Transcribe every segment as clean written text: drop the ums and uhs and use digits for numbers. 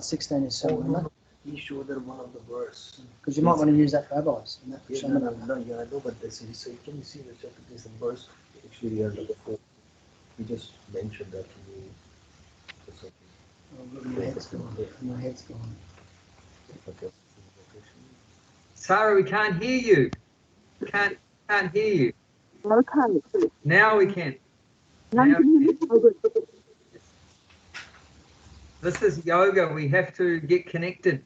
16 is so. He showed her one of the verse. Because you might want to use that for rabbis. And that for Yeah, no, I know, but this is, so can you see the chapter? This is verse actually here number 4. He just mentioned that to me. Oh, my head's gone. My head's gone. Okay. Sarah, we can't hear you. Can't hear you. Okay. Now we can. Now you can hear me? This is yoga. We have to get connected.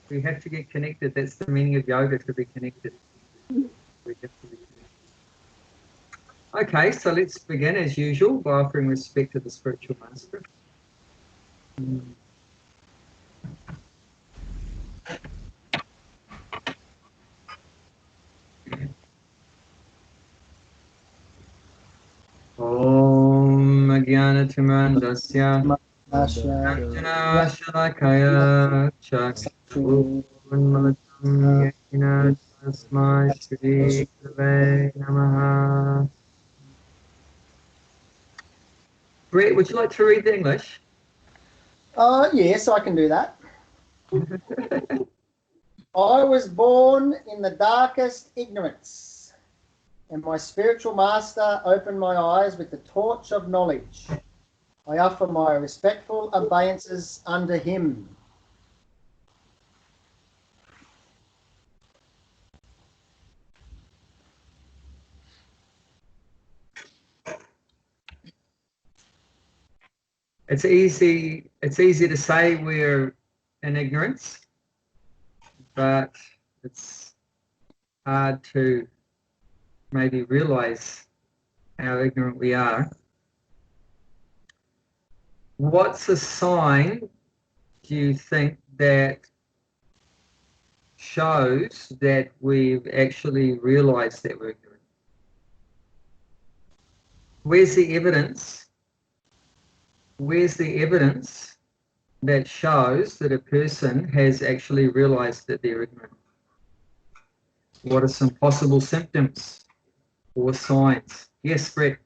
We have to get connected. That's the meaning of yoga, to be connected. We have to be connected. Okay, so let's begin as usual by offering respect to the spiritual master. Om Jnanatimandasya Arjuna Shalakaya Chakshuunmalatam Yena Tasmai Shri Gurave Namaha. Brett, would you like to read the English? Yes, I can do that. I was born in the darkest ignorance, and my spiritual master opened my eyes with the torch of knowledge. I offer my respectful obeisances under him. It's easy to say we're in ignorance, but it's hard to maybe realize how ignorant we are. What's a sign, do you think, that shows that we've actually realized that we're ignorant? Where's the evidence? Where's the evidence that shows that a person has actually realized that they're ignorant? What are some possible symptoms or signs? Yes, Brett.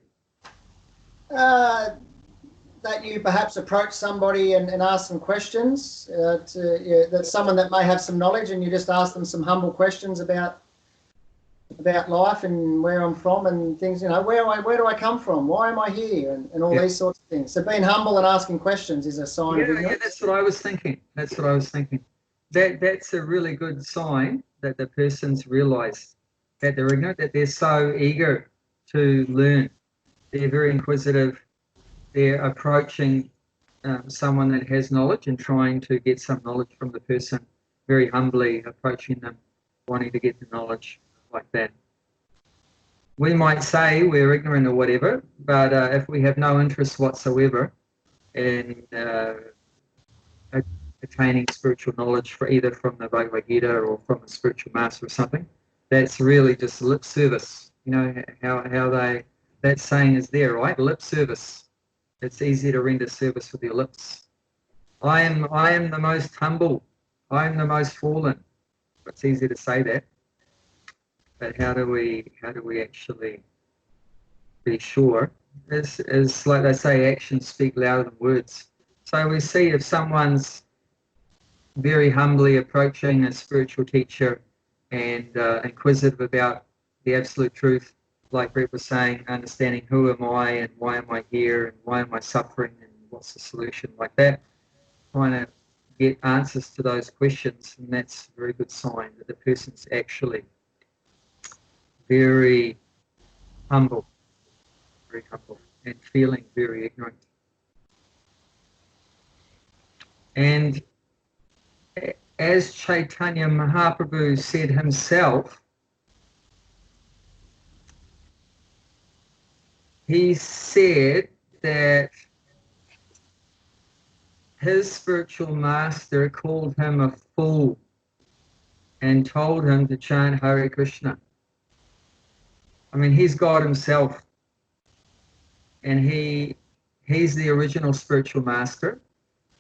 That you perhaps approach somebody and ask them questions. That's someone that may have some knowledge, and you just ask them some humble questions about life and where I'm from and things. You know, where do I come from? Why am I here? And all these sorts of things. So being humble and asking questions is a sign of ignorance. Yeah, that's what I was thinking. That's what I was thinking. That's a really good sign that the person's realized that they're ignorant, that they're so eager to learn. They're very inquisitive. They're approaching someone that has knowledge and trying to get some knowledge from the person, very humbly approaching them, wanting to get the knowledge like that. We might say we're ignorant or whatever, but if we have no interest whatsoever in attaining spiritual knowledge either from the Bhagavad Gita or from a spiritual master or something, that's really just lip service. You know how that saying is there, right? Lip service. It's easy to render service with your lips. I am the most humble. I am the most fallen. It's easy to say that, but how do we actually be sure? Is like they say, actions speak louder than words. So we see if someone's very humbly approaching a spiritual teacher and inquisitive about the absolute truth, like Brett was saying, understanding who am I and why am I here and why am I suffering and what's the solution, like that, trying to get answers to those questions, and that's a very good sign that the person's actually very humble and feeling very ignorant. And as Chaitanya Mahaprabhu said himself, he said that his spiritual master called him a fool and told him to chant Hare Krishna. I mean, he's God himself, and he's the original spiritual master,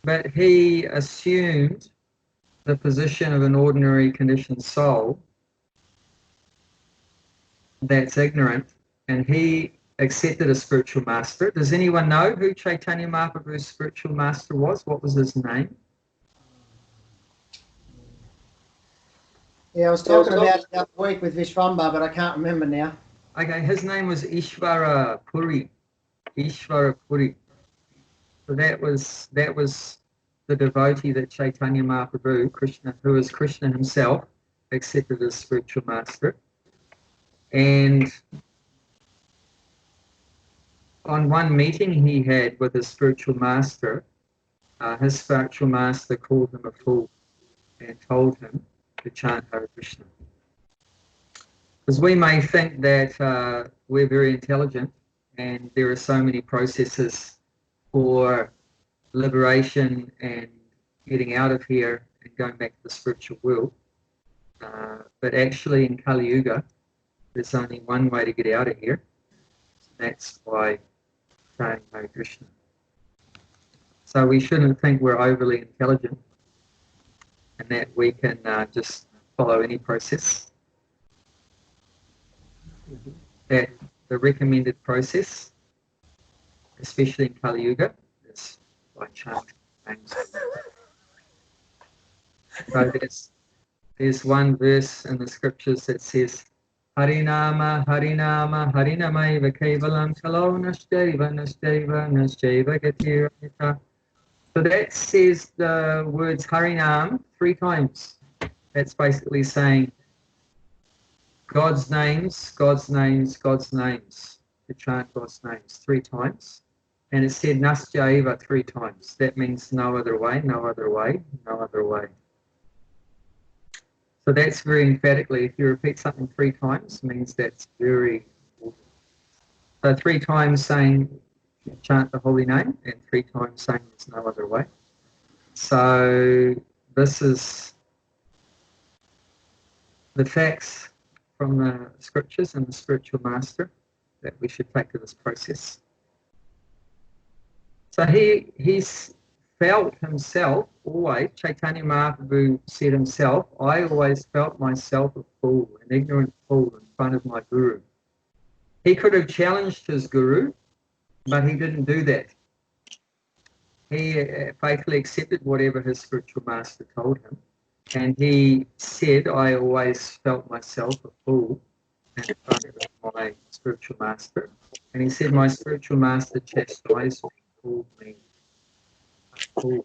but he assumed the position of an ordinary conditioned soul that's ignorant, and he accepted a spiritual master. Does anyone know who Chaitanya Mahaprabhu's spiritual master was? What was his name? Yeah, I was talking about it the other week with Vishwamba, but I can't remember now. Okay, his name was Ishvara Puri. Ishvara Puri. So that was the devotee that Chaitanya Mahaprabhu, Krishna, who is Krishna himself, accepted as spiritual master. And on one meeting he had with his spiritual master called him a fool and told him to chant Hare Krishna. Because we may think that we're very intelligent and there are so many processes for liberation and getting out of here and going back to the spiritual world. But actually in Kali Yuga, there's only one way to get out of here. That's by saying Hare Krishna. So we shouldn't think we're overly intelligent and that we can just follow any process. That the recommended process, especially in Kali Yuga, is by chanting names. So there's one verse in the scriptures that says, Harinama, Harinama, Harinamaiva Kevalam Kalo Nashteva, Nashteva, Nashteva Gatirita. So that says the words Harinam 3 times. That's basically saying God's names, God's names, God's names. To chant God's names 3 times. And it said Nashteva 3 times. That means no other way, no other way, no other way. So that's very emphatically, if you repeat something 3 times, means that's very important. So 3 times saying chant the holy name and 3 times saying there's no other way. So this is the facts from the scriptures and the spiritual master that we should take to this process. So he's felt himself always, Chaitanya Mahaprabhu said himself, I always felt myself a fool, an ignorant fool in front of my guru. He could have challenged his guru, but he didn't do that. He faithfully accepted whatever his spiritual master told him. And he said, I always felt myself a fool in front of my spiritual master. And he said, my spiritual master chastised me, called me a fool.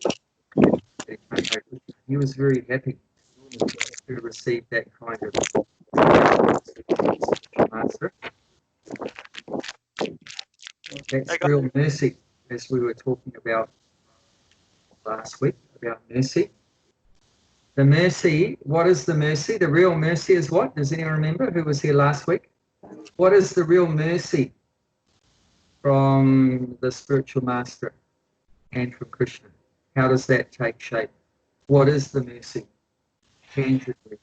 He was very happy to receive that kind of spiritual master. That's real mercy, as we were talking about last week, about mercy. The mercy, what is the mercy? The real mercy is what? Does anyone remember who was here last week? What is the real mercy from the spiritual master and from Krishna? How does that take shape? What is the mercy? Tangibly.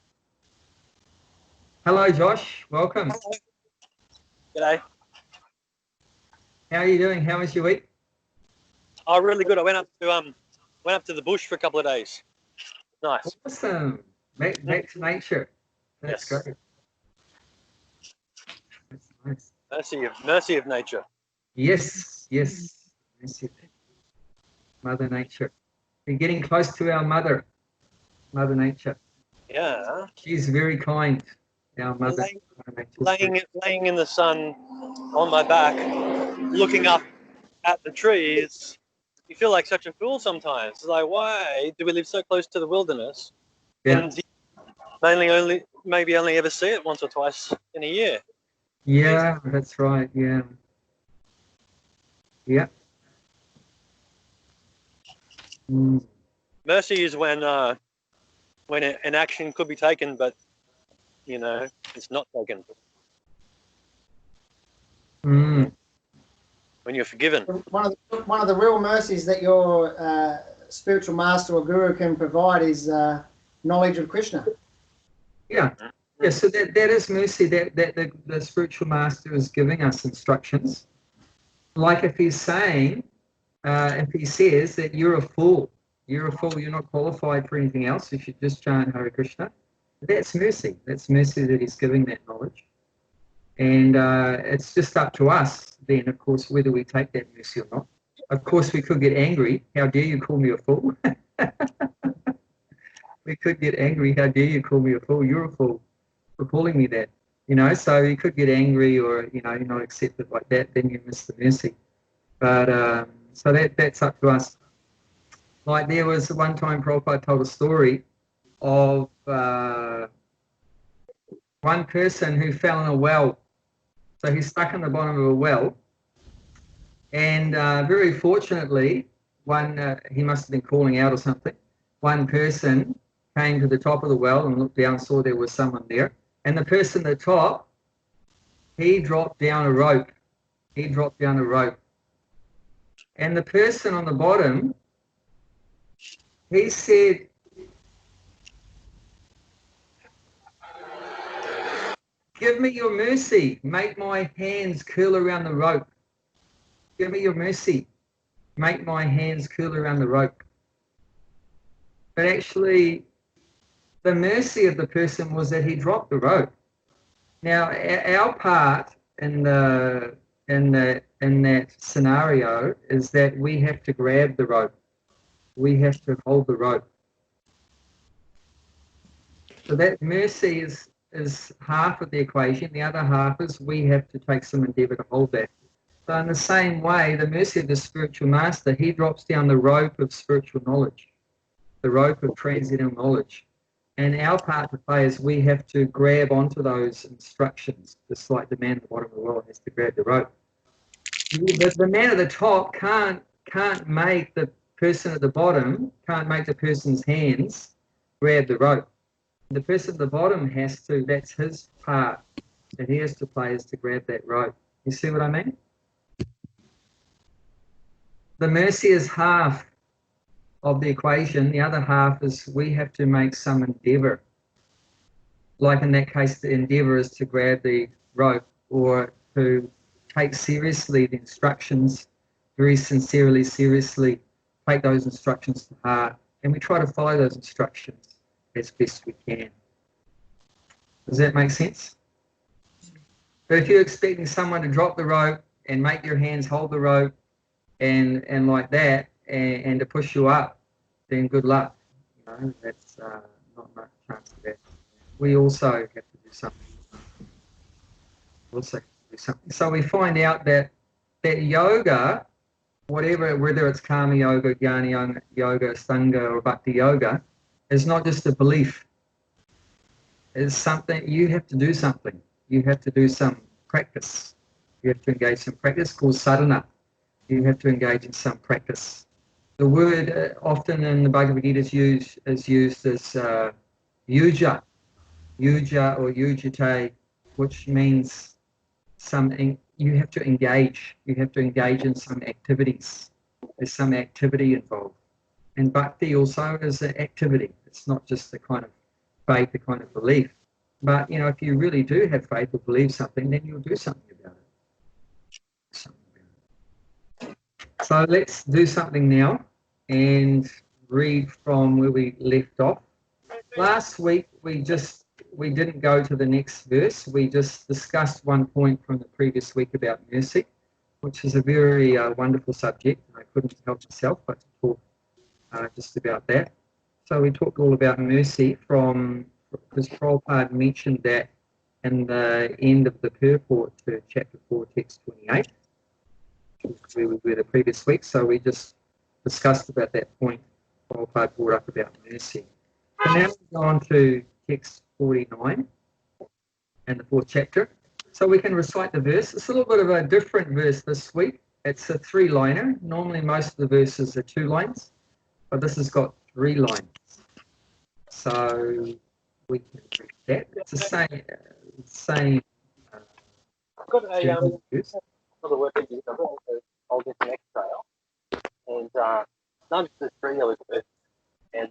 Hello, Josh. Welcome. G'day. How are you doing? How was your week? Oh, really good. I went up to the bush for a couple of days. Nice. Awesome. Back to nature. That's Yes. great. That's nice. Mercy of nature. Yes. Mercy. Mother Nature. We're getting close to our Mother Nature. Yeah. She's very kind. Our Mother Nature. Laying in the sun on my back, looking up at the trees, you feel like such a fool sometimes. It's like, why do we live so close to the wilderness? Yeah. And maybe only ever see it once or twice in a year. Yeah, that's right. Yeah. Yeah. Mm. Mercy is when an action could be taken, but it's not taken. Mm. When you're forgiven. One of the real mercies that your spiritual master or guru can provide is knowledge of Krishna. Yeah. Yeah, so that is mercy, that the spiritual master is giving us instructions. Like if he's saying, if he says that you're a fool, you're not qualified for anything else, you should just chant Hare Krishna. That's mercy. That's mercy that he's giving that knowledge. And it's just up to us then, of course, whether we take that mercy or not. Of course, we could get angry. How dare you call me a fool? we could get angry. How dare you call me a fool? You're a fool for calling me that. You know, so you could get angry, or you know, you're not accepted like that. Then you miss the mercy. But so that's up to us. Like there was one time Prabhupada told a story of one person who fell in a well. So he's stuck in the bottom of a well, and very fortunately, he must have been calling out or something. One person came to the top of the well and looked down and saw there was someone there. And the person at the top, he dropped down a rope. He dropped down a rope. And the person on the bottom, he said, "Give me your mercy. Make my hands curl around the rope. Give me your mercy. Make my hands curl around the rope." But actually, the mercy of the person was that he dropped the rope. Now, our part in that scenario is that we have to grab the rope. We have to hold the rope. So that mercy is half of the equation. The other half is we have to take some endeavor to hold that. So in the same way, the mercy of the spiritual master, he drops down the rope of spiritual knowledge, the rope of transcendental knowledge. And our part to play is we have to grab onto those instructions, just like the man at the bottom of the well has to grab the rope. The man at the top can't make the person at the bottom, can't make the person's hands grab the rope. The person at the bottom has to, that's his part that he has to play, is to grab that rope. You see what I mean? The mercy is half of the equation. The other half is we have to make some endeavor. Like in that case, the endeavor is to grab the rope, or to take seriously the instructions, very sincerely, seriously, take those instructions to heart. And we try to follow those instructions as best we can. Does that make sense? But if you're expecting someone to drop the rope and make your hands hold the rope and like that, and to push you up, then good luck. You know, that's not much chance of that. We also have to do something. So we find out that yoga, whether it's karma yoga, jnana yoga, Ashtanga, or bhakti yoga, is not just a belief. It's something you have to do something. You have to do some practice. You have to engage in practice called sadhana. You have to engage in some practice. The word often in the Bhagavad Gita is used as yuja or yujate, which means something you have to engage. You have to engage in some activities. There's some activity involved. And bhakti also is an activity. It's not just the kind of faith, the kind of belief. But, you know, if you really do have faith or believe something, then you'll do something about it. So let's do something now and read from where we left off. Last week, we didn't go to the next verse. We just discussed one point from the previous week about mercy, which is a very wonderful subject. I couldn't help myself but to talk just about that. So we talked all about mercy because Prabhupada mentioned that in the end of the purport to chapter 4, text 28, which is where we were the previous week. So we just discussed about that point Prabhupada brought up about mercy. So now we go on to text 49 and the 4th chapter. So we can recite the verse. It's a little bit of a different verse this week. It's a 3-liner. Normally most of the verses are 2 lines, but this has got 3 lines. So we can read that. It's the same I've got another work to do. I'll get the next trail. And none the tree a little bit. And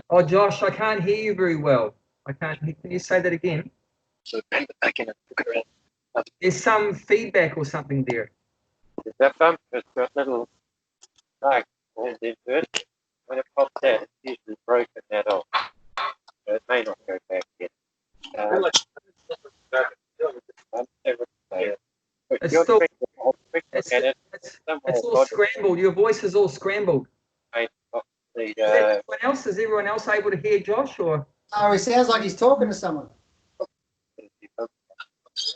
Oh, Josh, I can't hear you very well. Can you say that again? So bring it back in and look around. There's some feedback or something there. Is that bump? It's got little like into it. When it pops out, it's usually broken that off. So it may not go back yet. It's all scrambled. Your voice is all scrambled. Everyone else, is everyone else able to hear Josh, or? Oh, he sounds like he's talking to someone.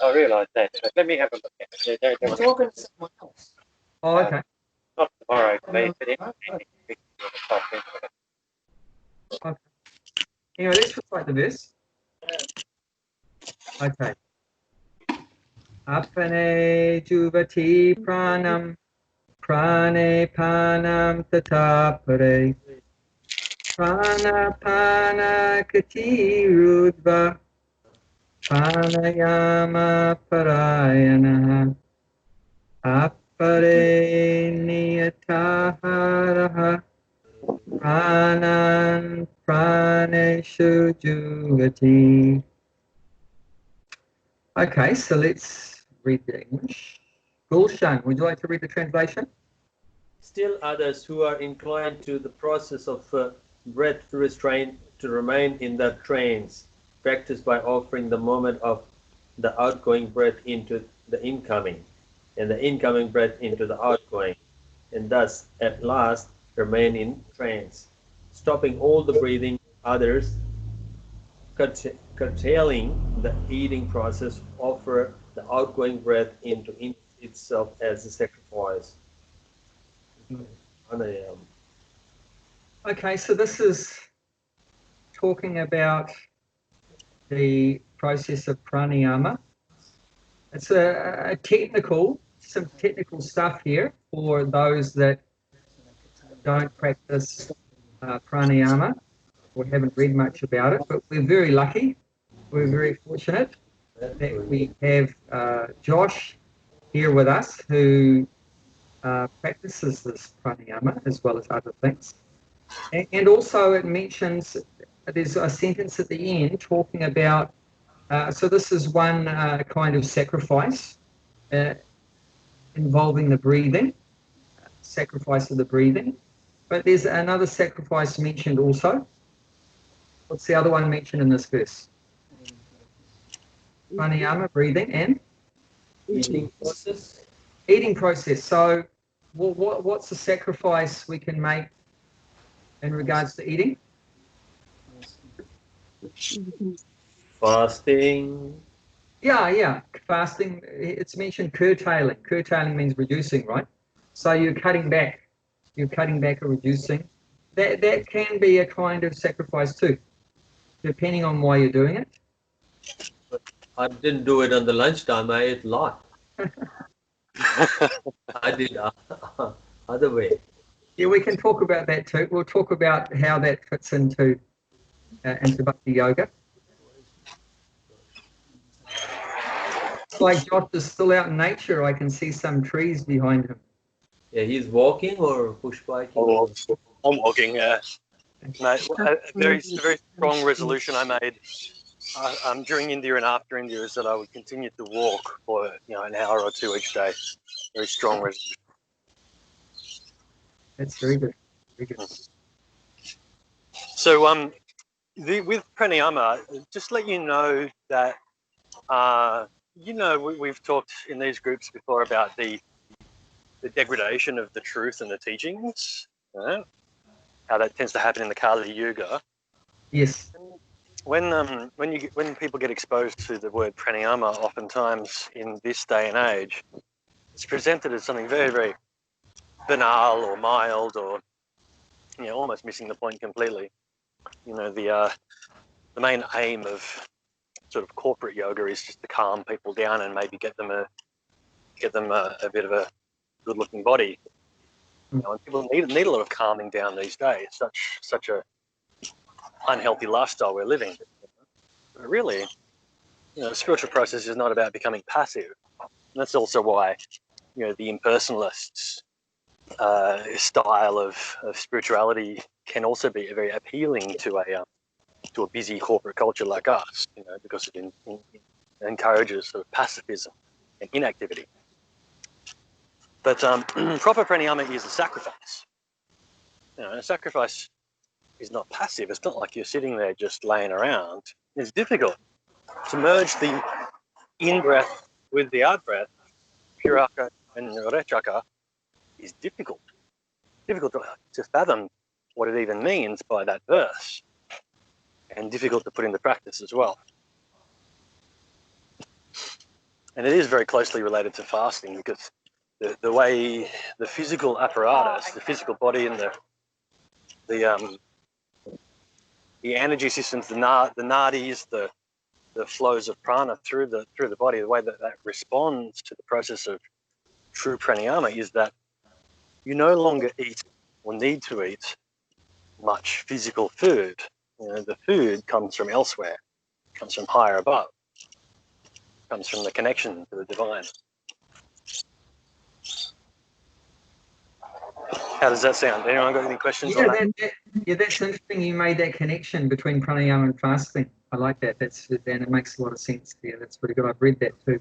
I realise that. But let me have a look at it. He's talking to someone else. Oh, okay. Not tomorrow, mate, but Okay. Anyway, let's recite the verse. Okay. Apane juvati pranam prane panam tatapare pranapana kati rudva pranayama parayana apare niyataharaha pranan praneshu jugati. Okay, so let's read the English. Gulshan, would you like to read the translation? Still others who are inclined to the process of breath restraint to remain in that trance, practice by offering the moment of the outgoing breath into the incoming, and the incoming breath into the outgoing, and thus at last remain in trance, stopping all the breathing. Others, curtailing the eating process, offer the outgoing breath into itself as a sacrifice. Okay, so this is talking about the process of pranayama. It's some technical stuff here for those that don't practice pranayama or haven't read much about it, but we're very lucky. We're very fortunate that we have Josh here with us who practices this pranayama as well as other things. And also it mentions, there's a sentence at the end talking about, so this is one kind of sacrifice involving the breathing, sacrifice of the breathing. But there's another sacrifice mentioned also. What's the other one mentioned in this verse? Pranayama, breathing, and? Eating process. Eating process. So what's the sacrifice we can make in regards to eating? Fasting. Yeah. Fasting, it's mentioned curtailing. Curtailing means reducing, right? So you're cutting back. You're cutting back or reducing. That can be a kind of sacrifice too, depending on why you're doing it. I didn't do it on the lunchtime. I ate a lot. I did other way. Yeah, we can talk about that too. We'll talk about how that fits into Bhakti Yoga. It's like Josh is still out in nature. I can see some trees behind him. Yeah, he's walking or push biking? I'm walking, yeah. Mate, a very strong resolution I made during India and after India is that I would continue to walk for an hour or two each day. Very strong resolution. That's very good. Very good. So with pranayama, just let you know that we've talked in these groups before about the degradation of the truth and the teachings, how that tends to happen in the Kali Yuga. Yes. When people get exposed to the word pranayama, oftentimes in this day and age, it's presented as something very, very banal or mild or almost missing the point completely. The main aim of sort of corporate yoga is just to calm people down and maybe get them a bit of a good-looking body. And people need a lot of calming down these days. Such a unhealthy lifestyle we're living. But really, the spiritual process is not about becoming passive. And that's also why the impersonalists' style of spirituality can also be very appealing to a busy corporate culture like us, because it encourages sort of pacifism and inactivity. But proper pranayama is a sacrifice. A sacrifice is not passive. It's not like you're sitting there just laying around. It's difficult to merge the in-breath with the out-breath. Puraka and Rechaka is difficult to fathom what it even means by that verse, and difficult to put into practice as well. And it is very closely related to fasting, because the way the physical apparatus, the physical body, and the energy systems, the nadis, the flows of prana through the body, the way that responds to the process of true pranayama is that you no longer eat or need to eat much physical food. You know, the food comes from elsewhere, comes from higher above, comes from the connection to the divine. How does that sound? Anyone got any questions on that? Yeah, that's interesting. You made that connection between pranayama and fasting. I like that. And it makes a lot of sense. Yeah, that's pretty good. I've read that too.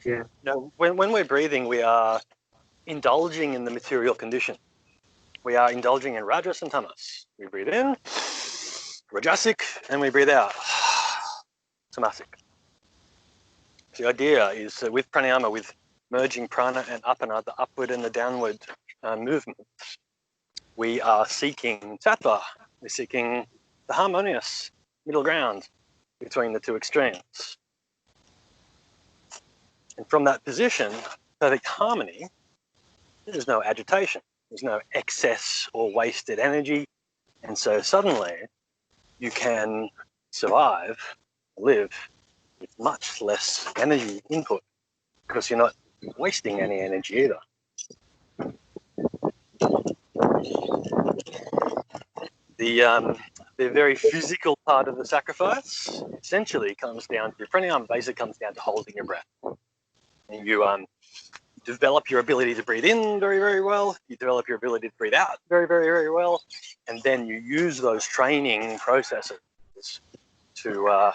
Yeah. No, when we're breathing, we are indulging in the material condition. We are indulging in rajas and tamas. We breathe in, rajasic, and we breathe out, tamasic. The idea is that with pranayama, with merging prana and apana, the upward and the downward movements, we are seeking tattva. We're seeking the harmonious middle ground between the two extremes. And from that position, perfect harmony, there's no agitation, there's no excess or wasted energy. And so suddenly you can survive, live with much less energy input, because you're not wasting any energy either. The very physical part of the sacrifice essentially comes down to pranayama. Basically comes down to holding your breath. And you develop your ability to breathe in very, very well. You develop your ability to breathe out very, very, very well. And then you use those training processes to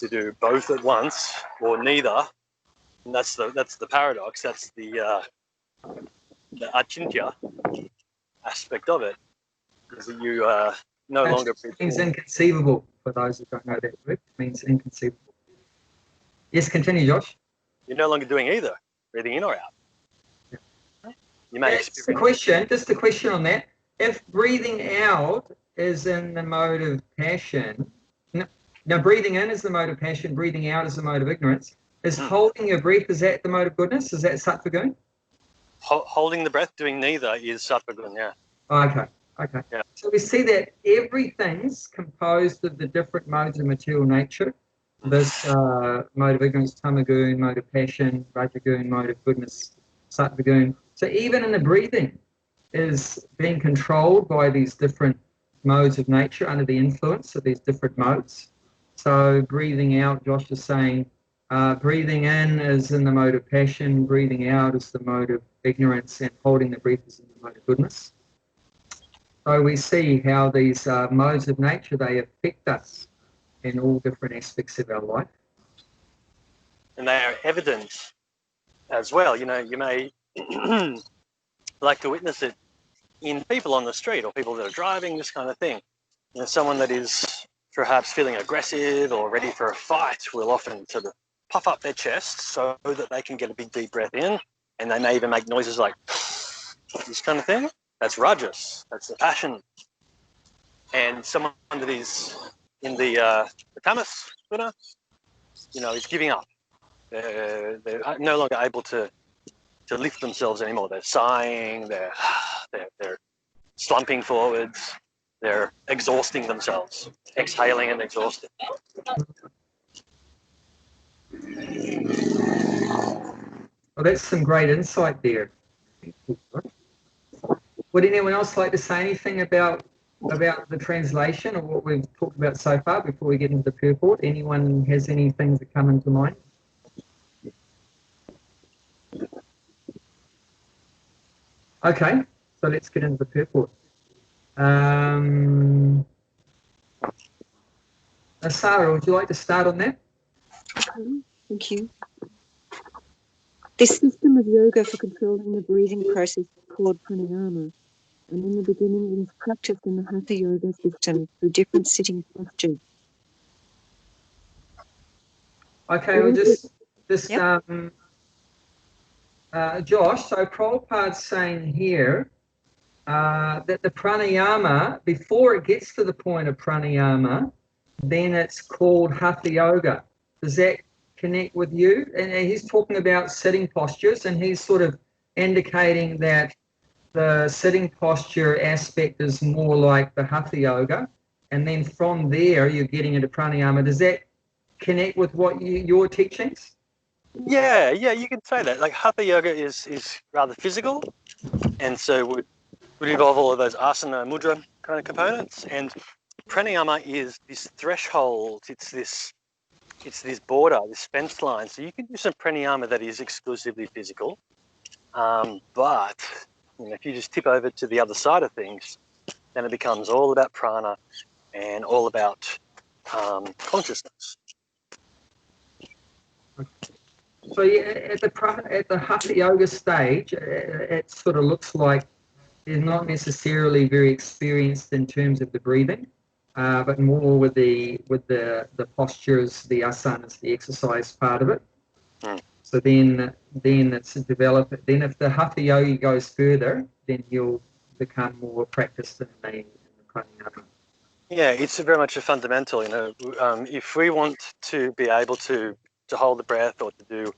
do both at once or neither. And that's the paradox. That's the achintya aspect of it. Is that you no longer... It means inconceivable, for those who don't know that word. It means inconceivable. Yes, continue, Josh. You're no longer doing either, breathing in or out. Yeah. You may just a question on that. If breathing out is in the mode of passion, now breathing in is the mode of passion, breathing out is the mode of ignorance. Is holding your breath, is that the mode of goodness? Is that sattva gun? Holding the breath, doing neither is sattva gun, yeah. Okay. Yeah. So we see that everything's composed of the different modes of material nature. This mode of ignorance, tamagun, mode of passion, rajagun, mode of goodness, sattvagun. So even in the breathing is being controlled by these different modes of nature under the influence of these different modes. So breathing out, Josh is saying, breathing in is in the mode of passion, breathing out is the mode of ignorance, and holding the breath is in the mode of goodness. So we see how these modes of nature, they affect us in all different aspects of our life. And they are evident as well. You know, you may like to witness it in people on the street or people that are driving, this kind of thing. You know, someone that is perhaps feeling aggressive or ready for a fight will often sort of puff up their chest so that they can get a big deep breath in, and they may even make noises like this kind of thing. That's rajas, that's the passion. And someone that is in the tamas, you know, is giving up. They're no longer able to lift themselves anymore. They're sighing, they're slumping forwards, they're exhausting themselves, exhaling and exhausting. Well, that's some great insight there. Would anyone else like to say anything about the translation or what we've talked about so far before we get into the purport? Anyone has anything that come into mind? Okay, so let's get into the purport. Sarah, would you like to start on that? Okay, thank you. This system of yoga for controlling the breathing process is called pranayama, and in the beginning it is practiced in the hatha yoga system through different sitting postures. Okay, well, Yep. Josh, so Prabhupada's saying here that the pranayama, before it gets to the point of pranayama, then it's called hatha yoga. Does that connect with you? And he's talking about sitting postures, and he's sort of indicating that the sitting posture aspect is more like the hatha yoga, and then from there you're getting into pranayama. Does that connect with what your teachings? Yeah, you could say that. Like hatha yoga is rather physical, and so would involve all of those asana, mudra kind of components. And pranayama is this threshold. It's this border, this fence line. So you can do some pranayama that is exclusively physical, but if you just tip over to the other side of things, then it becomes all about prana and all about consciousness. So yeah, at the hatha yoga stage, it sort of looks like they're not necessarily very experienced in terms of the breathing, but more with the postures, the asanas, the exercise part of it. So then it's developed. Then if the hatha yogi goes further, then he'll become more practiced in the pranayama. Yeah, it's very much a fundamental. If we want to be able to hold the breath or to do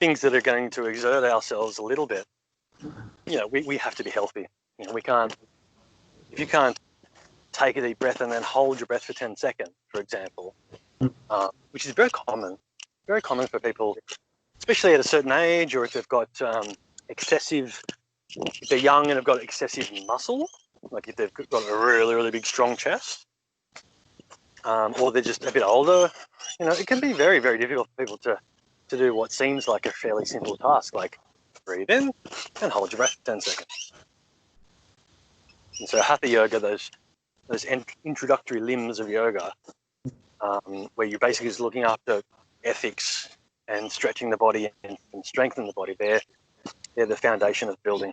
things that are going to exert ourselves a little bit, we have to be healthy. We can't. If you can't take a deep breath and then hold your breath for 10 seconds, for example, which is very common for people, especially at a certain age, or if they've got excessive, if they're young and have got excessive muscle, like if they've got a really, really big, strong chest, or they're just a bit older, it can be very, very difficult for people to do what seems like a fairly simple task, like breathe in and hold your breath for 10 seconds. And so hatha yoga, those introductory limbs of yoga, where you're basically just looking after ethics and stretching the body and strengthening the body, they're the foundation of building,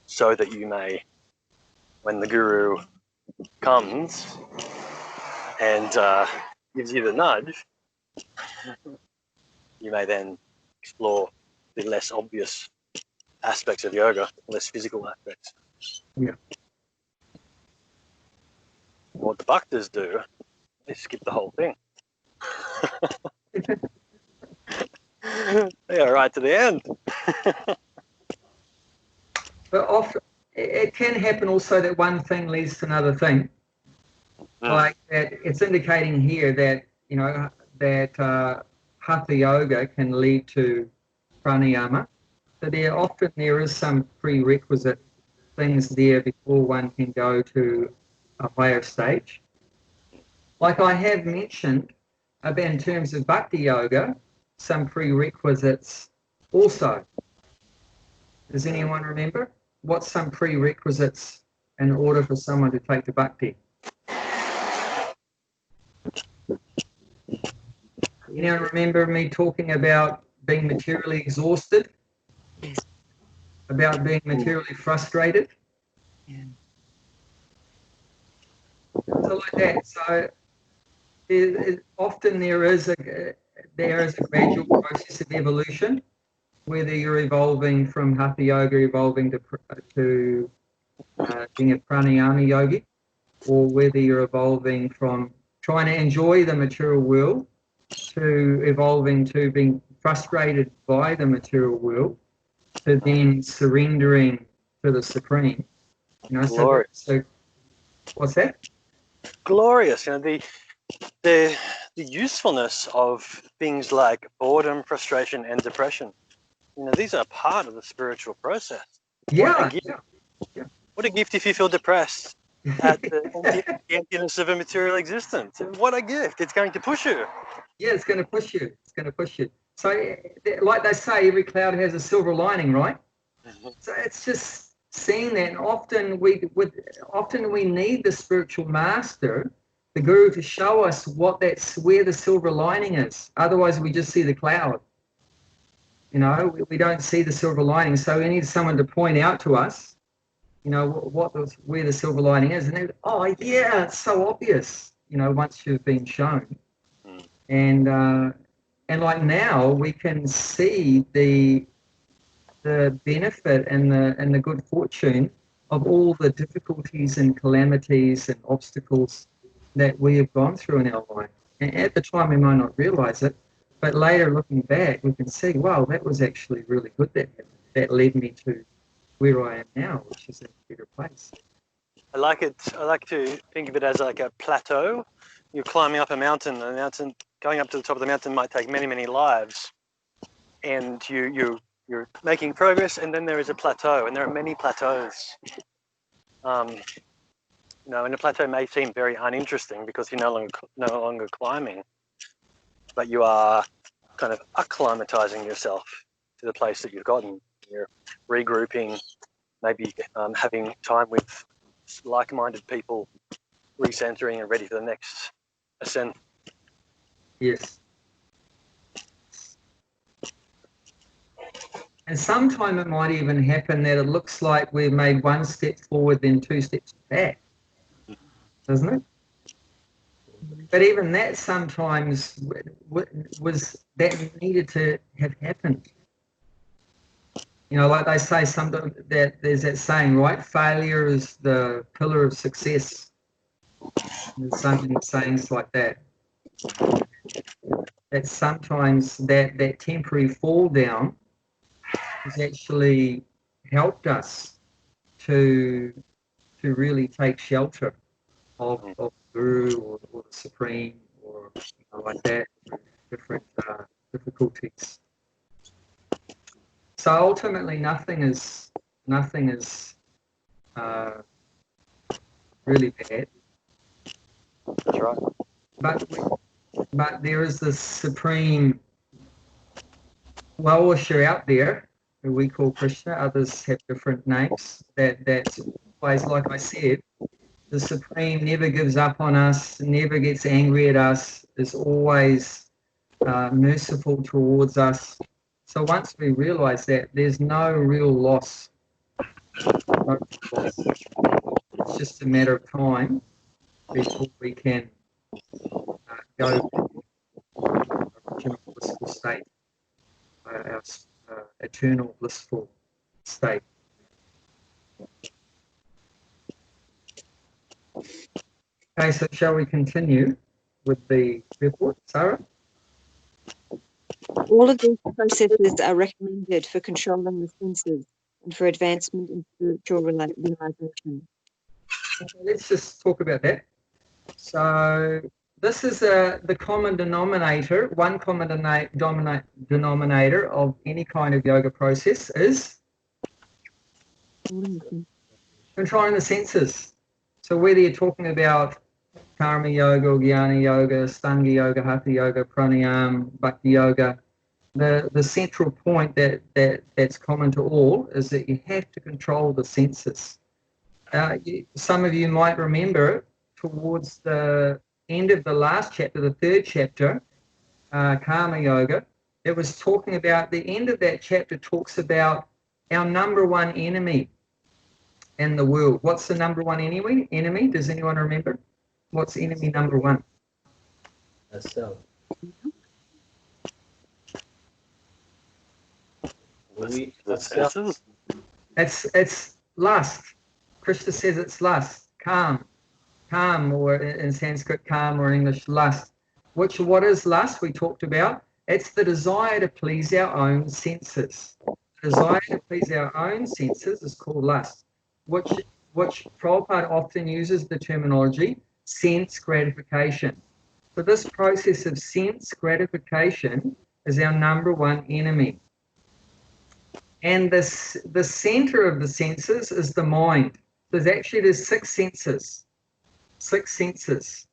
so that you may, when the guru comes and gives you the nudge, you may then explore the less obvious aspects of yoga, less physical aspects. Yeah. What the bhaktas do, they skip the whole thing. They are right to the end. But often it can happen also that one thing leads to another thing. Like that, it's indicating here that that hatha yoga can lead to pranayama. So there is some prerequisite things there before one can go to a higher stage. Like I have mentioned about in terms of bhakti yoga, some prerequisites also. Does anyone remember? What's some prerequisites in order for someone to take to bhakti? Anyone remember me talking about being materially exhausted? Yes. About being materially frustrated? Yeah. So like that. So often there is a gradual process of evolution, whether you're evolving from hatha yoga, evolving to being a pranayama yogi, or whether you're evolving from trying to enjoy the material world to evolving to being frustrated by the material world, to then surrendering to the Supreme. Glorious. So what's that? Glorious. The usefulness of things like boredom, frustration, and depression. These are part of the spiritual process. Yeah. What a gift if you feel depressed at the emptiness of a material existence. What a gift. It's going to push you. Yeah, it's going to push you. It's going to push you. So, like they say, every cloud has a silver lining, right? So it's just seeing that. And often we need the spiritual master, the guru, to show us where the silver lining is. Otherwise, we just see the cloud. We don't see the silver lining. So we need someone to point out to us, where the silver lining is. And yeah, it's so obvious. Once you've been shown. And like now we can see the the benefit and the good fortune of all the difficulties and calamities and obstacles that we have gone through in our life. And at the time we might not realize it, but later looking back, we can see, wow, that was actually really good that led me to where I am now, which is a better place. I like to think of it as like a plateau. You're climbing up a mountain. The mountain, going up to the top of the mountain might take many, many lives. And you're making progress, and then there is a plateau, and there are many plateaus. And the plateau may seem very uninteresting because you're no longer climbing, but you are kind of acclimatizing yourself to the place that you've gotten. You're regrouping, maybe having time with like-minded people, recentering and ready for the next ascent. Yes. And sometime it might even happen that it looks like we've made one step forward, then 2 steps back, doesn't it? But even that sometimes was that needed to have happened. You know, like they say, that there's that saying, right? Failure is the pillar of success. There's so many sayings like that. That sometimes that temporary fall down has actually helped us to really take shelter of Guru or the Supreme or like that, different difficulties. So ultimately, nothing is really bad. That's right. But there is this supreme well-wisher out there who we call Krishna. Others have different names. That's always, like I said, the Supreme never gives up on us, never gets angry at us, is always merciful towards us. So once we realize that, there's no real loss. It's just a matter of time before we can go to the original blissful state, our eternal blissful state. Okay, so shall we continue with the report, Sarah? All of these processes are recommended for controlling the senses and for advancement in spiritual realization. Okay, let's just talk about that. So this is the common denominator. One common denominator of any kind of yoga process is controlling the senses. So whether you're talking about karma yoga, jnana yoga, stanga yoga, hatha yoga, pranayama, bhakti yoga, the central point that's common to all is that you have to control the senses. Some of you might remember towards the end of the last chapter, the 3rd chapter, karma yoga, it was talking about, the end of that chapter talks about our number one enemy in the world. What's the number one enemy? Does anyone remember? What's enemy number one? Self. It's lust. Krishna says it's lust. Calm, or in Sanskrit, calm, or in English, lust. What is lust? We talked about. It's the desire to please our own senses. The desire to please our own senses is called lust, which Prabhupada often uses the terminology sense gratification. So this process of sense gratification is our number one enemy. And the center of the senses is the mind. There's 6 senses. 6 senses,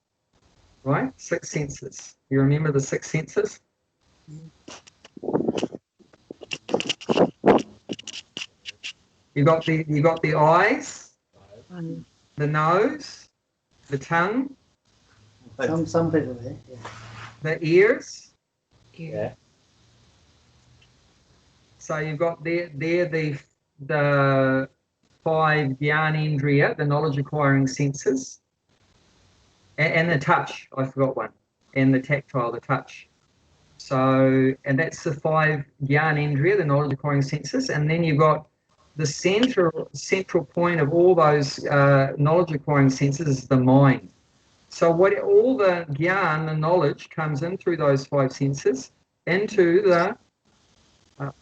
right? 6 senses. You remember the 6 senses? You got the eyes, the nose, the tongue. Some people there. Yeah. The ears. Yeah. So you've got the 5 Gyanendriya, the knowledge acquiring senses, and the touch. I forgot one, and the tactile, the touch. So, and that's the 5 Gyanendriya, the knowledge acquiring senses. And then you've got the central point of all those knowledge acquiring senses is the mind. So what all the Gyan, the knowledge, comes in through those 5 senses into the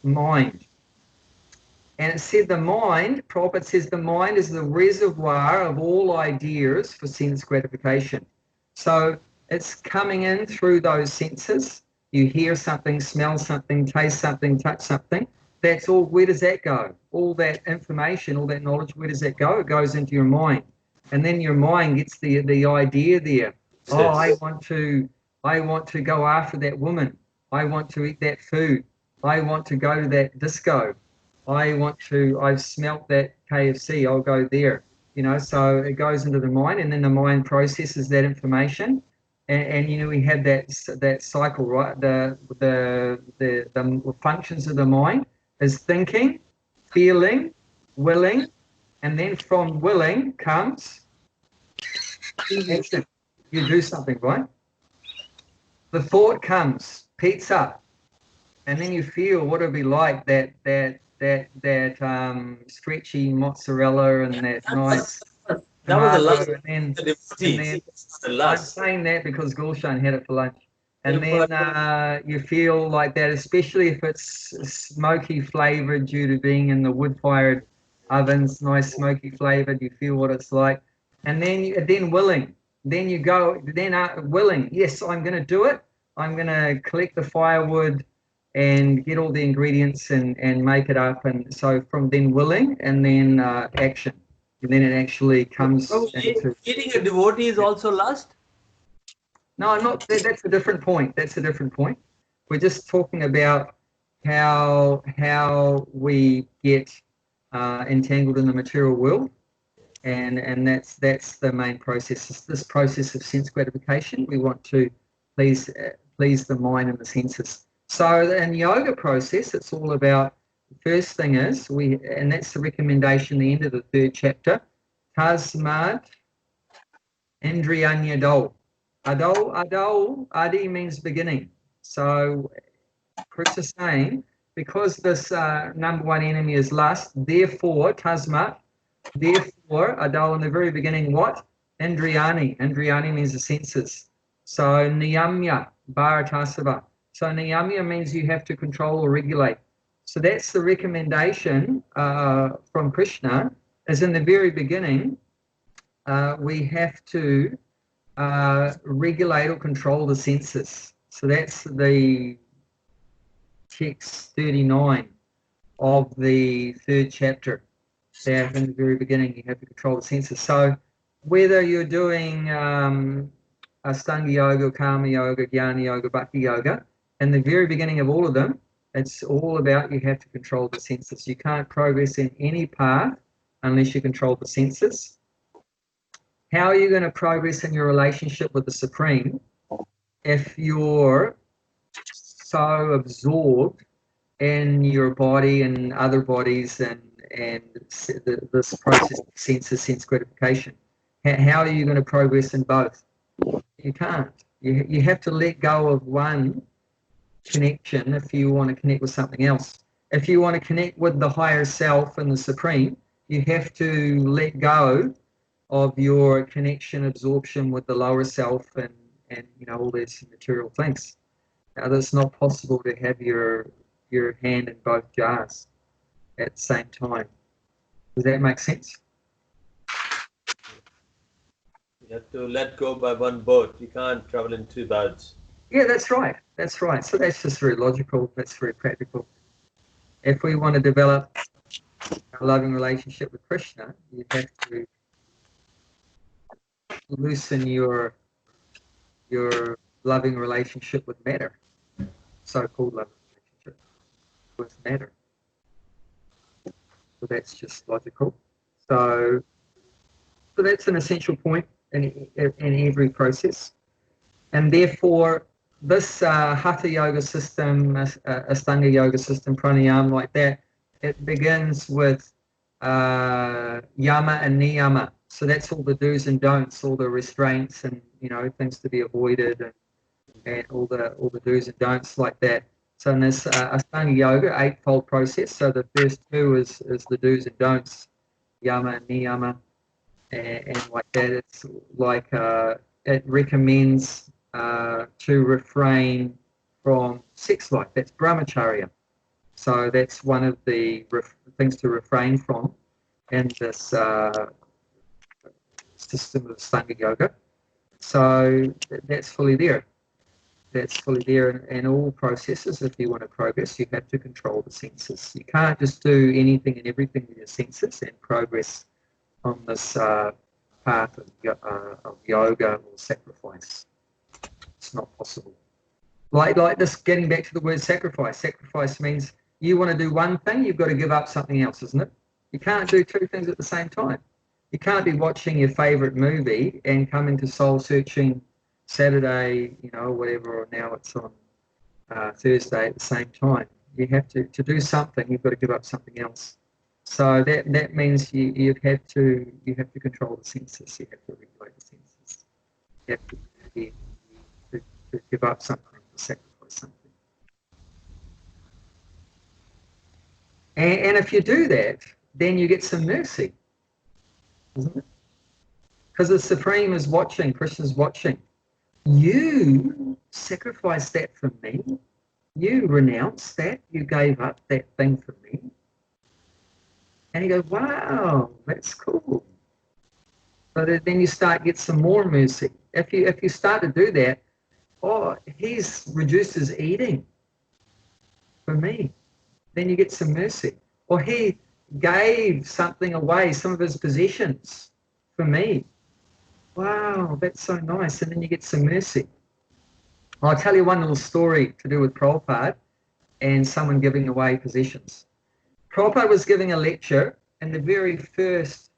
mind. And it said the mind, Prabhupada says the mind is the reservoir of all ideas for sense gratification. So it's coming in through those senses. You hear something, smell something, taste something, touch something. That's all. Where does that go? All that information, all that knowledge, where does that go? It goes into your mind. And then your mind gets the idea there. Oh, I want to go after that woman. I want to eat that food. I want to go to that disco. I've smelt that KFC, I'll go there. You know, so it goes into the mind, and then the mind processes that information. And you know, we have that cycle, right? The functions of the mind is thinking, feeling, willing, and then from willing comes action. You do something, right? The thought comes, pizza, and then you feel what it'd be like that stretchy mozzarella and that nice That was the tomato, last. and The then I'm last. saying that because Gulshan had it for lunch. And then you feel like that, especially if it's smoky flavored due to being in the wood-fired ovens, nice smoky flavored. You feel what it's like, and then willing. Then you go. Then willing. Yes, I'm going to do it. I'm going to collect the firewood and get all the ingredients and make it up. And so from then willing and then action. And then it actually comes into... Eating a devotee is also lust? No, not. That's a different point. That's a different point. We're just talking about how we get entangled in the material world, and that's the main process. It's this process of sense gratification. We want to please the mind and the senses. So in yoga process, it's all about, the first thing is and that's the recommendation, the end of the 3rd chapter, Tasmad Indriyanya Dol. Adol, Adi means beginning. So Krishna is saying, because this number 1 enemy is lust, therefore, Tasmat, therefore, Adol in the very beginning, what? Indriyani. Indriyani means the senses. So Niyamya, Bharatasava. So Niyamya means you have to control or regulate. So that's the recommendation from Krishna, is in the very beginning, we have to regulate or control the senses. So that's the text 39 of the 3rd chapter. There in the very beginning, you have to control the senses. So whether you're doing Astanga Yoga, Karma Yoga, Jnana Yoga, Bhakti Yoga, in the very beginning of all of them, it's all about you have to control the senses. You can't progress in any path unless you control the senses. How are you going to progress in your relationship with the Supreme if you're so absorbed in your body and other bodies and this process of sense gratification? How are you going to progress in both? You can't. You have to let go of one connection if you want to connect with something else. If you want to connect with the higher self and the Supreme, you have to let go of your connection, absorption with the lower self and you know, all these material things. Now, it's not possible to have your hand in both jars at the same time. Does that make sense? You have to let go by one boat. You can't travel in 2 boats. Yeah, that's right. That's right. So that's just very logical. That's very practical. If we want to develop a loving relationship with Krishna, you have to loosen your loving relationship with matter, so-called loving relationship with matter. So that's just logical. So that's an essential point in every process. And therefore, this Hatha Yoga system, Astanga Yoga system, pranayama like that, it begins with yama and niyama. So that's all the do's and don'ts, all the restraints and, you know, things to be avoided and all the do's and don'ts like that. So in this Ashtanga Yoga, eightfold process. So the first two is the do's and don'ts, yama and niyama, and like that. It's like it recommends to refrain from sex life. That's brahmacharya. So that's one of the things to refrain from in this system of Ashtanga Yoga. So that's fully there. That's fully there in all processes. If you want to progress, you have to control the senses. You can't just do anything and everything with your senses and progress on this path of yoga or sacrifice. It's not possible. Like this, getting back to the word sacrifice. Sacrifice means you want to do one thing, you've got to give up something else, isn't it? You can't do two things at the same time. You can't be watching your favorite movie and come into soul searching Saturday, whatever, or now it's on Thursday at the same time. You have to do something. You've got to give up something else. So that means you have to control the senses. You have to regulate the senses. You have to give up something, to sacrifice something. And if you do that, then you get some mercy, isn't it? Because the Supreme is watching. Krishna's watching. You sacrificed that for me. You renounced that. You gave up that thing for me. And you go, wow, that's cool. But then you get some more mercy. If you start to do that, he's reduced his eating for me. Then you get some mercy. Or he gave something away, some of his possessions for me. Wow, that's so nice. And then you get some mercy. I'll tell you one little story to do with Prabhupada and someone giving away possessions. Prabhupada was giving a lecture in the very first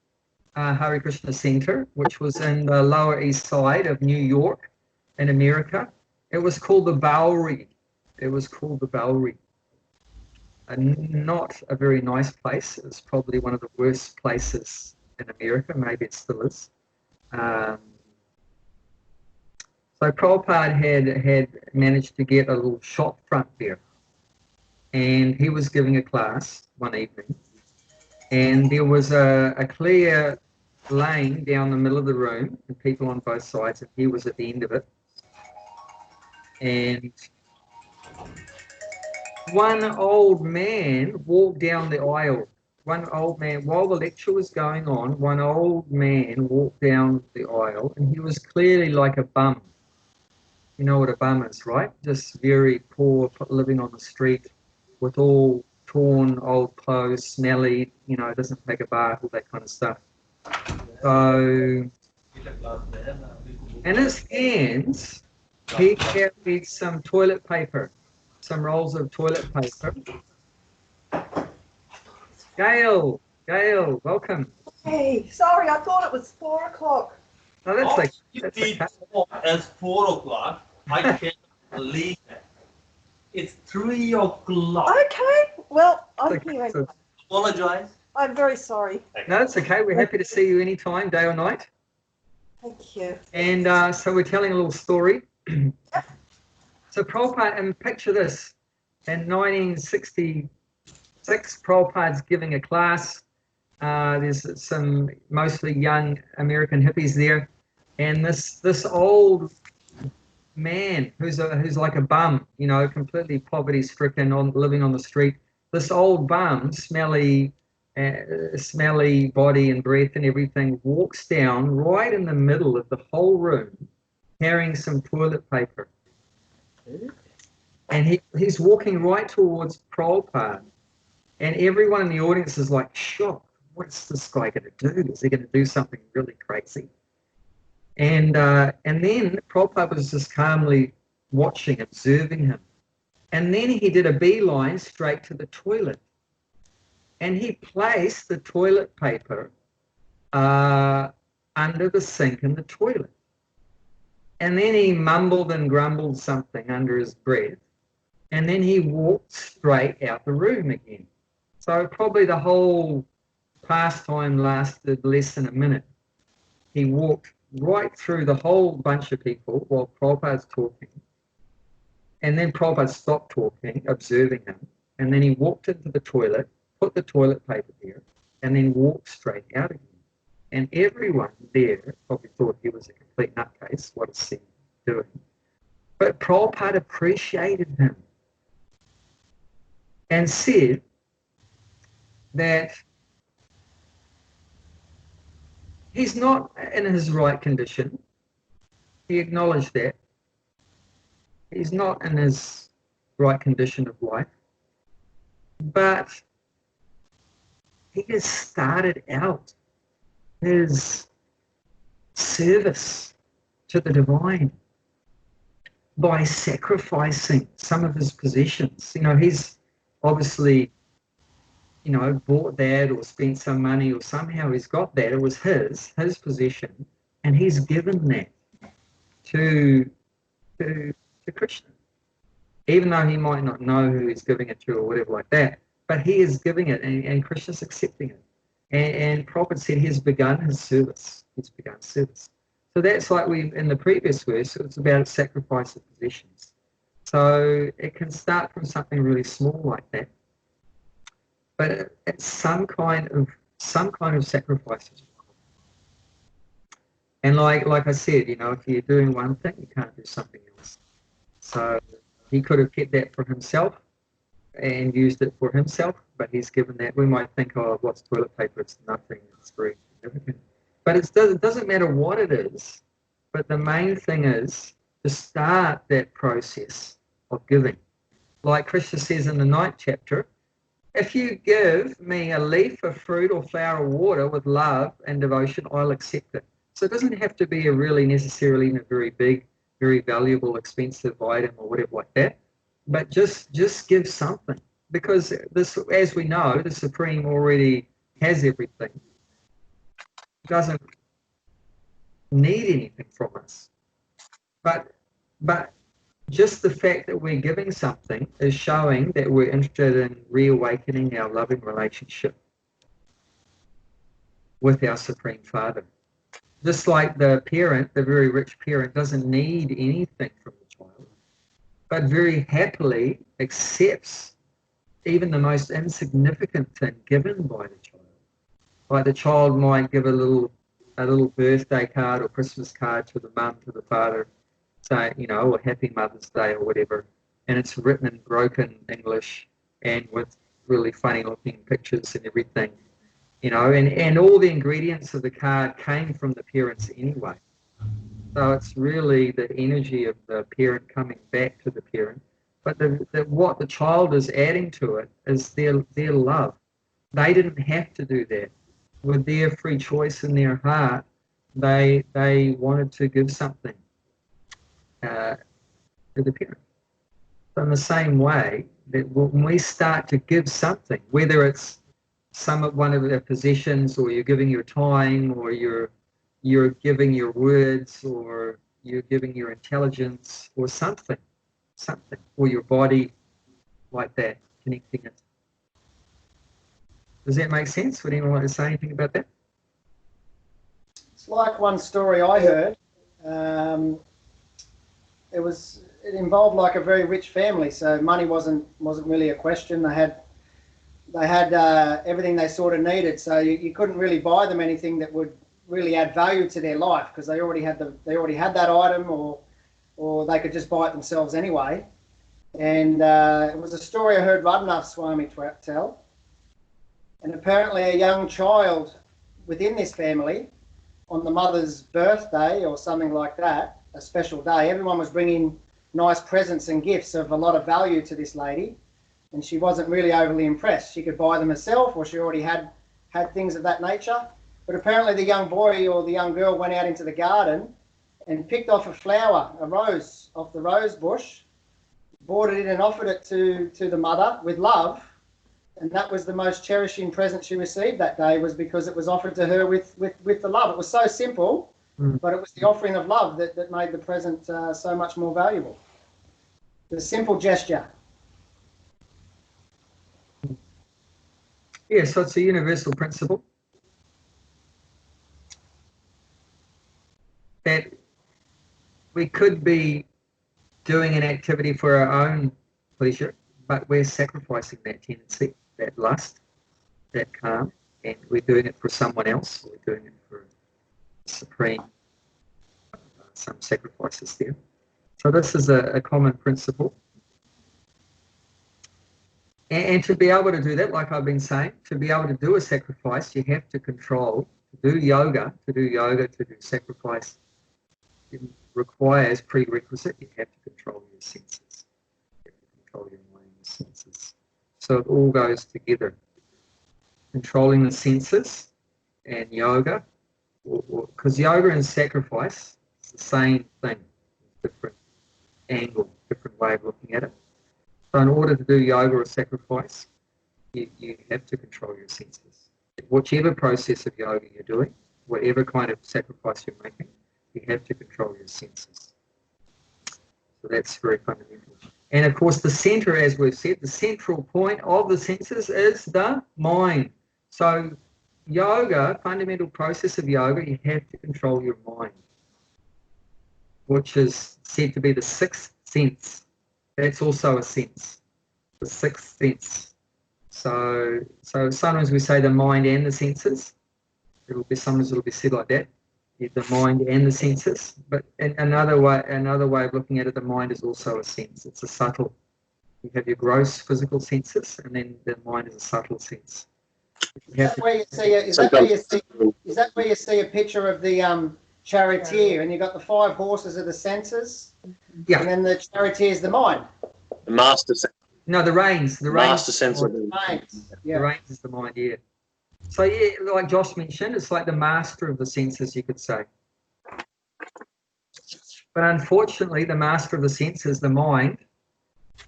Hare Krishna Center, which was in the Lower East Side of New York in America. It was called the Bowery. Not a very nice place. It was probably one of the worst places in America. Maybe it still is. So Prabhupada had managed to get a little shop front there, and he was giving a class one evening, and there was a clear lane down the middle of the room and people on both sides, and he was at the end of it. And one old man walked down the aisle. One old man, while the lecture was going on, one old man walked down the aisle, and he was clearly like a bum. You know what a bum is, right? Just very poor, living on the street with all torn old clothes, smelly, doesn't take a bath, all that kind of stuff. So, in his hands, he carried some toilet paper, some rolls of toilet paper. Gail, welcome. Hey, sorry, I thought it was 4 o'clock. No, that's like as 4 o'clock. I can't believe it. It's 3 o'clock. Okay, well, I'm here. So, Apologize. I'm very sorry. no, it's okay. We're happy to see you anytime, day or night. Thank you. And so we're telling a little story. So Prabhupada, and picture this, in 1966, Prabhupada's giving a class. There's some mostly young American hippies there, and this old man who's like a bum, completely poverty-stricken, living on the street. This old bum, smelly body and breath and everything, walks down right in the middle of the whole room, carrying some toilet paper. And he's walking right towards Prabhupada. And everyone in the audience is like shocked. What's this guy going to do? Is he going to do something really crazy? And then Prabhupada was just calmly watching, observing him. And then he did a beeline straight to the toilet. And he placed the toilet paper under the sink in the toilet. And then he mumbled and grumbled something under his breath. And then he walked straight out the room again. So probably the whole pastime lasted less than a minute. He walked right through the whole bunch of people while Prabhupada's talking. And then Prabhupada stopped talking, observing him, and then he walked into the toilet, put the toilet paper there, and then walked straight out again. And everyone there probably thought he was a complete nutcase, what is he doing? But Prabhupada appreciated him and said that he's not in his right condition. He acknowledged that. He's not in his right condition of life. But he has started out his service to the divine by sacrificing some of his possessions. You know, he's obviously, you know, bought that or spent some money or somehow he's got that. It was his possession, and he's given that to Krishna. Even though he might not know who he's giving it to or whatever like that, but he is giving it and Krishna's accepting it. And Prabhupada said he has begun his service. He's begun service. So that's like we in the previous verse, it's about sacrifice of possessions. So it can start from something really small like that, but it's some kind of sacrifice. And like I said, you know, if you're doing one thing, you can't do something else. So he could have kept that for himself and used it for himself, but he's given that. We might think, oh, what's toilet paper? It's nothing. It's very significant. But it doesn't matter what it is, but the main thing is to start that process of giving. Like Krishna says in the 9th chapter, if you give me a leaf, a fruit, or flower, or water with love and devotion, I'll accept it. So it doesn't have to be a really necessarily a very big, very valuable, expensive item or whatever like that, but just give something, because this, as we know, the Supreme already has everything. Doesn't need anything from us, but just the fact that we're giving something is showing that we're interested in reawakening our loving relationship with our Supreme Father. Just like the parent, the very rich parent, doesn't need anything from the child, but very happily accepts even the most insignificant thing given by the child. Like the child might give a little birthday card or Christmas card to the mum, to the father, say, you know, or Happy Mother's Day or whatever, and it's written in broken English and with really funny looking pictures and everything, you know, and all the ingredients of the card came from the parents anyway. So it's really the energy of the parent coming back to the parent, but what the child is adding to it is their love. They didn't have to do that. With their free choice in their heart, they wanted to give something to the parent. So in the same way, that when we start to give something, whether it's one of their possessions, or you're giving your time, or you're giving your words, or you're giving your intelligence, or something, or your body, like that, connecting it. Does that make sense? Would anyone want to say anything about that? It's like one story I heard. It involved like a very rich family, so money wasn't really a question. They had everything they sort of needed, so you couldn't really buy them anything that would really add value to their life, because they already had that item, or they could just buy it themselves anyway. And it was a story I heard Bhaktivedanta Swami tell. And apparently a young child within this family, on the mother's birthday or something like that, a special day, everyone was bringing nice presents and gifts of a lot of value to this lady, and she wasn't really overly impressed. She could buy them herself, or she already had things of that nature. But apparently the young boy or the young girl went out into the garden and picked off a flower, a rose, off the rose bush, brought it in and offered it to the mother with love. And that was the most cherishing present she received that day, was because it was offered to her with the love. It was so simple, but it was the offering of love that made the present so much more valuable. The simple gesture. Yeah, so it's a universal principle that we could be doing an activity for our own pleasure, but we're sacrificing that tendency, that lust, that calm, and we're doing it for someone else. We're doing it for supreme, some sacrifices there. So this is a common principle. And to be able to do that, like I've been saying, to be able to do a sacrifice, you have to control. To do yoga, to do sacrifice, it requires prerequisite. You have to control your senses. You have to control your mind and senses. So it all goes together. Controlling the senses and yoga, because yoga and sacrifice is the same thing, different angle, different way of looking at it. So in order to do yoga or sacrifice, you have to control your senses. Whichever process of yoga you're doing, whatever kind of sacrifice you're making, you have to control your senses. So that's very fundamental. And of course the center, as we've said, the central point of the senses is the mind. So yoga, fundamental process of yoga, you have to control your mind, which is said to be the sixth sense. That's also a sense, the sixth sense. So sometimes we say the mind and the senses. Sometimes it'll be said like that, the mind and the senses. But another way of looking at it, the mind is also a sense. It's a subtle. You have your gross physical senses, and then the mind is a subtle sense. Is that where you see a picture of the charioteer, and you've got the 5 horses of the senses? Yeah. And then the charioteer is the mind. The master sense. No, the reins. The master reins. sense of The reins. Yeah. The reins is the mind, yeah. So yeah, like Josh mentioned, it's like the master of the senses, you could say. But unfortunately, the master of the senses, the mind,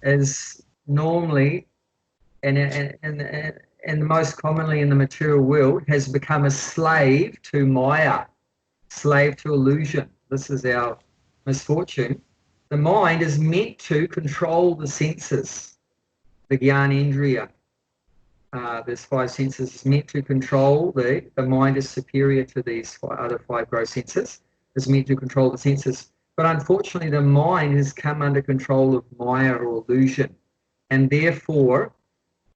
is normally, and most commonly in the material world, has become a slave to Maya, slave to illusion. This is our misfortune. The mind is meant to control the senses, the Gyanendriya. There's 5 senses. Is meant to control the mind is superior to these other 5 gross senses. Is meant to control the senses. But unfortunately, the mind has come under control of Maya or illusion, and therefore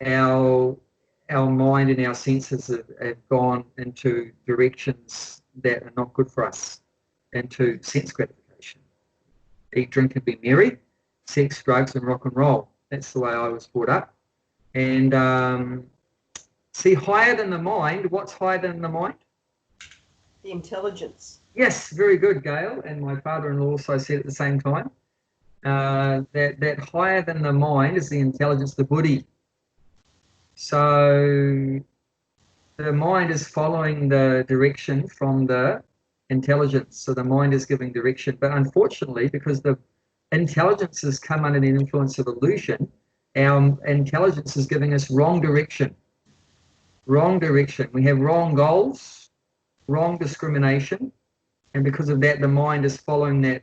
our mind and our senses have gone into directions that are not good for us, into sense gratification. Eat, drink, and be merry, sex, drugs, and rock and roll. That's the way I was brought up. And see, higher than the mind, what's higher than the mind? The intelligence. Yes, very good, Gail. And my father-in-law also said at the same time that higher than the mind is the intelligence, the buddhi. So the mind is following the direction from the intelligence. So the mind is giving direction. But unfortunately, because the intelligence has come under the influence of illusion, our intelligence is giving us wrong direction. Wrong direction. We have wrong goals, wrong discrimination. And because of that, the mind is following that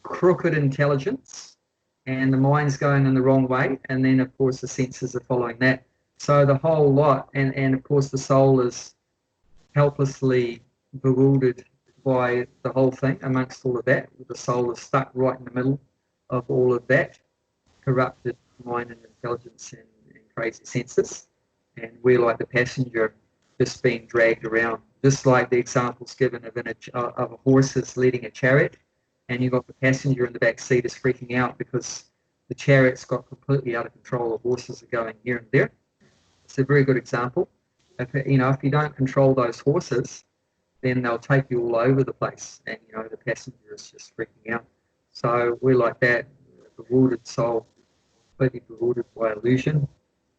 crooked intelligence, and the mind's going in the wrong way. And then, of course, the senses are following that. So the whole lot, and of course, the soul is helplessly bewildered by the whole thing amongst all of that. The soul is stuck right in the middle of all of that, corrupted mind and intelligence and crazy senses. And we're like the passenger just being dragged around. Just like the examples given of a horse is leading a chariot, and you've got the passenger in the back seat is freaking out because the chariot's got completely out of control. The horses are going here and there. It's a very good example. If you don't control those horses, then they'll take you all over the place, and the passenger is just freaking out. So we're like that, a bewildered soul, completely bewildered by illusion.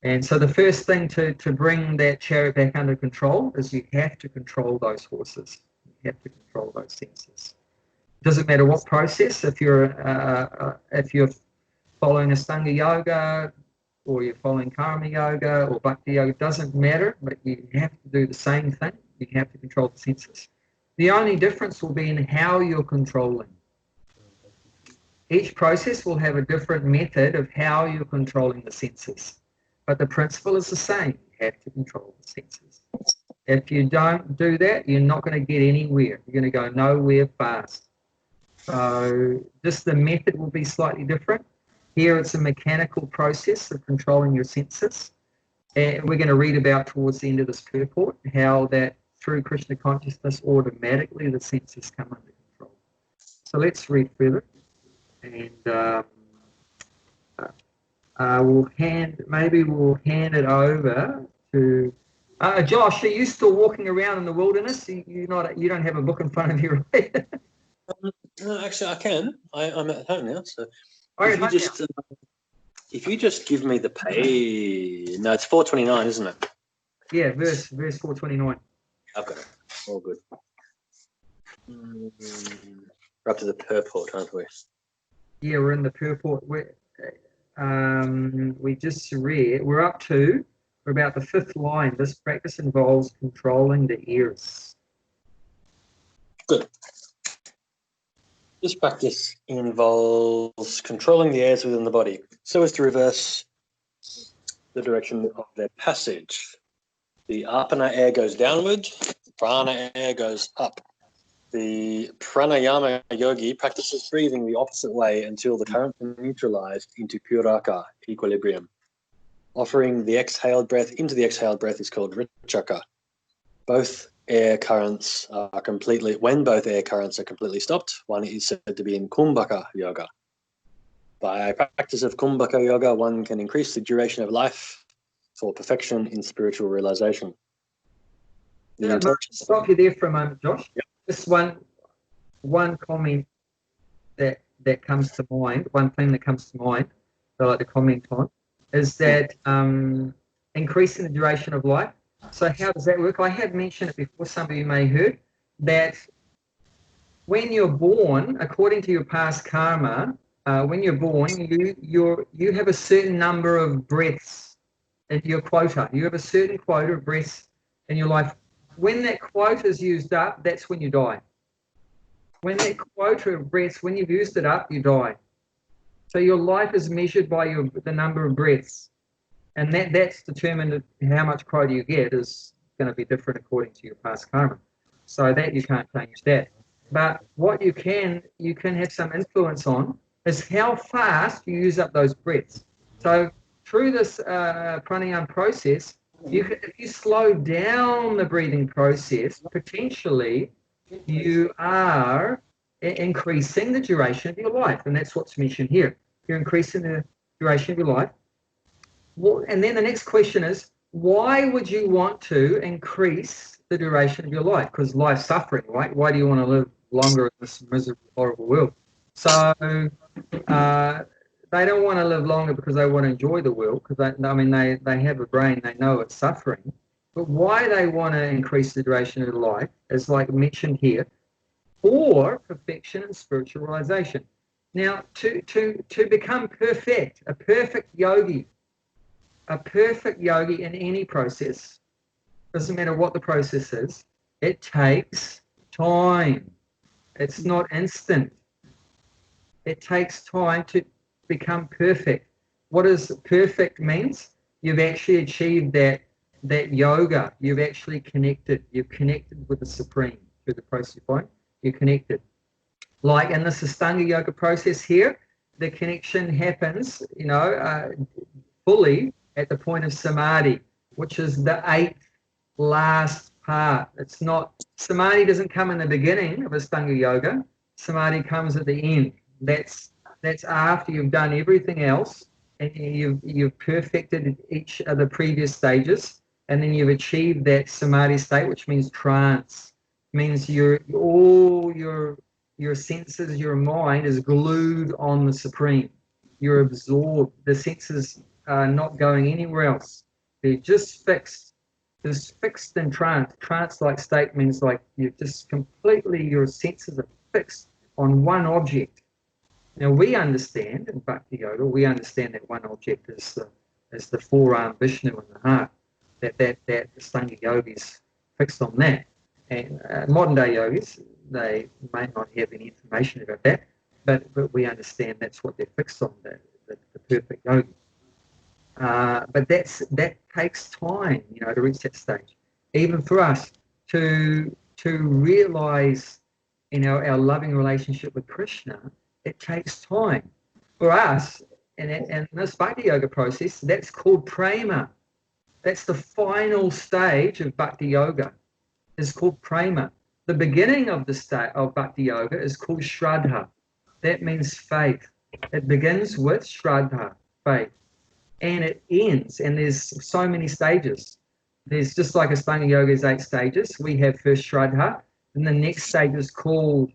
And so the first thing to bring that chariot back under control is you have to control those horses. You have to control those senses. It doesn't matter what process. If you're following Ashtanga yoga, or you're following karma yoga or bhakti yoga, it doesn't matter. But you have to do the same thing. You have to control the senses. The only difference will be in how you're controlling. Each process will have a different method of how you're controlling the senses. But the principle is the same. You have to control the senses. If you don't do that, you're not going to get anywhere. You're going to go nowhere fast. So just the method will be slightly different. Here it's a mechanical process of controlling your senses. And we're going to read about towards the end of this purport how that through Krishna consciousness automatically the senses come under control. So let's read further. And we'll hand it over to Josh. Are you still walking around in the wilderness? You don't have a book in front of you, right? No, actually, I can. I'm at home now, so If if you just give me the page. No, it's 429, isn't it? Yeah, verse 429. I've got it. All good. We're up to the purport, aren't we? Yeah, we're in the purport. We just read. We're about the 5th line. This practice involves controlling the ears. Good. This practice involves controlling the airs within the body so as to reverse the direction of their passage. The apana air goes downward, the prana air goes up. The pranayama yogi practices breathing the opposite way until the current is neutralized into puraka, equilibrium. Offering the exhaled breath into the exhaled breath is called richaka. When both air currents are completely stopped, one is said to be in kumbhaka yoga. By practice of kumbhaka yoga, one can increase the duration of life for perfection in spiritual realization. Stop you there for a moment, Josh. Yep. Just one comment that comes to mind, one thing that comes to mind that I'd like to comment on is that increasing the duration of life. So how does that work? I have mentioned it before, some of you may have heard, that when you're born, according to your past karma, when you're born, you have a certain number of breaths at your quota. You have a certain quota of breaths in your life. When that quota is used up, that's when you die. When that quota of breaths, when you've used it up, you die. So your life is measured by the number of breaths. And that's determined how much quota you get is going to be different according to your past karma. So that you can't change that. But what you can have some influence on is how fast you use up those breaths. So through this pranayama process, if you slow down the breathing process, potentially you are increasing the duration of your life. And that's what's mentioned here. You're increasing the duration of your life. Well, and then the next question is, why would you want to increase the duration of your life? Because life's suffering, right? Why do you want to live longer in this miserable, horrible world? So they don't want to live longer because they want to enjoy the world, because they have a brain, they know it's suffering. But why they want to increase the duration of their life is like mentioned here, for perfection and spiritual realization. Now, to become perfect, a perfect yogi in any process, doesn't matter what the process is, it takes time. It's not instant. It takes time to become perfect. What does perfect means? You've actually achieved that yoga. You've actually connected. You've connected with the Supreme through the process of life. You're connected. Like in this Ashtanga yoga process here, the connection happens, fully at the point of samadhi, which is the 8th last part. It's not, samadhi doesn't come in the beginning of Ashtanga yoga. Samadhi comes at the end. That's after you've done everything else and you've perfected each of the previous stages, and then you've achieved that samadhi state, which means trance. It means all your senses, your mind is glued on the Supreme. You're absorbed. The senses are not going anywhere else. They're just fixed. Just fixed in trance. Trance-like state means like you're just completely, your senses are fixed on one object. Now we understand in Bhakti Yoga, we understand that one object is the forearm Vishnu in the heart. That Ashtanga yogis fixed on that. And modern day yogis, they may not have any information about that, but we understand that's what they're fixed on, the perfect yogi. But that takes time, to reach that stage. Even for us to realize our loving relationship with Krishna, it takes time. For us, and this Bhakti Yoga process, that's called prema. That's the final stage of Bhakti Yoga. It's called prema. The beginning of the state of Bhakti Yoga is called Shraddha. That means faith. It begins with Shraddha, faith, and it ends, and there's so many stages. There's just like Ashtanga Yoga is 8 stages. We have first Shraddha, and the next stage is called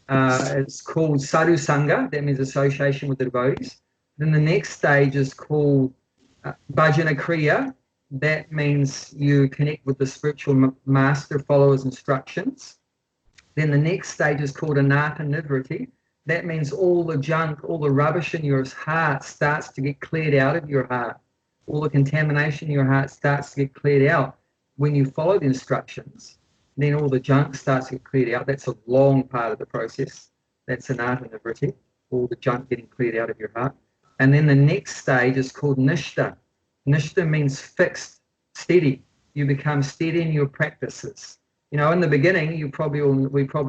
Sadhu Sangha. That means association with the devotees. Then the next stage is called Bhajana Kriya. That means you connect with the spiritual master, follow his instructions. Then the next stage is called Anartha Nivritti. That means all the junk, all the rubbish in your heart starts to get cleared out of your heart. All the contamination in your heart starts to get cleared out when you follow the instructions. Then all the junk starts to get cleared out. That's a long part of the process. That's Anartha Nivritti, all the junk getting cleared out of your heart. And then the next stage is called Nishtha. Nishtha means fixed, steady. You become steady in your practices. In the beginning, we probably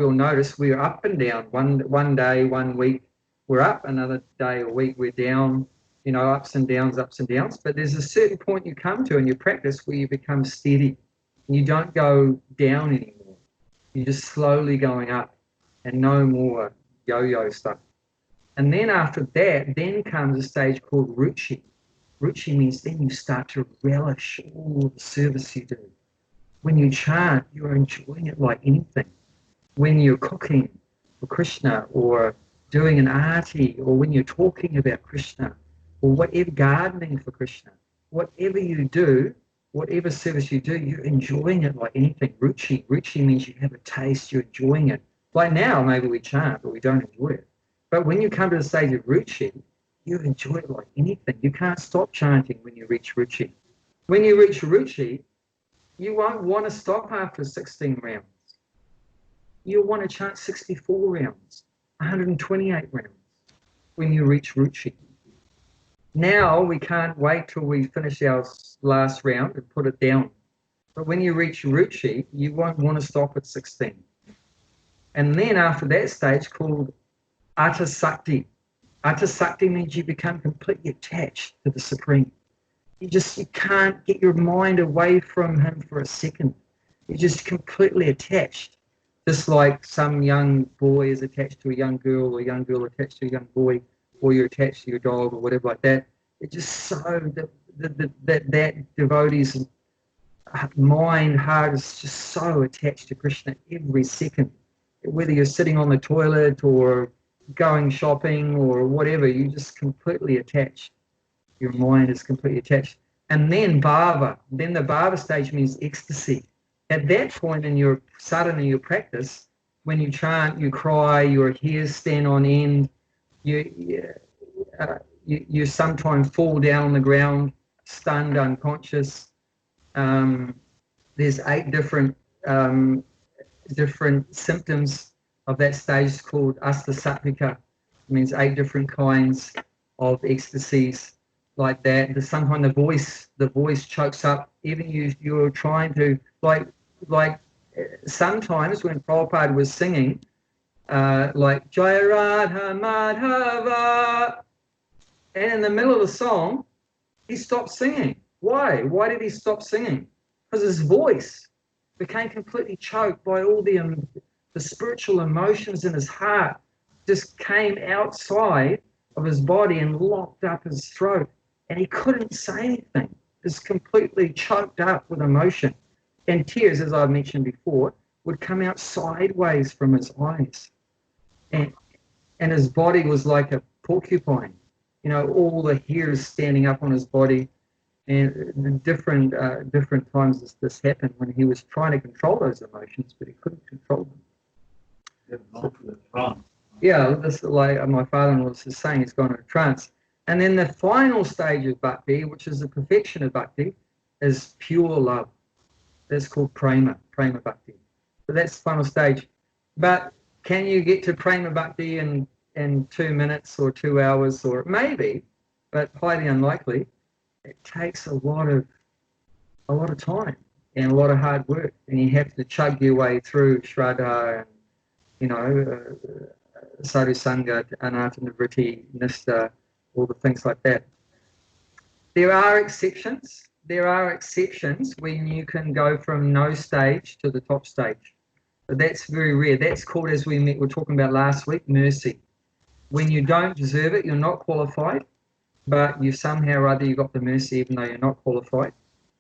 all notice we're up and down. One day, 1 week, we're up. Another day or week, we're down. Ups and downs. But there's a certain point you come to in your practice where you become steady. You don't go down anymore. You're just slowly going up, and no more yo-yo stuff. And then after that, then comes a stage called Ruchi. Ruchi means then you start to relish all the service you do. When you chant, you're enjoying it like anything. When you're cooking for Krishna, or doing an arati, or when you're talking about Krishna, or whatever, gardening for Krishna, whatever you do, whatever service you do, you're enjoying it like anything. Ruchi. Ruchi means you have a taste, you're enjoying it. Like now, maybe we chant, but we don't enjoy it. But when you come to the stage of Ruchi, you enjoy it like anything. You can't stop chanting when you reach Ruchi. When you reach Ruchi, you won't want to stop after 16 rounds. You'll want to chant 64 rounds, 128 rounds when you reach Ruchi. Now we can't wait till we finish our last round and put it down. But when you reach Ruchi, you won't want to stop at 16. And then after that stage called Atta Sakti. Atta Sakti means you become completely attached to the Supreme. You can't get your mind away from him for a second. You're just completely attached. Just like some young boy is attached to a young girl, or a young girl attached to a young boy, or you're attached to your dog, or whatever like that. It's just so that devotee's mind, heart is just so attached to Krishna every second. Whether you're sitting on the toilet or going shopping or whatever, you're just completely attached. Your mind is completely attached. And then bhava. Then the bhava stage means ecstasy. At that point in your sadhana, in your practice, when you chant, you cry, your hairs stand on end, you sometimes fall down on the ground, stunned, unconscious. There's 8 different symptoms of that stage called Asta-sattvika. It means 8 different kinds of ecstasies like that. Sometimes the voice chokes up. Even you're trying to, like sometimes when Prabhupada was singing, like Jaya Radha Madhava, and in the middle of the song, he stopped singing. Why? Why did he stop singing? Because his voice became completely choked by all the spiritual emotions in his heart, just came outside of his body and locked up his throat, and he couldn't say anything. Just completely choked up with emotion, and tears, as I mentioned before, would come out sideways from his eyes, and his body was like a porcupine. All the hairs standing up on his body. And different times this happened when he was trying to control those emotions, but he couldn't control them. Yeah, this, like my father-in-law was just saying, he's gone into a trance. And then the final stage of bhakti, which is the perfection of bhakti, is pure love. That's called prema bhakti. So that's the final stage. But can you get to prema bhakti in 2 minutes or 2 hours, or maybe, but highly unlikely? It takes a lot of time and a lot of hard work, and you have to chug your way through Shraddha, and Sadhu Sangha, Anatta Nivritti, Nista, all the things like that. There are exceptions. There are exceptions when you can go from no stage to the top stage. But that's very rare. That's called, as we were talking about last week, mercy. When you don't deserve it, you're not qualified, but you somehow or other you got the mercy even though you're not qualified.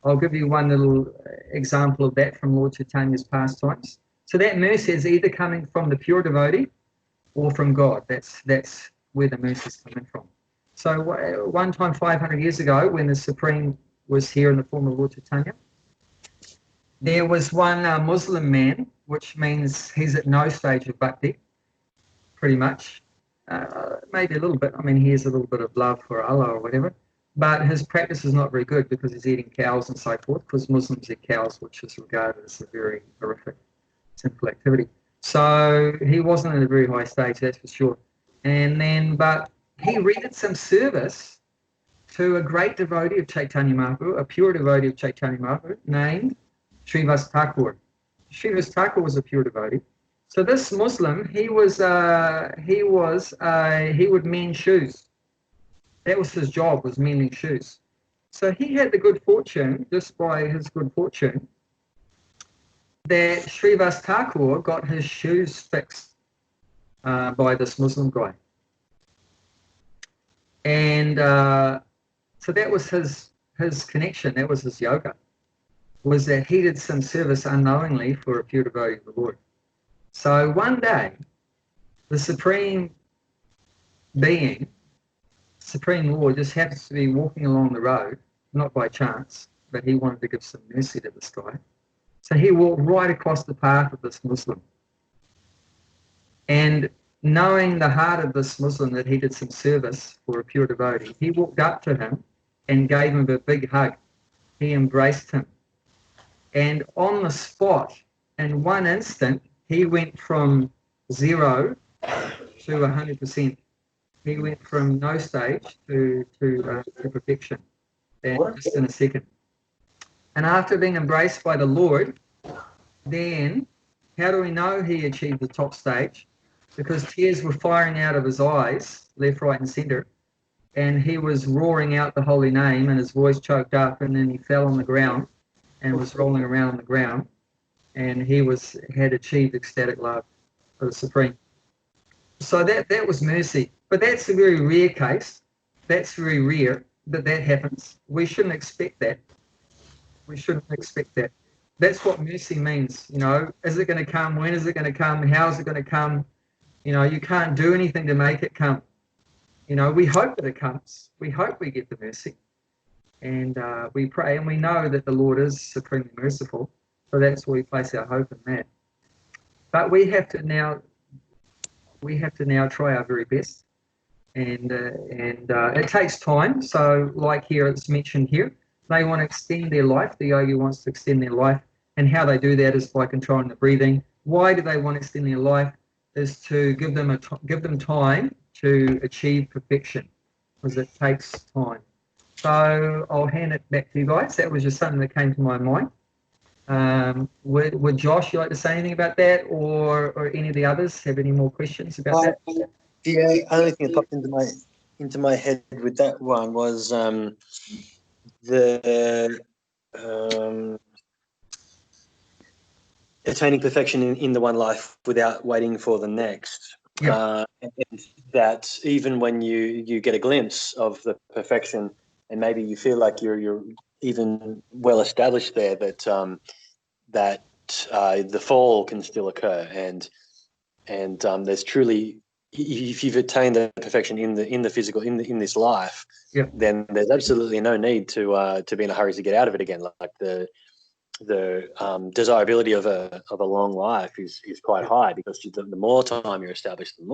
I'll give you one little example of that from Lord Chaitanya's pastimes. So that mercy is either coming from the pure devotee or from God. That's where the mercy is coming from. So one time 500 years ago, when the Supreme was here in the form of Lord Chaitanya, there was one Muslim man, which means he's at no stage of bhakti, pretty much. Maybe a little bit. I mean, he has a little bit of love for Allah or whatever, but his practice is not very good because he's eating cows and so forth, because Muslims eat cows, which is regarded as a very horrific sinful activity. So he wasn't at a very high stage, that's for sure. But he rendered some service to a great devotee of Chaitanya Mahaprabhu, a pure devotee of Chaitanya Mahaprabhu, named Srivas Thakur. Srivas Thakur was a pure devotee. So this Muslim, he would mend shoes. That was his job, was mending shoes. So he had the good fortune, just by his good fortune, that Srivas Thakur got his shoes fixed by this Muslim guy. And so that was his connection, that was his yoga, was that he did some service unknowingly for a pure devotee of the Lord. So one day, the Supreme Being, Supreme Lord, just happens to be walking along the road, not by chance, but he wanted to give some mercy to this guy. So he walked right across the path of this Muslim. And knowing the heart of this Muslim, that he did some service for a pure devotee, he walked up to him and gave him a big hug. He embraced him. And on the spot, in one instant, he went from 0 to 100%. He went from no stage to perfection, and just in a second. And after being embraced by the Lord, then how do we know he achieved the top stage? Because tears were firing out of his eyes, left, right, and center, and he was roaring out the holy name, and his voice choked up, and then he fell on the ground and was rolling around on the ground, and he had achieved ecstatic love for the Supreme. So that was mercy. But that's a very rare case. That's very rare that happens. We shouldn't expect that. We shouldn't expect that. That's what mercy means. Is it going to come? When is it going to come? How is it going to come? You can't do anything to make it come. We hope that it comes. We hope we get the mercy. And we pray, and we know that the Lord is supremely merciful. So that's where we place our hope in that. But we have to now try our very best. And it takes time. So like here, it's mentioned here, they want to extend their life. The yogi wants to extend their life. And how they do that is by controlling the breathing. Why do they want to extend their life? Is to give them time to achieve perfection, because it takes time. So I'll hand it back to you guys. That was just something that came to my mind. Would Josh, you like to say anything about that, or any of the others have any more questions about that? The only thing that popped into my head with that one was the attaining perfection in the one life without waiting for the next. Yeah. And that even when you get a glimpse of the perfection, and maybe you feel like you're even well established there, that the fall can still occur, and there's truly, if you've attained the perfection in the physical in this life, yeah, then there's absolutely no need to be in a hurry to get out of it again. Like the desirability of a long life is quite high, because the more time you're established, and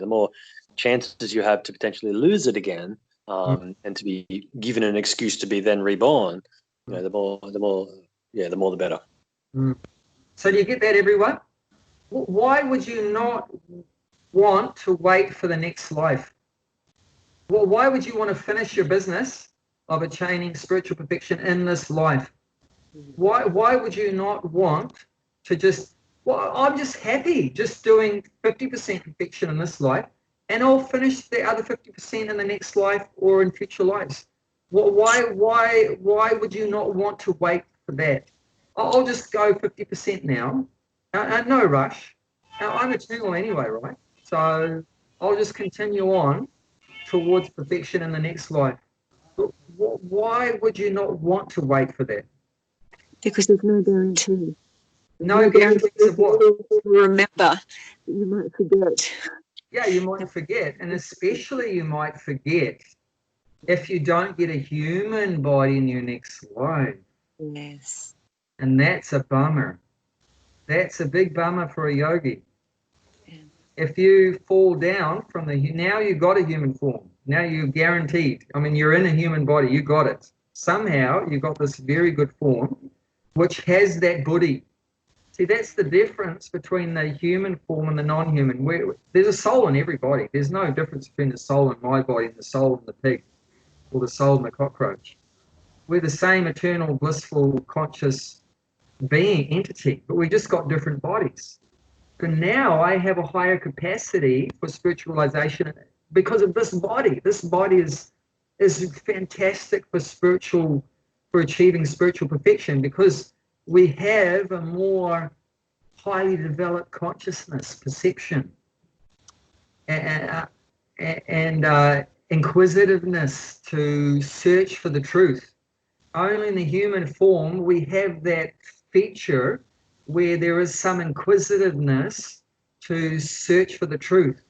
the more chances you have to potentially lose it again, and to be given an excuse to be then reborn. The more the better. So do you get that, everyone? Why would you not want to wait for the next life? Well, why would you want to finish your business of attaining spiritual perfection in this life? Why would you not want to just Well, I'm just happy just doing 50% perfection in this life, and I'll finish the other 50% in the next life or in future lives. Well, why would you not want to wait for that? I'll just go 50% now. No rush. I'm eternal anyway, right? So I'll just continue on towards perfection in the next life. But why would you not want to wait for that? Because there's no guarantee. No guarantees of what? Remember, you might forget. Yeah, you might forget, and especially you might forget if you don't get a human body in your next life. Yes. And that's a bummer. That's a big bummer for a yogi. Yeah. If you fall down from now you got a human form. Now you're guaranteed. I mean, you're in a human body. You got it. Somehow you got this very good form, which has that buddhi. See, that's the difference between the human form and the non-human. There's a soul in everybody. There's no difference between the soul in my body and the soul in the pig or the soul in the cockroach. We're the same eternal, blissful, conscious being, entity, but we just got different bodies. So now I have a higher capacity for spiritualization because of this body. This body is fantastic for achieving spiritual perfection because we have a more highly developed consciousness, perception, and inquisitiveness to search for the truth. Only in the human form we have that feature where there is some inquisitiveness to search for the truth.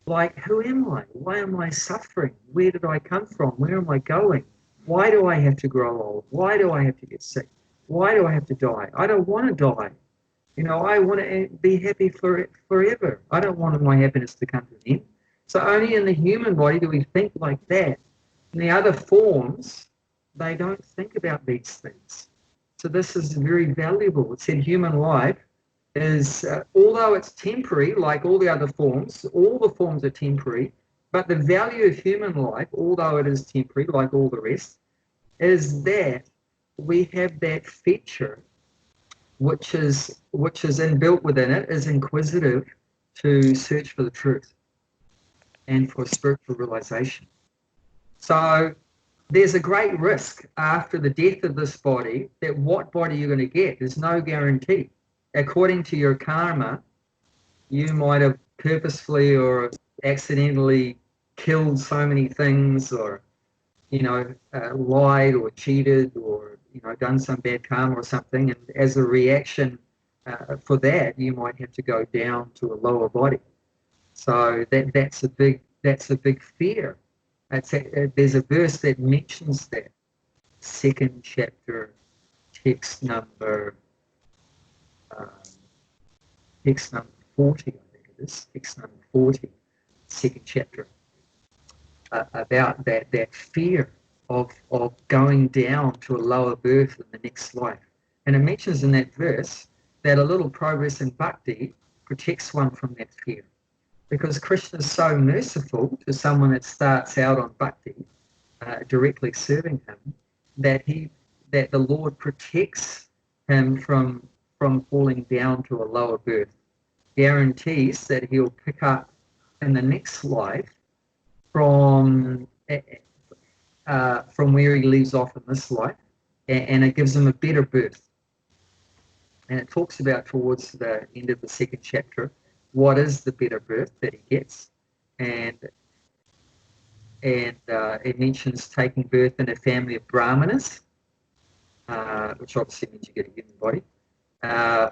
Like, who am I? Why am I suffering? Where did I come from? Where am I going? Why do I have to grow old? Why do I have to get sick? Why do I have to die? I don't want to die. You know, I want to be happy forever. I don't want my happiness to come to an end. So only in the human body do we think like that. In the other forms, they don't think about these things. So this is very valuable. It said human life is, although it's temporary, like all the other forms, all the forms are temporary, but the value of human life, although it is temporary, like all the rest, is that we have that feature which is inbuilt within it, is inquisitive to search for the truth and for spiritual realization. So there's a great risk after the death of this body that what body you're going to get, there's no guarantee. According to your karma, you might have purposefully or accidentally killed so many things, or lied or cheated, or done some bad karma or something, and as a reaction for that, you might have to go down to a lower body. So that's a big fear. There's a verse that mentions that. Second chapter, text number 40, I think it is. Text number 40, second chapter, about that fear of going down to a lower birth in the next life. And it mentions in that verse that a little progress in bhakti protects one from that fear. Because Krishna is so merciful to someone that starts out on bhakti, directly serving him, that the Lord protects him from falling down to a lower birth, guarantees that he'll pick up in the next life from where he leaves off in this life, and it gives him a better birth. And it talks about towards the end of the second chapter what is the better birth that he gets, and it mentions taking birth in a family of brahmanas, which obviously means you get a human body,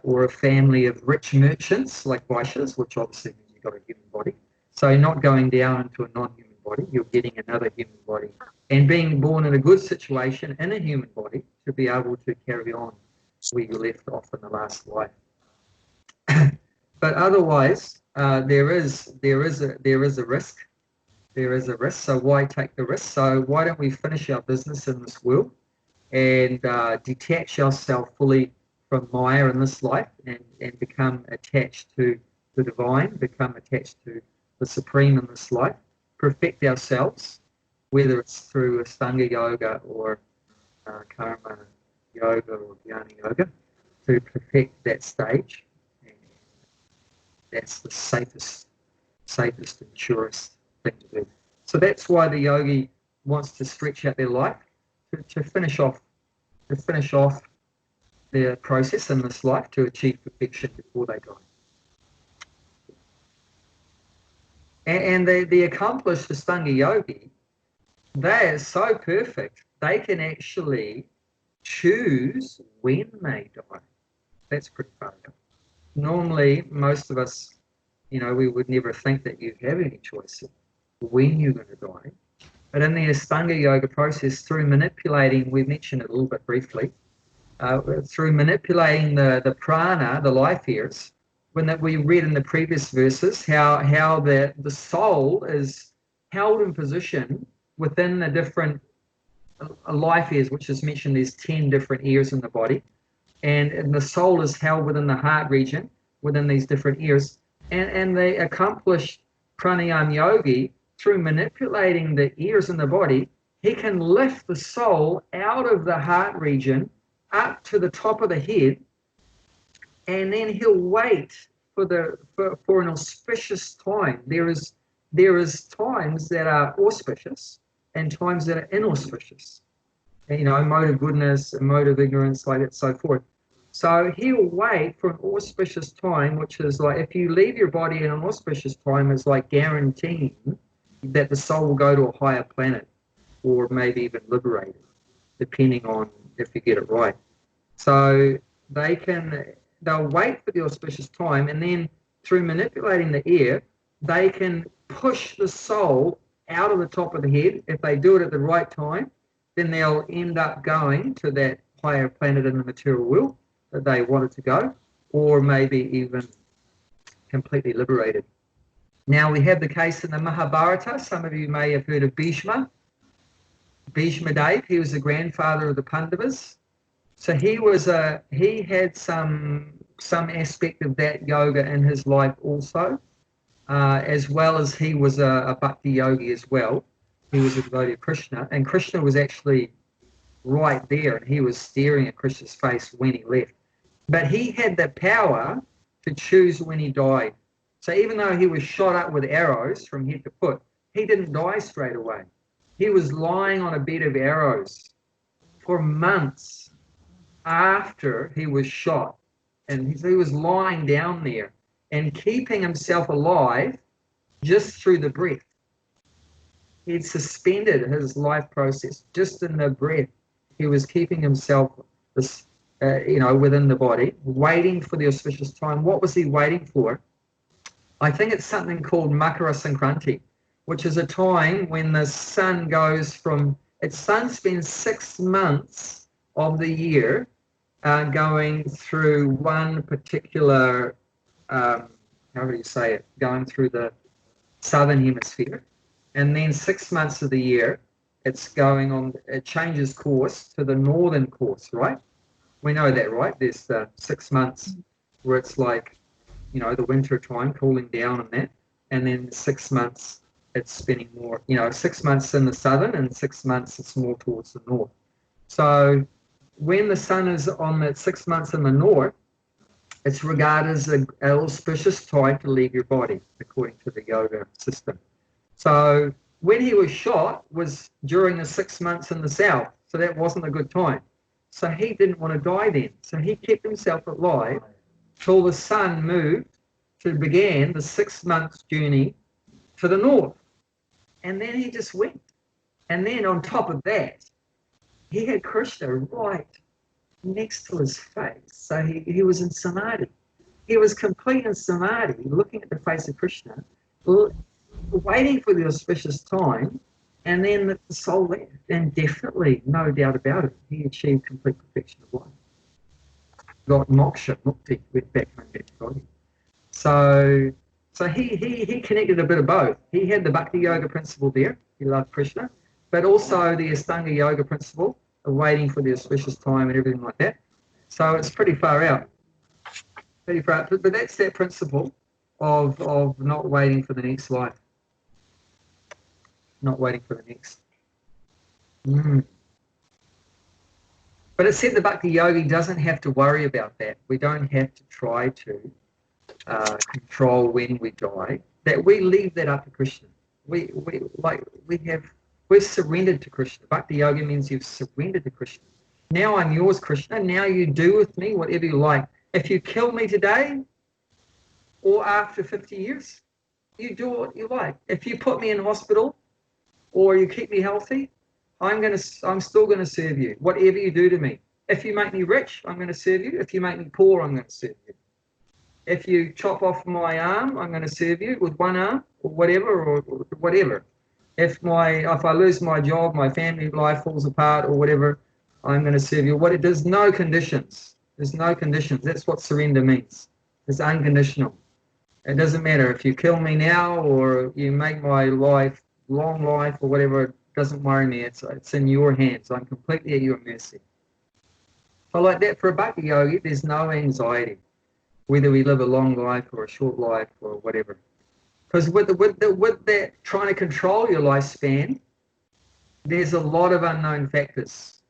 or a family of rich merchants like Vaishyas, which obviously means you got a human body. So you're not going down into a non-human body, you're getting another human body, and being born in a good situation in a human body to be able to carry on where you left off in the last life. But otherwise, there is a risk. There is a risk. So why take the risk? So why don't we finish our business in this world and detach ourselves fully from Maya in this life, and become attached to the divine, become attached to the supreme in this life, perfect ourselves, whether it's through Astanga yoga or karma yoga or jnana yoga, to perfect that stage that's the safest and surest thing to do. So that's why the yogi wants to stretch out their life to finish off their process in this life to achieve perfection before they die. And the accomplished Ashtanga yogi, they are so perfect, they can actually choose when they die. That's pretty far out. Normally, most of us, we would never think that you have any choice when you're going to die. But in the Ashtanga yoga process, through manipulating, we mentioned it a little bit briefly, through manipulating the prana, the life airs, when that we read in the previous verses, how the soul is held in position within the different life airs, which is mentioned, there's 10 different ears in the body. And the soul is held within the heart region, within these different ears. And the accomplished pranayama yogi, through manipulating the ears in the body, he can lift the soul out of the heart region up to the top of the head, and then he'll wait for an auspicious time. There is times that are auspicious and times that are inauspicious. A mode of goodness, a mode of ignorance, like that, so forth. So he'll wait for an auspicious time, which is like, if you leave your body in an auspicious time, it's like guaranteeing that the soul will go to a higher planet, or maybe even liberated, depending on if you get it right. So they'll wait for the auspicious time, and then through manipulating the air, they can push the soul out of the top of the head. If they do it at the right time, then they'll end up going to that higher planet in the material world that they wanted to go, or maybe even completely liberated. Now we have the case in the Mahabharata. Some of you may have heard of Bhishma Dev. He was the grandfather of the Pandavas. So he had some aspect of that yoga in his life also, as well as he was a bhakti yogi as well. He was a devotee of Krishna, and Krishna was actually right there, and he was staring at Krishna's face when he left. But he had the power to choose when he died. So even though he was shot up with arrows from head to foot, he didn't die straight away. He was lying on a bed of arrows for months after he was shot. And he was lying down there and keeping himself alive just through the breath. He'd suspended his life process just in the breath. He was keeping himself, within the body, waiting for the auspicious time. What was he waiting for? I think it's something called Makara Sankranti, which is a time when the sun goes sun spends 6 months of the year going through one particular, going through the southern hemisphere. And then 6 months of the year, it changes course to the northern course, right? We know that, right? There's 6 months where it's like, the winter time, cooling down and that. And then 6 months, it's spending more, 6 months in the southern and 6 months it's more towards the north. So when the sun is on that 6 months in the north, it's regarded as an auspicious time to leave your body, according to the yoga system. So when he was shot was during the 6 months in the south, so that wasn't a good time. So he didn't want to die then. So he kept himself alive till the sun moved began the 6 months journey to the north. And then he just went. And then on top of that, he had Krishna right next to his face. So he was in samadhi. He was complete in samadhi, looking at the face of Krishna, waiting for the auspicious time, and then the soul left. And definitely, no doubt about it, he achieved complete perfection of life. Got moksha, mukti, went back home back to God. So he connected a bit of both. He had the bhakti yoga principle there. He loved Krishna, but also the Ashtanga yoga principle of waiting for the auspicious time and everything like that. So it's pretty far out. But that's that principle of not waiting for the next life. Not waiting for the next. But it said the bhakti yogi doesn't have to worry about that. We don't have to try to control when we die, that we leave that up to Krishna. We've surrendered to Krishna. Bhakti yoga means you've surrendered to Krishna. Now I'm yours, Krishna. Now you do with me whatever you like. If you kill me today or after 50 years, you do what you like. If you put me in hospital or you keep me healthy, I'm still going to serve you. Whatever you do to me. If you make me rich, I'm going to serve you. If you make me poor, I'm going to serve you. If you chop off my arm, I'm going to serve you with one arm or whatever. If I lose my job, my family life falls apart or whatever, I'm going to serve you. There's no conditions. There's no conditions. That's what surrender means. It's unconditional. It doesn't matter if you kill me now or you make my life long life or whatever. It doesn't worry me. It's in your hands. I'm completely at your mercy. So like that, for a bhakti yogi, there's no anxiety, whether we live a long life or a short life or whatever. Because with that trying to control your lifespan, there's a lot of unknown factors.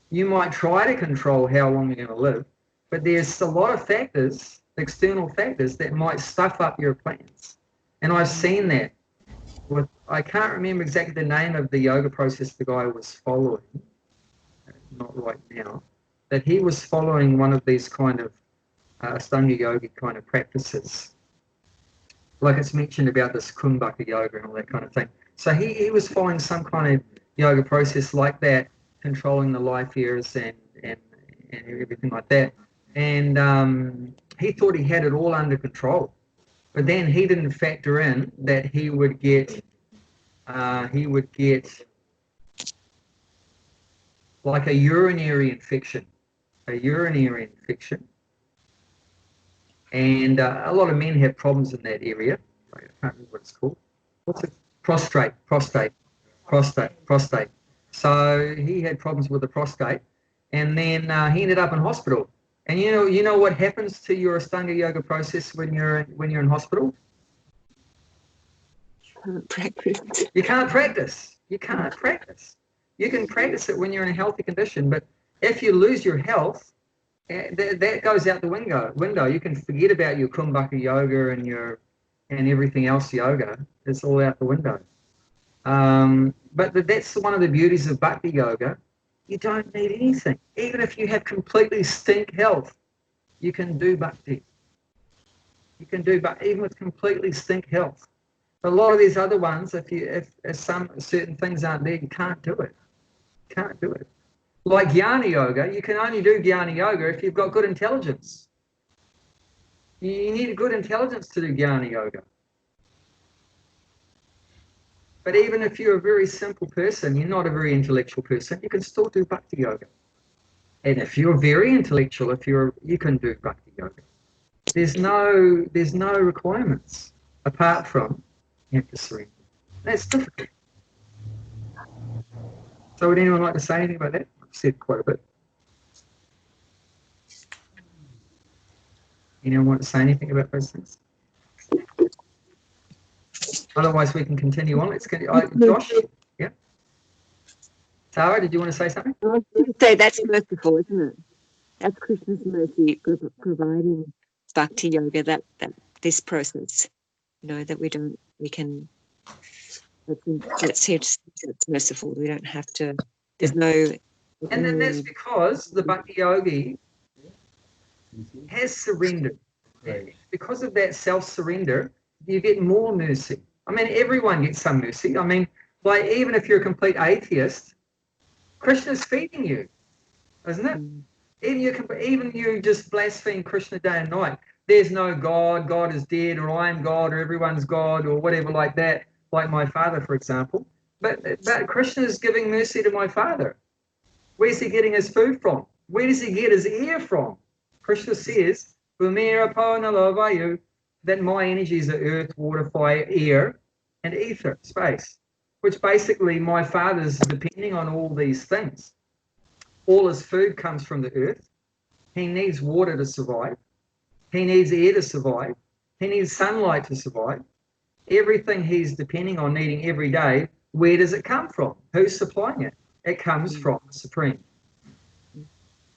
You might try to control how long you're going to live, but there's a lot of factors, external factors, that might stuff up your plans. And I've seen that. I can't remember exactly the name of the yoga process the guy was following, not right now, but he was following one of these kind of Ashtanga yogi kind of practices. Like it's mentioned about this kumbhaka yoga and all that kind of thing. So he was following some kind of yoga process like that, controlling the life years and everything like that. And he thought he had it all under control. But then he didn't factor in that he would get like a urinary infection. And a lot of men have problems in that area. I can't remember what it's called. What's it? Prostate. So he had problems with the prostate, and then he ended up in hospital. And you know what happens to your Ashtanga yoga process when you're in hospital? Can't practice. You can't practice. You can practice it when you're in a healthy condition, but if you lose your health, that goes out the window. You can forget about your kumbhaka yoga and everything else yoga. It's all out the window. But that's one of the beauties of bhakti yoga. You don't need anything. Even if you have completely stink health, you can do bhakti. Even with completely stink health. A lot of these other ones, if some certain things aren't there, you can't do it. Like jnana yoga, you can only do jnana yoga if you've got good intelligence. You need a good intelligence to do jnana yoga. But even if you're a very simple person, you're not a very intellectual person, you can still do bhakti yoga. And if you're very intellectual, you can do bhakti yoga. There's no requirements apart from you have to surrender. That's difficult. So would anyone like to say anything about that? I've said quite a bit. Anyone want to say anything about those things? Otherwise, we can continue on. Let's continue. Josh? Yeah? Tara, did you want to say something? I was going to say that's merciful, isn't it? That's Krishna's mercy providing bhakti yoga, that this process, that it's merciful. We don't have to, there's no... And then that's because the bhakti yogi has surrendered. Right. Because of that self-surrender, you get more mercy. I mean, everyone gets some mercy. I mean, like even if you're a complete atheist, Krishna's feeding you, isn't it? Even you just blaspheme Krishna day and night. There's no God, God is dead, or I'm God, or everyone's God, or whatever like that, like my father, for example. But Krishna is giving mercy to my father. Where's he getting his food from? Where does he get his air from? Krishna says, that my energies are earth, water, fire, air, and ether, space, which basically my father's depending on all these things. All his food comes from the earth. He needs water to survive. He needs air to survive. He needs sunlight to survive. Everything he's depending on, needing every day, where does it come from? Who's supplying it? It comes from the Supreme.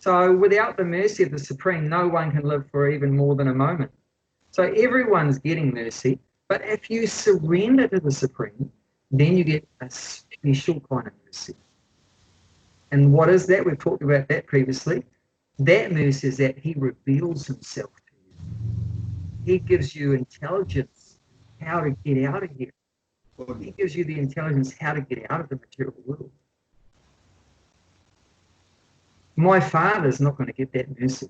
So without the mercy of the Supreme, no one can live for even more than a moment. So everyone's getting mercy, but if you surrender to the Supreme, then you get a special kind of mercy. And what is that? We've talked about that previously. That mercy is that he reveals himself to you. He gives you intelligence how to get out of here. He gives you the intelligence how to get out of the material world. My father's not going to get that mercy.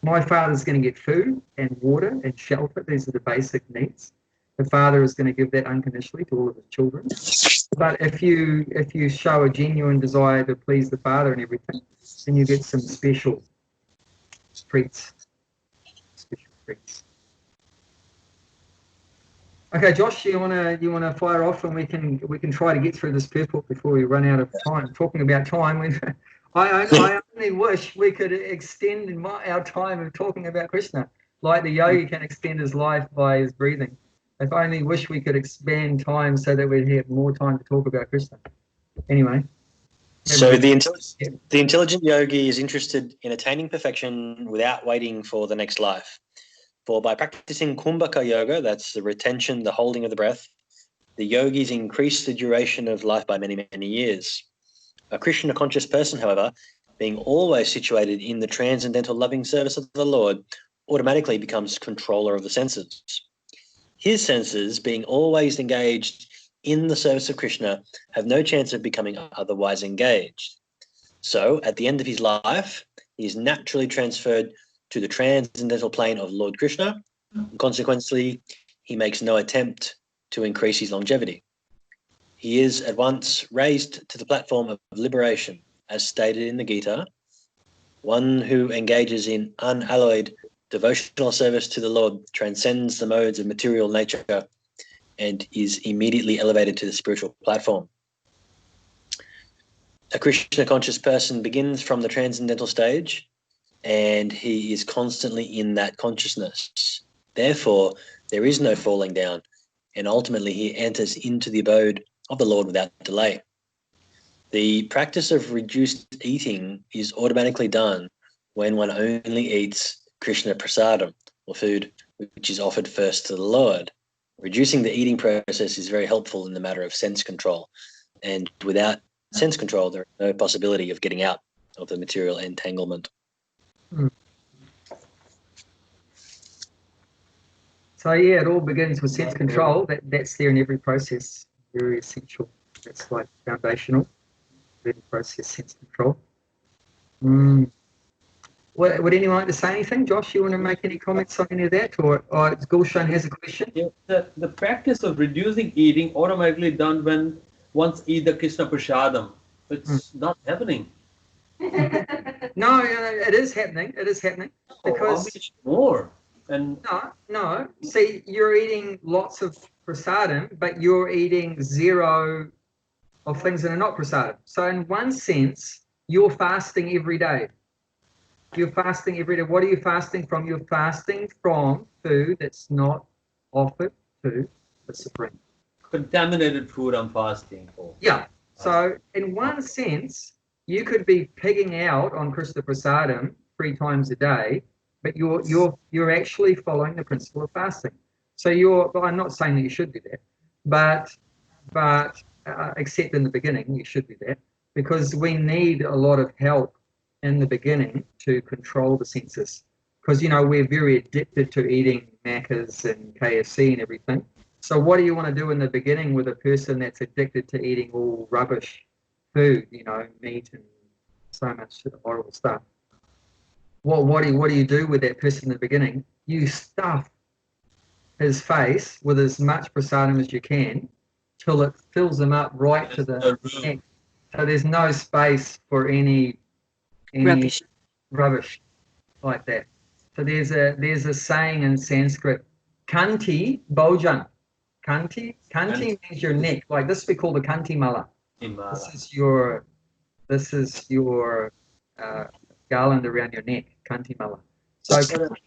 My father's going to get food and water and shelter. These are the basic needs. The father is going to give that unconditionally to all of his children. But if you show a genuine desire to please the father and everything, then you get some special treats. Special treats. Okay, Josh, you wanna fire off, and we can try to get through this purport before we run out of time. Talking about time, I only wish we could extend our time of talking about Krishna, like the yogi can extend his life by his breathing. If I only wish we could expand time so that we'd have more time to talk about Krishna. Anyway. So the intelligent yogi is interested in attaining perfection without waiting for the next life. For by practicing Kumbhaka Yoga, that's the retention, the holding of the breath, the yogis increase the duration of life by many, many years. A Krishna conscious person, however, being always situated in the transcendental loving service of the Lord, automatically becomes controller of the senses. His senses, being always engaged in the service of Krishna, have no chance of becoming otherwise engaged. So, at the end of his life, he is naturally transferred to the transcendental plane of Lord Krishna, and consequently, he makes no attempt to increase his longevity. He is at once raised to the platform of liberation, as stated in the Gita. One who engages in unalloyed devotional service to the Lord transcends the modes of material nature and is immediately elevated to the spiritual platform. A Krishna conscious person begins from the transcendental stage, and he is constantly in that consciousness. Therefore, there is no falling down, and ultimately he enters into the abode of the Lord without delay. The practice of reduced eating is automatically done when one only eats Krishna prasadam, or food which is offered first to the Lord. Reducing the eating process is very helpful in the matter of sense control, and without sense control, there is no possibility of getting out of the material entanglement. So yeah, it all begins with sense control. That's there in every process, very essential. That's like foundational. Every process, sense control. Would anyone like to say anything? Josh, you want to make any comments on any of that? Or Gulshan has a question? Yeah, the practice of reducing eating automatically done when once eat the Krishna prasadam. It's not happening. No, it is happening. It is happening. Because more. And no. See, you're eating lots of prasadam, but you're eating zero of things that are not prasadam. So in one sense, you're fasting every day. You're fasting every day. What are you fasting from? You're fasting from food that's not offered to the Supreme. Contaminated food I'm fasting for. Yeah. So in one sense, you could be pigging out on Krishna prasadam 3 times a day, but you're actually following the principle of fasting. So I'm not saying that you should do that, but except in the beginning, you should do that, because we need a lot of help in the beginning to control the senses, because we're very addicted to eating Macca's and KFC and everything. So what do you want to do in the beginning with a person that's addicted to eating all rubbish food, meat and so much horrible stuff? What do you do with that person in the beginning? You stuff his face with as much prasadam as you can till it fills him up right to the neck. So there's no space for any rubbish like that. So there's a saying in Sanskrit, kanti bhojan. Kanti means your neck. Like this we call the kanti mala. This is your garland around your neck, kanti mala. So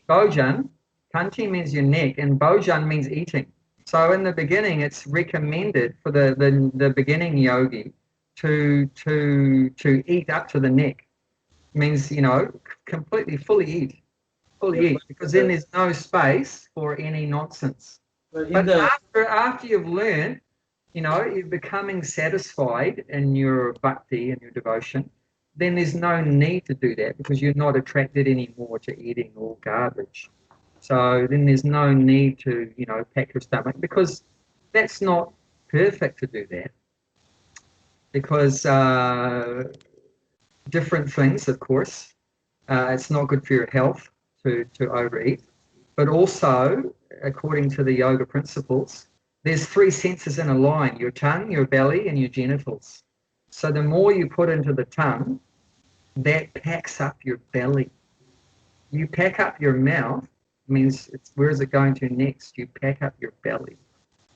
bhojan, kanti means your neck, and bhojan means eating. So in the beginning, it's recommended for the beginning yogi to eat up to the neck. Means, completely fully eat. fully eat, because then there's no space for any nonsense. But after you've learned, you know, you're becoming satisfied in your bhakti and your devotion, then there's no need to do that, because you're not attracted anymore to eating all garbage. So then there's no need to, you know, pack your stomach, because that's not perfect to do that. Because different things, of course, it's not good for your health to overeat. But also, according to the yoga principles, there's 3 senses in a line: your tongue, your belly, and your genitals. So the more you put into the tongue, that packs up your belly. You pack up your mouth, means where is it going to next? You pack up your belly.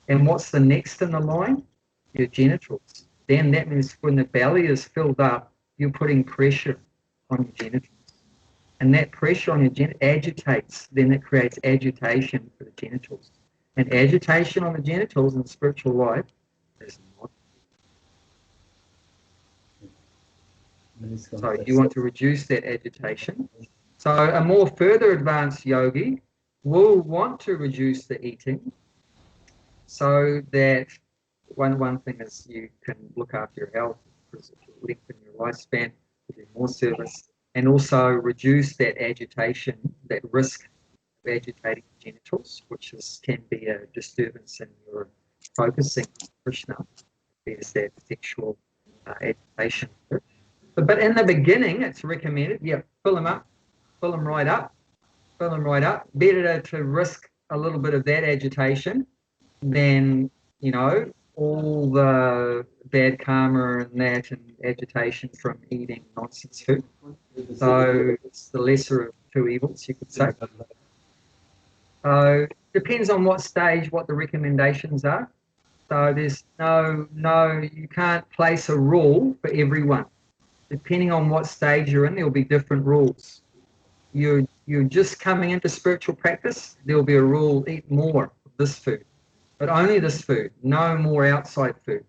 And what's the next in the line? Your genitals. Then that means when the belly is filled up, you're putting pressure on your genitals. And that pressure on your genitals agitates, then it creates agitation for the genitals. And agitation on the genitals in spiritual life is not. So you want to reduce that agitation. So a more further advanced yogi will want to reduce the eating, so that one thing is you can look after your health, lengthen your lifespan, do more service, and also reduce that agitation, that risk of agitating the genitals, which can be a disturbance in your focusing on Krishna. There's that sexual agitation. But in the beginning, it's recommended, fill them up, fill them right up, fill them right up. Better to risk a little bit of that agitation than, you know, all the bad karma and that and agitation from eating nonsense food. So it's the lesser of 2 evils, you could say. So depends on what stage, what the recommendations are. So there's no, you can't place a rule for everyone. Depending on what stage you're in, there'll be different rules. You're just coming into spiritual practice, there'll be a rule: eat more of this food, but only this food, no more outside food.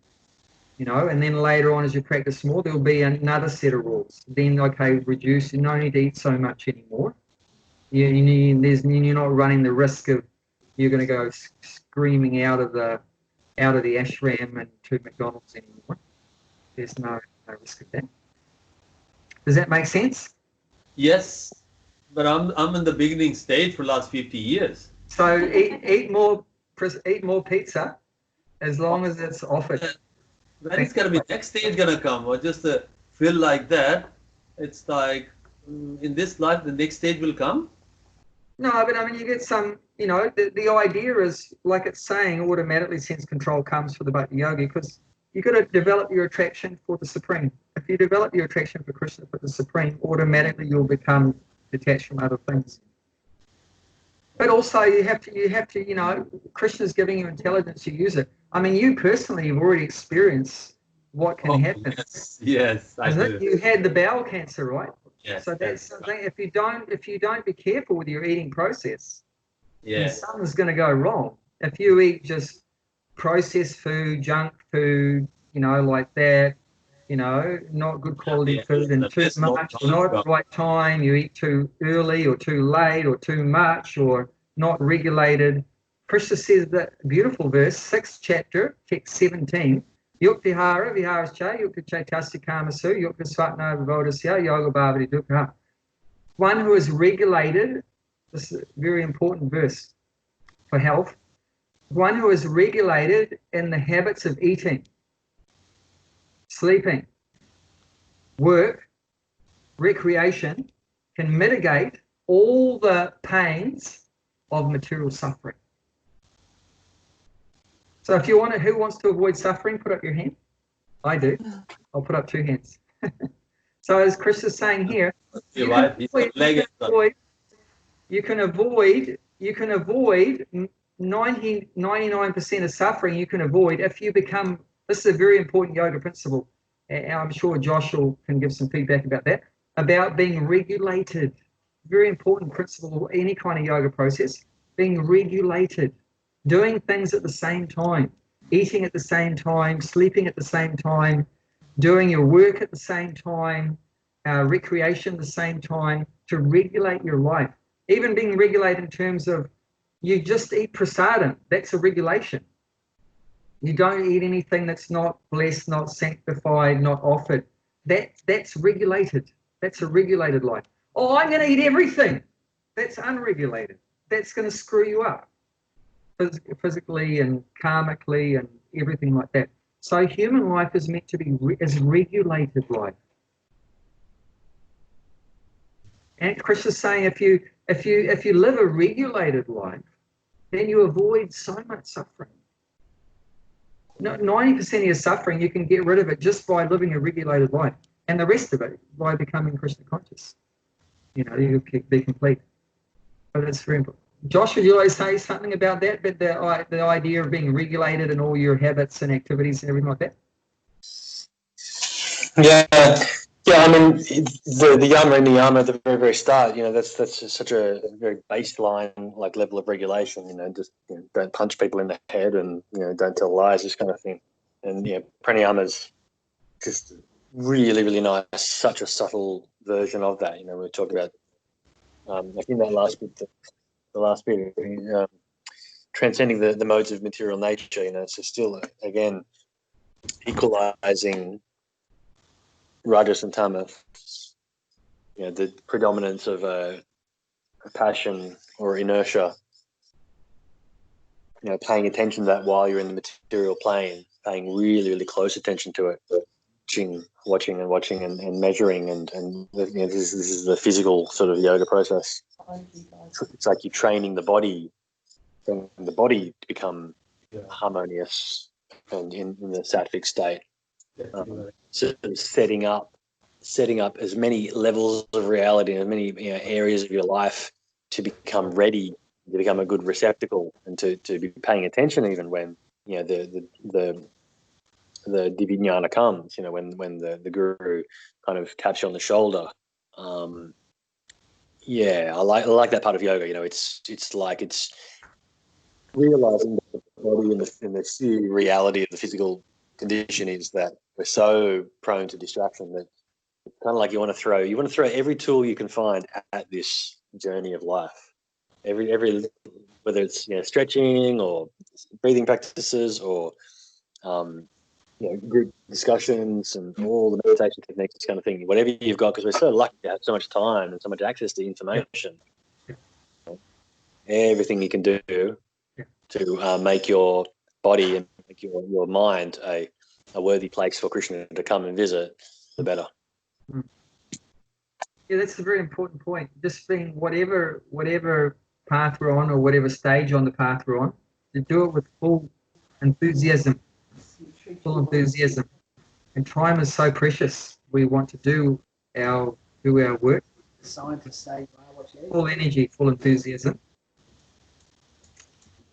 You know, and then later on, as you practice more, there'll be another set of rules. Then, okay, reduce, you don't need to eat so much anymore. You're not running the risk of you're going to go screaming out of the ashram and to McDonald's anymore. There's no risk of that. Does that make sense? Yes, but I'm in the beginning stage for the last 50 years. So eat more pizza, as long as it's offered. When it's gonna be next stage gonna come, or just feel like that? It's like in this life, the next stage will come. No, but I mean, you get some. You know, the idea is, like it's saying, automatically sense control comes for the Bhakti yogi, because you've got to develop your attraction for the Supreme. If you develop your attraction for Krishna, for the Supreme, automatically you'll become detached from other things. But also you have to, you know, Krishna's giving you intelligence, you use it. I mean, you personally have already experienced what can happen. Yes, I do. You had the bowel cancer, right? Yes. So that's something. If you don't be careful with your eating process, yes, something's going to go wrong. If you eat just processed food, junk food, you know, like that, you know, not good quality food, and too much, or not at the right time, you eat too early or too late or too much or not regulated. Krishna says that beautiful verse, 6th chapter, text 17, Yuktihara viharascha, yuktichaitasya kamasu, yuktisvatna vivodasya, yoga bhavati dukkha. One who is regulated, this is a very important verse for health, one who is regulated in the habits of eating, sleeping, work, recreation, can mitigate all the pains of material suffering. So if you want to, who wants to avoid suffering, put up your hand. I do. I'll put up 2 hands. So as Chris is saying here, you can avoid 99% of suffering you can avoid if you become, this is a very important yoga principle, and I'm sure Josh can give some feedback about that, about being regulated. Very important principle, any kind of yoga process, being regulated, doing things at the same time, eating at the same time, sleeping at the same time, doing your work at the same time, recreation at the same time, to regulate your life. Even being regulated in terms of you just eat prasadam, that's a regulation. You don't eat anything that's not blessed, not sanctified, not offered. That's regulated. That's a regulated life. Oh, I'm going to eat everything. That's unregulated. That's going to screw you up physically and karmically and everything like that. So human life is meant to be as regulated life. And Krishna's saying if you live a regulated life, then you avoid so much suffering. 90% of your suffering, you can get rid of it just by living a regulated life, and the rest of it by becoming Krishna conscious. You know, you can be complete. But it's very important. Josh, would you like to say something about that? But the idea of being regulated in all your habits and activities and everything like that. Yeah. I mean, the yama and niyama at the very, very start. You know, that's such a very baseline like level of regulation. You know, just don't punch people in the head and don't tell lies, this kind of thing. And pranayama's just really, really nice. Such a subtle version of that. You know, we talked about. I think that last bit, the last bit, transcending the modes of material nature. You know, so still again equalizing rajas and tamas. You know, the predominance of a passion or inertia. You know, paying attention to that while you're in the material plane, paying really, really close attention to it, watching and measuring, and this is the physical sort of yoga process. It's like you're training the body, and the body to become harmonious and in the sattvic state. So setting up as many levels of reality, as many areas of your life to become ready, to become a good receptacle, and to be paying attention even when the divijnana comes. You know, when the guru kind of taps you on the shoulder. I like that part of yoga. You know, it's realizing that the body and the sheer reality of the physical condition is that we're so prone to distraction that it's kind of like you want to throw every tool you can find at this journey of life. Every whether it's stretching or breathing practices or group discussions and all the meditation techniques, this kind of thing. Whatever you've got, because we're so lucky to have so much time and so much access to information. Everything you can do to make your body and make your mind a worthy place for Krishna to come and visit, the better. Yeah, that's a very important point. Just being whatever path we're on or whatever stage on the path we're on, to do it with full enthusiasm. And time is so precious. We want to do our work. The scientists say, full energy, full enthusiasm,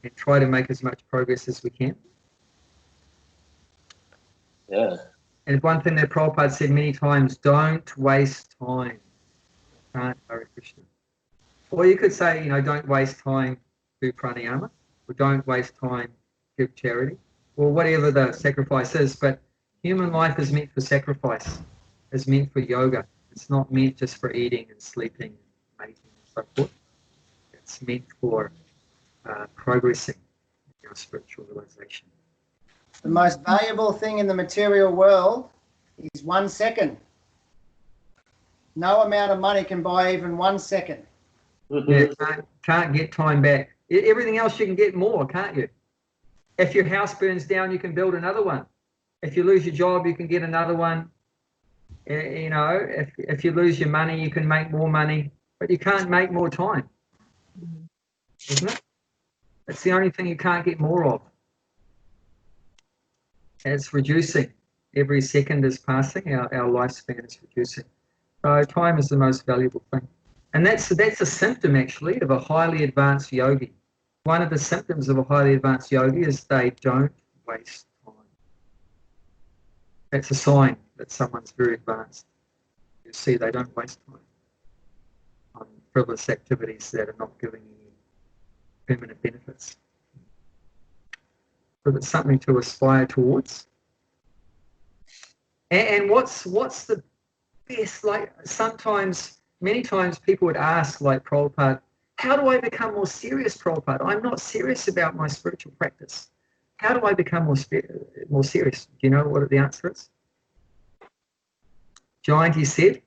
and try to make as much progress as we can. Yeah. And one thing that Prabhupada said many times, don't waste time. Can't Hare Krishna. Or you could say, don't waste time do pranayama, or don't waste time give charity, or whatever the sacrifice is. But human life is meant for sacrifice. It's meant for yoga. It's not meant just for eating and sleeping and mating and so forth. It's meant for progressing in your spiritual realization. the most valuable thing in the material world is 1 second. No amount of money can buy even 1 second. Yeah, can't get time back. Everything else you can get more, can't you? If your house burns down, you can build another one. If you lose your job, you can get another one. If you lose your money, you can make more money, but you can't make more time, isn't it? It's the only thing you can't get more of. And it's reducing. Every second is passing. Our lifespan is reducing. So time is the most valuable thing. And that's a symptom, actually, of a highly advanced yogi. One of the symptoms of a highly advanced yogi is they don't waste time. That's a sign that someone's very advanced. You see, they don't waste time on frivolous activities that are not giving any permanent benefits. So it's something to aspire towards. And what's the best? Like many times people would ask, like Prabhupada, how do I become more serious, Prabhupada? I'm not serious about my spiritual practice. How do I become more serious? Do you know what the answer is? Jayanti said,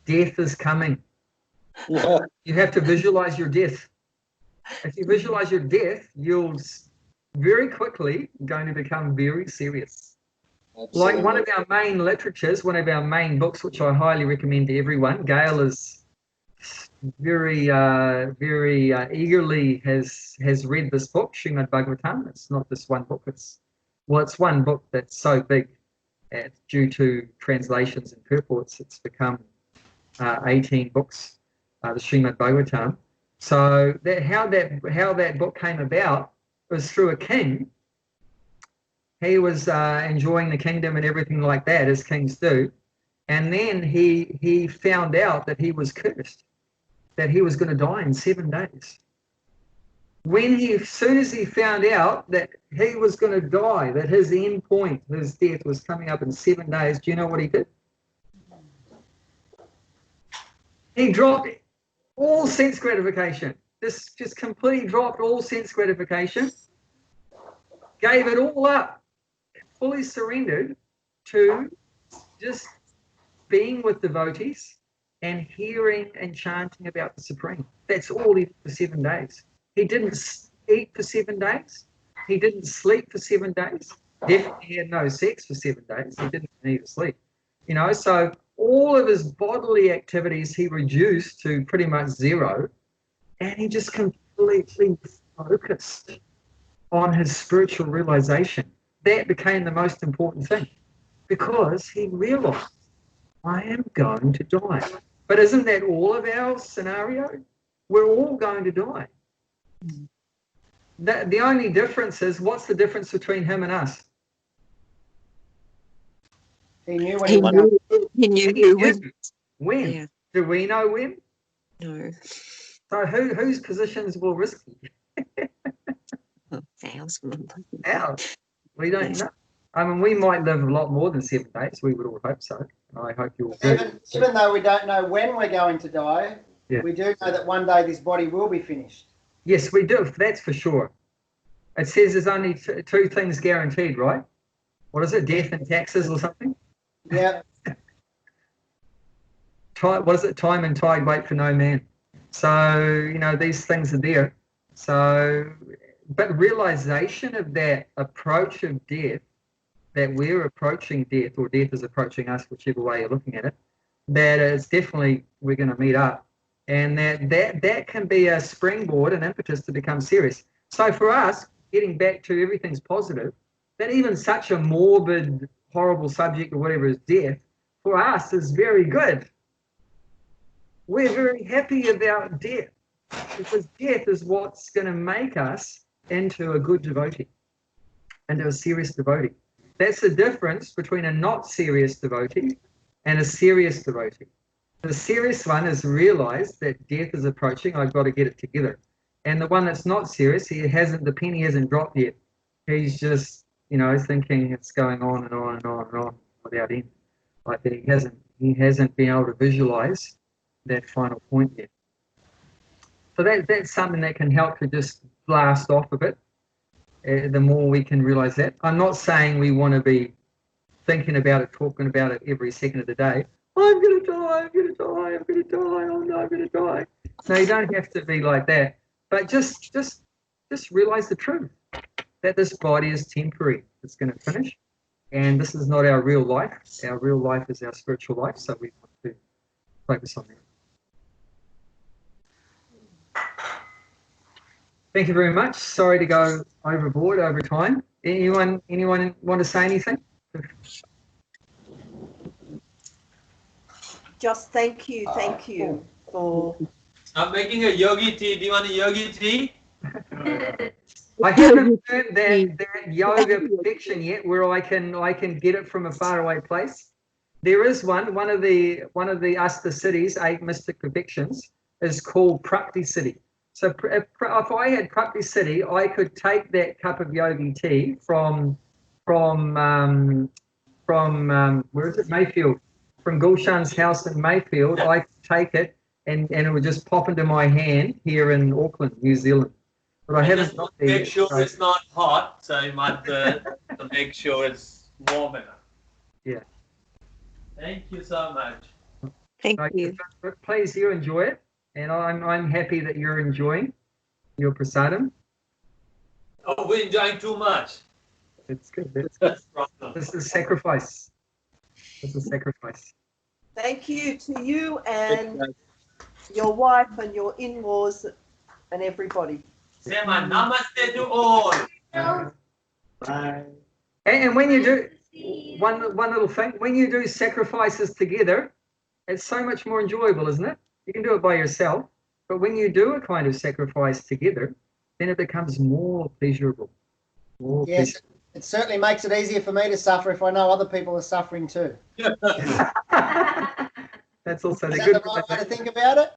death is coming. Yeah. You have to visualize your death. If you visualize your death, you'll very quickly going to become very serious. Like one of our main literatures, one of our main books, which I highly recommend to everyone, Gail is very eagerly has read this book, Srimad Bhagavatam. It's not just one book. It's one book that's so big due to translations and purports. It's become 18 books, the Srimad Bhagavatam. So how that book came about was through a king. He was enjoying the kingdom and everything like that, as kings do. And then he found out that he was cursed, that he was going to die in 7 days. As soon as he found out that he was going to die, that his end point, his death was coming up in 7 days, do you know what he did? He dropped all sense gratification. Just completely dropped all sense gratification, gave it all up, fully surrendered to just being with devotees and hearing and chanting about the Supreme. That's all he did for 7 days. He didn't eat for 7 days. He didn't sleep for 7 days. Definitely had no sex for 7 days. He didn't need to sleep. You know, so all of his bodily activities he reduced to pretty much zero, and he just completely focused on his spiritual realization. That became the most important thing, because he realized, I am going to die. But isn't that all of our scenario? We're all going to die. The only difference is, what's the difference between him and us? He knew when He he was going. knew, he knew When? Yeah. Do we know when? No. So whose positions will risk Ours. ours? We don't know. I mean, we might live a lot more than 7 days. We would all hope so. I hope you all do. Even though we don't know when we're going to die, Yeah. we do know that one day this body will be finished. Yes, we do. That's for sure. It says there's only two things guaranteed, right? What is it? Death and taxes or something? Yeah. What is it? Time and tide wait for no man. So, you know, these things are there. So, but realization of that approach of death, that we're approaching death, or death is approaching us, whichever way you're looking at it, that is definitely we're going to meet up. And that can be a springboard, an impetus to become serious. So for us, getting back to everything's positive, that even such a morbid, horrible subject or whatever is death, for us is very good. We're very happy about death, because death is what's going to make us into a good devotee, into a serious devotee. That's the difference between a not serious devotee and a serious devotee. The serious one has realized that death is approaching, I've got to get it together. And the one that's not serious, the penny hasn't dropped yet. He's just, you know, thinking it's going on and on and on and on without end. Like that he hasn't been able to visualize that final point yet. So that's something that can help to just blast off a bit. The more we can realize that. I'm not saying we want to be thinking about it, talking about it every second of the day. I'm going to die, I'm going to die, I'm going to die, oh no, I'm going to die. No, you don't have to be like that. But just realize the truth, that this body is temporary. It's going to finish. And this is not our real life. Our real life is our spiritual life. So we want to focus on that. Thank you very much. Sorry to go overboard over time. Anyone want to say anything? Just thank you for. I'm making a yogi tea. Do you want a yogi tea? I haven't learned that yoga perfection yet, where I can get it from a faraway place. There is one of the Asta cities, 8 mystic perfections, is called Prakti City. So if I had Prakti City, I could take that cup of yogi tea from where is it? Mayfield. From Gulshan's house in Mayfield, I could take it and it would just pop into my hand here in Auckland, New Zealand. But I haven't got there make yet, sure so- it's not hot, so you might burn to make sure it's warm enough. Yeah. Thank you so much. Thank Like, you. but please, you enjoy it, and I'm happy that you're enjoying your prasadam. Oh, we're enjoying too much. It's good. That's good. That's the problem. This is sacrifice. This is sacrifice. Thank you to you and your wife and your in-laws and everybody. Say my namaste to all. Bye. And when you do one little thing, when you do sacrifices together, it's so much more enjoyable, isn't it? You can do it by yourself, but when you do a kind of sacrifice together, then it becomes more pleasurable. More Yes, it certainly makes it easier for me to suffer if I know other people are suffering too. pleasurable. That's also Is the that good the right way to think about it?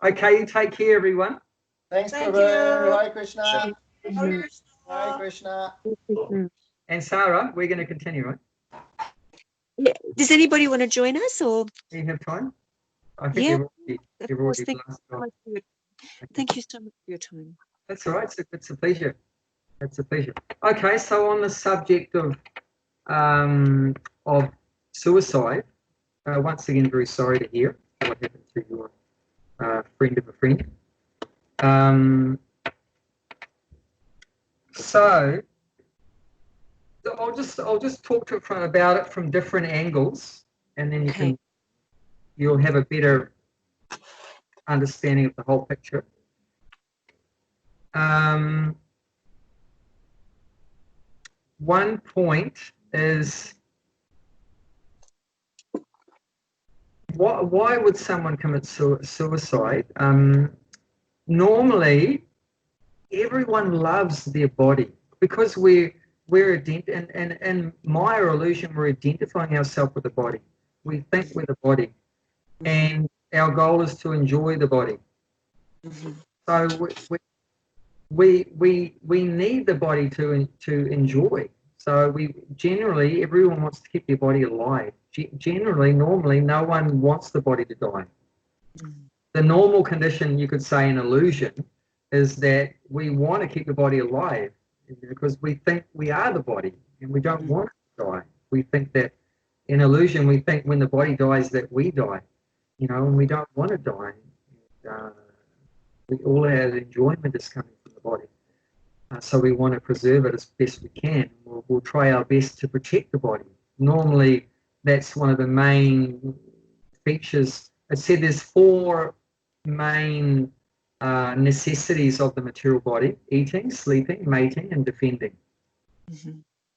Okay, you take care, everyone. Thanks, Thank Prabhu. you. Hare Krishna. Hare Hare Krishna. Krishna. Krishna. And Sarah, we're going to continue, right? Yeah. Does anybody want to join us, or Do you have time? I think Yeah, you've of course? already Thank you blessed so off. much for your, thank you so much for your time. That's all right. It's a pleasure. It's a pleasure. Okay, so on the subject of suicide, once again, very sorry to hear what happened to your friend of a friend. So I'll just talk to about it from different angles, and then Okay. you'll have a better understanding of the whole picture. One point is, why would someone commit suicide? Normally, everyone loves their body because in Maya or illusion, we're identifying ourselves with the body. We think we're the body, and our goal is to enjoy the body. So we need the body to enjoy. So everyone wants to keep their body alive. Normally, no one wants the body to die. The normal condition, you could say, in illusion, is that we want to keep the body alive because we think we are the body and we don't want to die. We think that in illusion, we think when the body dies that we die, and we don't want to die. All our enjoyment is coming from the body. So we want to preserve it as best we can. We'll try our best to protect the body. Normally, that's one of the main features. I said there's 4 main necessities of the material body: eating, sleeping, mating, and defending.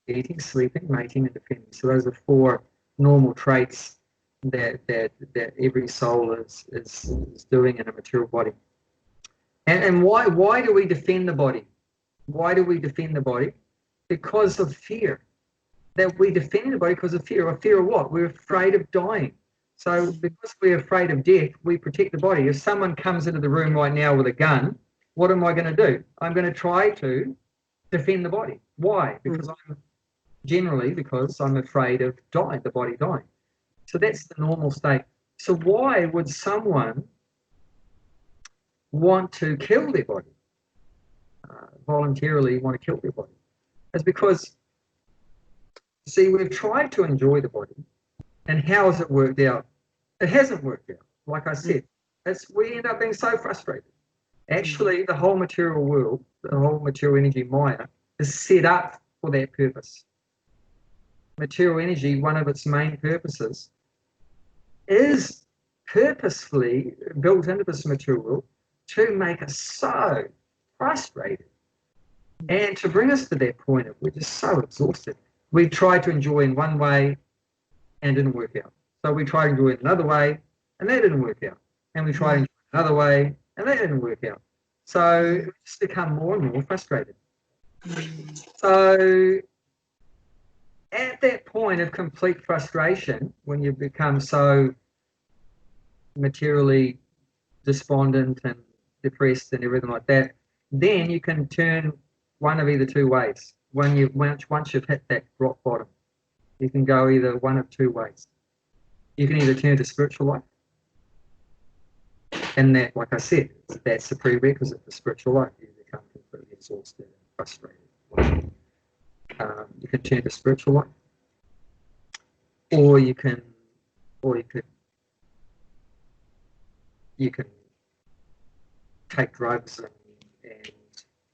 Eating, sleeping, mating, and defending. So those are 4 normal traits that every soul is doing in a material body. And why do we defend the body? Why do we defend the body? Because of fear. That we defend the body because of fear. Or fear of what? We're afraid of dying. So because we're afraid of death, we protect the body. If someone comes into the room right now with a gun, what am I going to do? I'm going to try to defend the body. Why? Because I'm afraid of the body dying. So that's the normal state. So why would someone want to kill their body? Voluntarily want to kill their body? It's because, see, we've tried to enjoy the body, and how has it worked out? It hasn't worked out. Like I said, we end up being so frustrated. Actually, the whole material world, the whole material energy Maya, is set up for that purpose. Material energy, one of its main purposes, is purposefully built into this material world to make us so frustrated and to bring us to that point of we're just so exhausted. We tried to enjoy in one way and it didn't work out. So we tried to enjoy it another way and that didn't work out. And we tried to enjoy it another way and that didn't work out. So we just become more and more frustrated. So at that point of complete frustration, when you become so materially despondent and depressed and everything like that, then you can turn one of either 2 ways. Once you've hit that rock bottom, you can go either one of 2 ways. You can either turn to spiritual life, and that, like I said, that's the prerequisite for spiritual life. You become completely exhausted and frustrated. You can turn to spiritual life, or you can take drugs and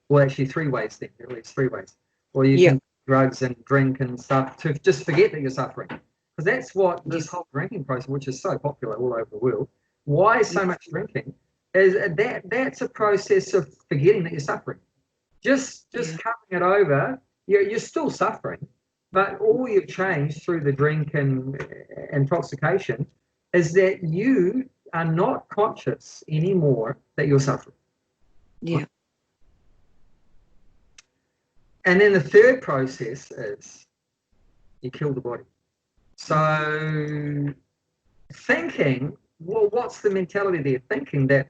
well, actually 3 ways then, at least 3 ways. Or you can drugs and drink and stuff to just forget that you're suffering. Because that's what this whole drinking process, which is so popular all over the world, why so much drinking, is that's a process of forgetting that you're suffering. Just covering it over, you're still suffering, but all you've changed through the drink and intoxication is that you are not conscious anymore that you're suffering. Yeah. And then the third process is you kill the body. So thinking, well, what's the mentality there? Thinking that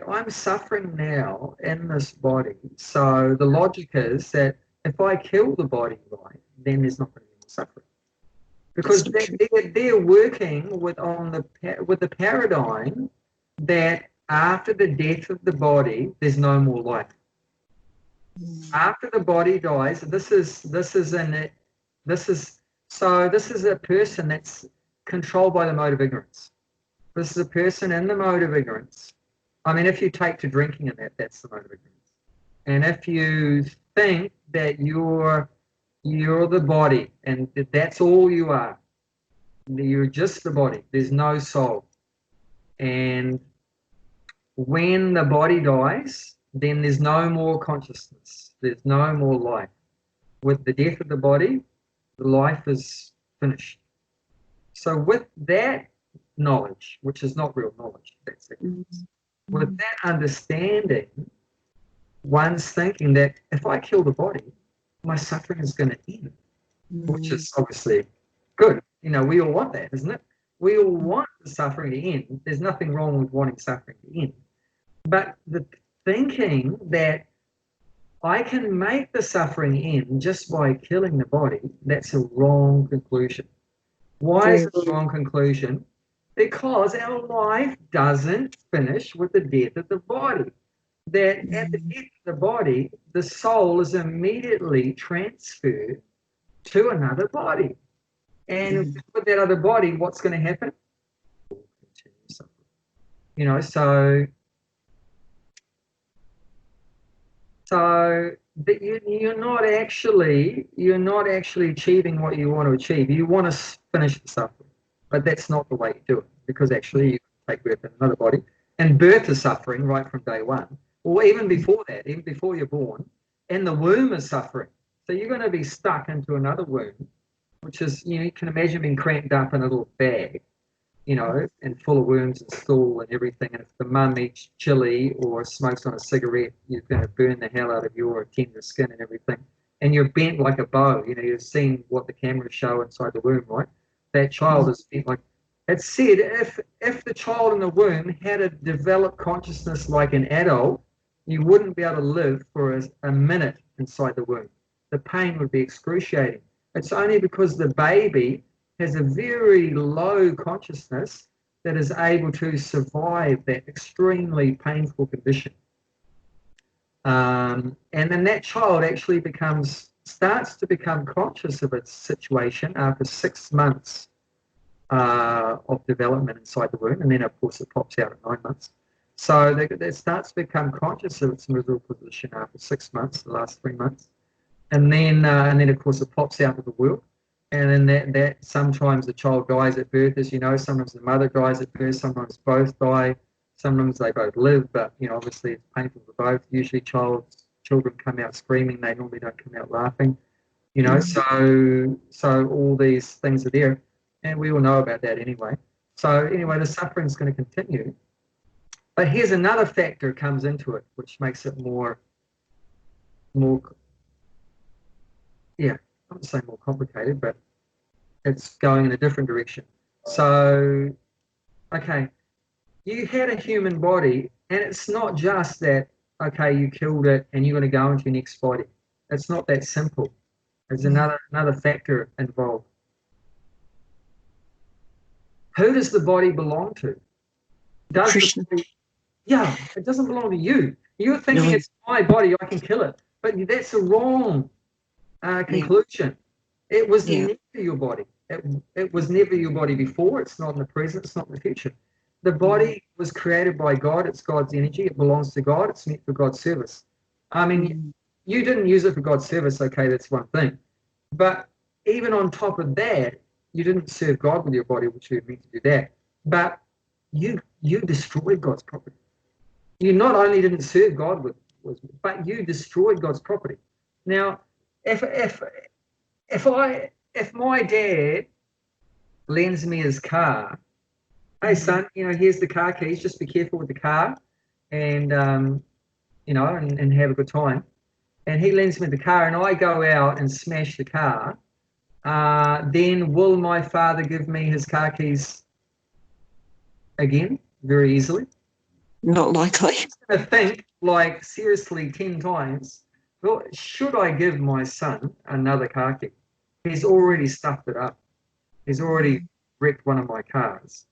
I'm suffering now in this body. So the logic is that if I kill the body, right, then there's not going to be any suffering. Because they're working with the paradigm that after the death of the body, there's no more life. After the body dies, this is a person that's controlled by the mode of ignorance. This is a person in the mode of ignorance. I mean, if you take to drinking and that's the mode of ignorance. And if you think that you're the body and that's all you are, you're just the body, there's no soul. And when the body dies, then there's no more consciousness. There's no more life. With the death of the body, the life is finished. So with that knowledge, which is not real knowledge, that's it. With that understanding, one's thinking that if I kill the body, my suffering is going to end, which is obviously good. You know, we all want that, isn't it? We all want the suffering to end. There's nothing wrong with wanting suffering to end. But the thinking that I can make the suffering end just by killing the body, that's a wrong conclusion. Why is it a wrong conclusion? Because our life doesn't finish with the death of the body. That at the death of the body, the soul is immediately transferred to another body. And with that other body, what's going to happen? You know, so that you're not actually achieving what you want to achieve. You want to finish the suffering, but that's not the way you do it, because actually you take birth in another body, and birth is suffering right from day one, or even before that, even before you're born, and the womb is suffering. So you're going to be stuck into another womb, which is, you can imagine being cramped up in a little bag, and full of worms and stool and everything. And if the mum eats chili or smokes on a cigarette, you're going to burn the hell out of your tender skin and everything. And you're bent like a bow. You've seen what the cameras show inside the womb, right? That child is bent like. It's said if the child in the womb had a developed consciousness like an adult, you wouldn't be able to live for a minute inside the womb. The pain would be excruciating. It's only because the baby has a very low consciousness that is able to survive that extremely painful condition. And then that child actually starts to become conscious of its situation after 6 months of development inside the womb, and then of course it pops out at 9 months. So it starts to become conscious of its miserable position after 6 months, the last 3 months, and then of course it pops out of the world. And then that sometimes the child dies at birth, as you know. Sometimes the mother dies at birth. Sometimes both die. Sometimes they both live, but obviously it's painful for both. Usually children come out screaming. They normally don't come out laughing. So all these things are there, and we all know about that anyway. So anyway, the suffering is going to continue. But here's another factor comes into it, which makes it more. I wouldn't say more complicated, but it's going in a different direction. So, okay, you had a human body, and it's not just that, okay, you killed it and you're going to go into your next body. It's not that simple. There's another factor involved. Who does the body belong to? Does Krishna. the body, yeah, it doesn't belong to you. You're thinking No. it's my body, I can kill it. But that's a wrong conclusion. It was Yeah. never your body. It was never your body before. It's not in the present. It's not in the future. The body was created by God. It's God's energy. It belongs to God. It's meant for God's service. I mean, you didn't use it for God's service. Okay, that's one thing. But even on top of that, you didn't serve God with your body, which you meant to do that. But you destroyed God's property. You not only didn't serve God with, but you destroyed God's property. Now, if my dad lends me his car, hey son, here's the car keys, just be careful with the car, and and have a good time. And he lends me the car, and I go out and smash the car. Then will my father give me his car keys again very easily? Not likely. I think, like, seriously 10 times, well, should I give my son another car key? He's already stuffed it up. He's already wrecked one of my cars.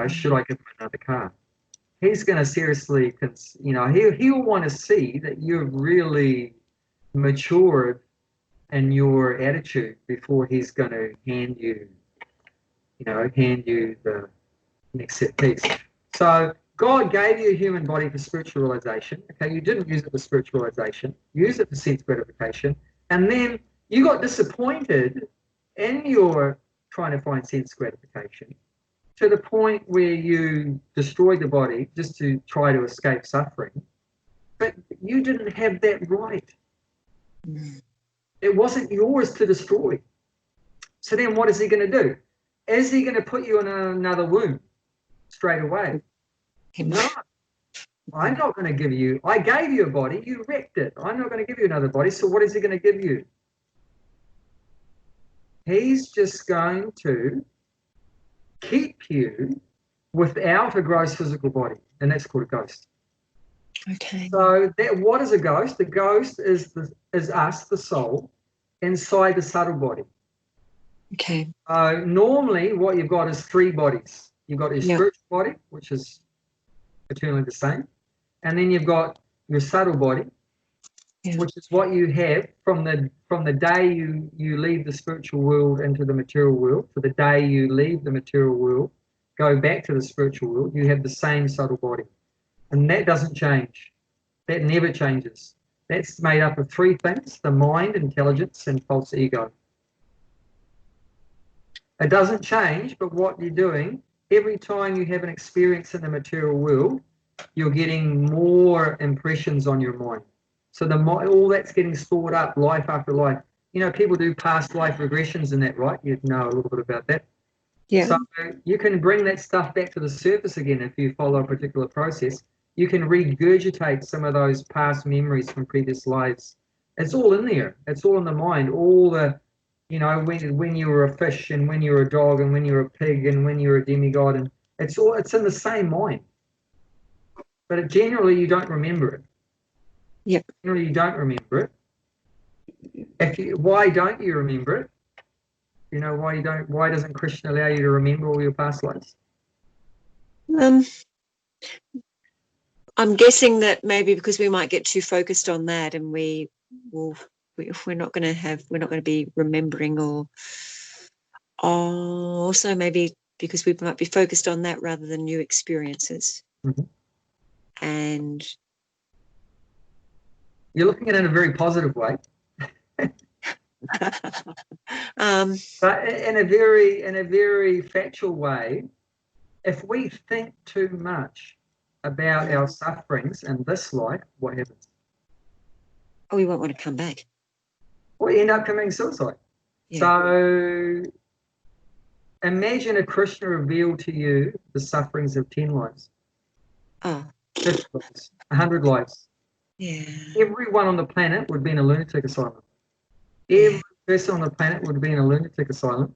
Should I give him another car? He's going to seriously, he'll want to see that you've really matured in your attitude before he's going to hand you the next set piece. So God gave you a human body for spiritual realization. Okay, you didn't use it for spiritual realization. Use it for sense gratification. And then you got disappointed in your trying to find sense gratification to the point where you destroyed the body just to try to escape suffering. But you didn't have that right. It wasn't yours to destroy. So then what is he going to do? Is he going to put you in another womb straight away? No. I'm not going to give you. I gave you a body. You wrecked it. I'm not going to give you another body. So what is he going to give you? He's just going to keep you without a gross physical body, and that's called a ghost. Okay. So what is a ghost? The ghost is us, the soul, inside the subtle body. Okay. Normally, what you've got is 3 bodies. You've got your spiritual body, which is eternally the same, and then you've got your subtle body, which is what you have from the day you leave the spiritual world into the material world to the day you leave the material world, go back to the spiritual world. You have the same subtle body, and that doesn't change. That never changes. That's made up of 3 things: the mind, intelligence, and false ego. It doesn't change, but what you're doing, every time you have an experience in the material world, you're getting more impressions on your mind. So all that's getting stored up life after life. People do past life regressions and that, right? You'd know a little bit about that. Yeah. So you can bring that stuff back to the surface again if you follow a particular process. You can regurgitate some of those past memories from previous lives. It's all in there. It's all in the mind. All the, when you were a fish and when you were a dog and when you were a pig and when you were a demigod, and it's in the same mind. But generally you don't remember it. Yep. Generally you don't remember it. Why don't you remember it? Why doesn't Krishna allow you to remember all your past lives? I'm guessing that maybe because we might get too focused on that, and we're not going to be remembering, or also maybe because we might be focused on that rather than new experiences. Mm-hmm. And you're looking at it in a very positive way. But in a very factual way, if we think too much about our sufferings in this life, what happens? Oh, we won't want to come back. Well, you end up committing suicide. Yeah. So imagine if Krishna revealed to you the sufferings of 10 lives. 50 lives, 100 lives. Yeah. Everyone on the planet would be in a lunatic asylum. Every person on the planet would be in a lunatic asylum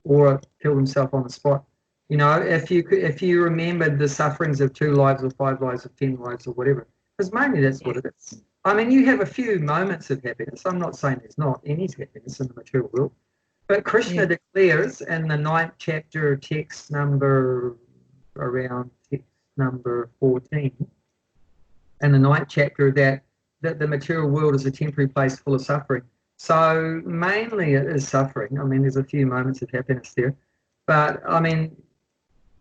or kill himself on the spot. If you remembered the sufferings of 2 lives or 5 lives or 10 lives or whatever, because mainly that's what it is. I mean, you have a few moments of happiness. I'm not saying there's not any happiness in the material world, But Krishna declares in the 9th chapter, text number 14, in the 9th chapter, that the material world is a temporary place full of suffering. So mainly it is suffering. I mean, there's a few moments of happiness there. But, I mean,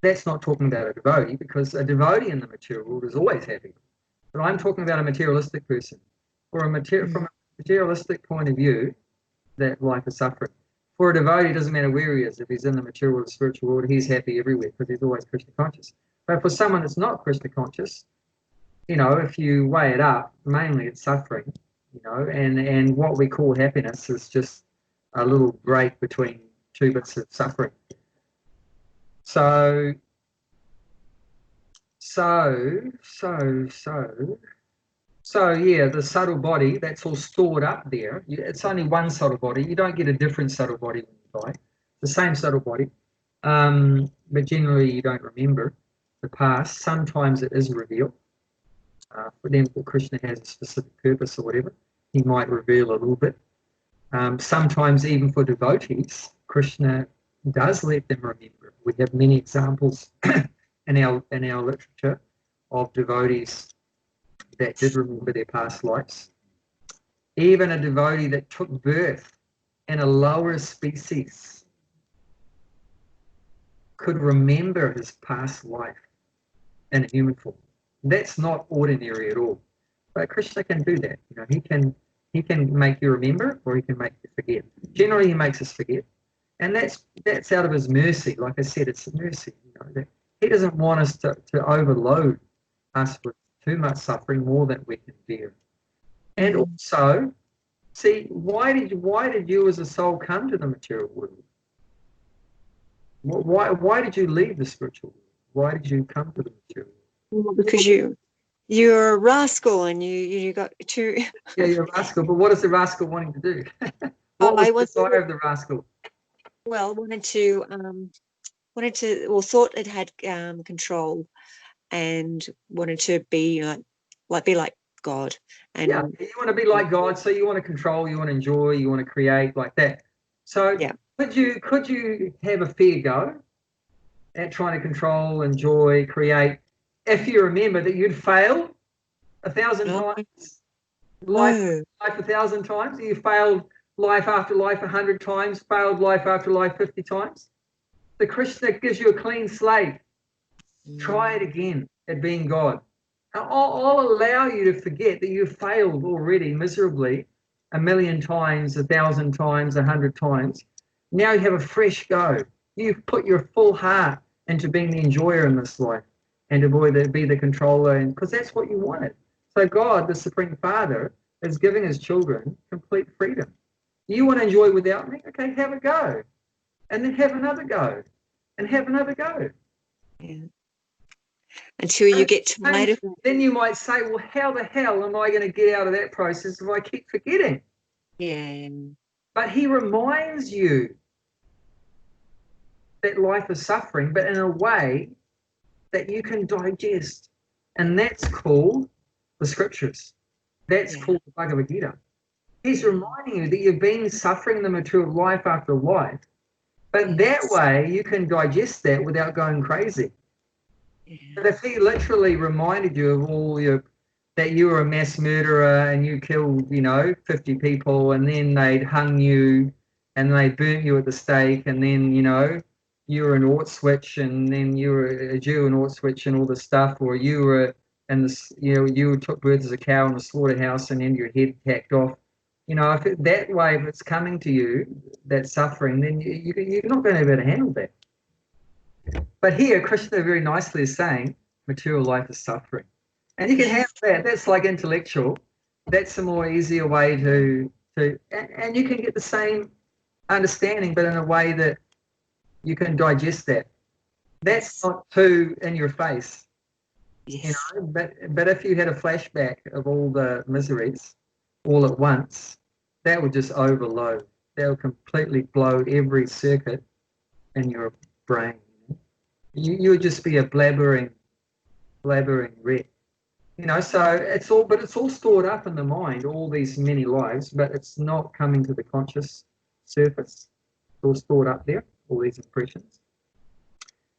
that's not talking about a devotee, because a devotee in the material world is always happy. But I'm talking about a materialistic person. From a materialistic point of view, that life is suffering. For a devotee, it doesn't matter where he is. If he's in the material or the spiritual world, he's happy everywhere because he's always Krishna conscious. But for someone that's not Krishna conscious, you know, if you weigh it up, mainly it's suffering, you know, and what we call happiness is just a little break between two bits of suffering. So yeah, the subtle body, that's all stored up there. It's only one subtle body. You don't get a different subtle body when you die. The same subtle body, but generally you don't remember the past. Sometimes it is revealed. For them, Krishna has a specific purpose or whatever. He might reveal a little bit. Sometimes even for devotees, Krishna does let them remember. We have many examples in our literature of devotees that did remember their past lives. Even a devotee that took birth in a lower species could remember his past life in a human form. That's not ordinary at all. But Krishna can do that. You know, he can make you remember, or he can make you forget. Generally, he makes us forget, and that's out of his mercy. Like I said, it's a mercy. You know, that he doesn't want us to overload us with too much suffering, more than we can bear. And also, see, why did you as a soul come to the material world? Why did you leave the spiritual world? Why did you come to the material world? Well, because you're a rascal and you got too. Yeah, you're a rascal. But what is the rascal wanting to do? What was the desire of the rascal? Well, thought it had control, and wanted to be like God. And yeah, you want to be like God, so you want to control, you want to enjoy, you want to create, like that. So yeah. Could you have a fair go at trying to control, enjoy, create, if you remember that you'd failed 1,000 times, life 1,000 times, you failed life after life 100 times, failed life after life 50 times? The Krishna gives you a clean slate. Try it again at being God. I'll allow you to forget that you failed already miserably 1,000,000 times, 1,000 times, 100 times. Now you have a fresh go. You've put your full heart into being the enjoyer in this life, and to be the controller, and because that's what you wanted. So God, the Supreme Father, is giving his children complete freedom. You want to enjoy without me? Okay, have a go. And then have another go. And have another go. Yeah. Until you get tired of it. Then you might say, well, how the hell am I going to get out of that process if I keep forgetting? Yeah. But he reminds you that life is suffering, but in a way that you can digest. And that's called the scriptures. That's called the Bhagavad Gita. He's reminding you that you've been suffering the material life after life, but that way you can digest that without going crazy. Yeah. But if he literally reminded you of all that you were a mass murderer and you killed, 50 people, and then they'd hung you and they burnt you at the stake, and then, you were an Auschwitz, and then you were a Jew in Auschwitz and all this stuff, or you were you took birth as a cow in the slaughterhouse and then your head hacked off. If it's coming to you, that suffering, then you're not going to be able to handle that. But here, Krishna very nicely is saying, material life is suffering. And you can handle that. That's like intellectual. That's a more easier way and you can get the same understanding, but in a way that you can digest that. That's not too in your face. Yes. But if you had a flashback of all the miseries all at once, that would just overload. That would completely blow every circuit in your brain. You would just be a blabbering wreck. So it's all stored up in the mind, all these many lives, but it's not coming to the conscious surface. all stored up there, all these impressions.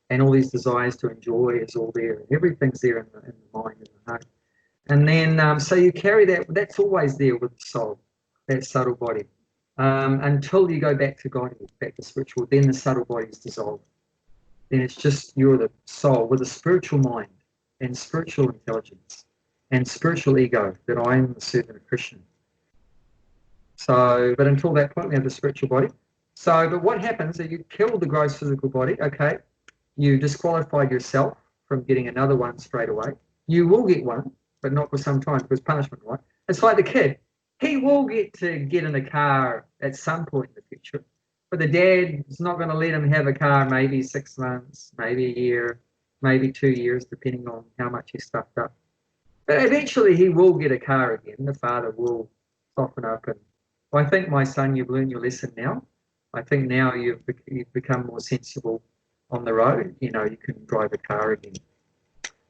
And all these desires to enjoy is all there. Everything's there in the mind and the heart. And then, so you carry that, that's always there with the soul, that subtle body. Until you go back to God, back to spiritual, then the subtle body is dissolved. Then it's just you're the soul with a spiritual mind and spiritual intelligence and spiritual ego that I am the servant of Krishna. So, but until that point, we have the spiritual body. So, but what happens is you kill the gross physical body, okay? You disqualified yourself from getting another one straight away. You will get one, but not for some time because punishment, right? It's like the kid. He will get to get in a car at some point in the future, but the dad is not going to let him have a car maybe 6 months, maybe a year, maybe 2 years, depending on how much he stuffed up. But eventually he will get a car again. The father will soften up. And I think, my son, you've learned your lesson now. I think now you've become more sensible on the road. You know, you can drive a car again.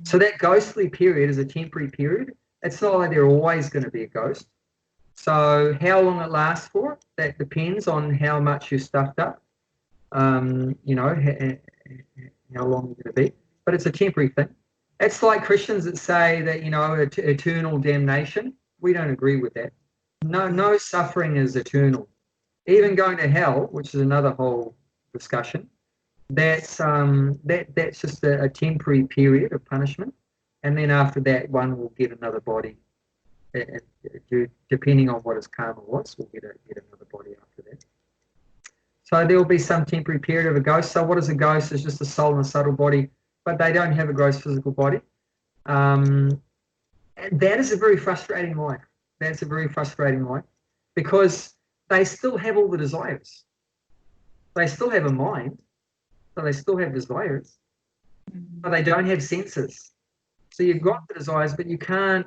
So that ghostly period is a temporary period. It's not like they're always going to be a ghost. So how long it lasts for, that depends on how much you stuffed up, you know, how long you're going to be. But it's a temporary thing. It's like Christians that say that, you know, eternal damnation. We don't agree with that. No suffering is eternal. Even going to hell, which is another whole discussion, that's just a temporary period of punishment. And then after that, one will get another body. Depending on what his karma was, we'll get another body after that. So there will be some temporary period of a ghost. So what is a ghost? It's just a soul and a subtle body, but they don't have a gross physical body. And that is a very frustrating life. That's a very frustrating life because they still have all the desires. They still have a mind, so they still have desires, but they don't have senses. So you've got the desires, but you can't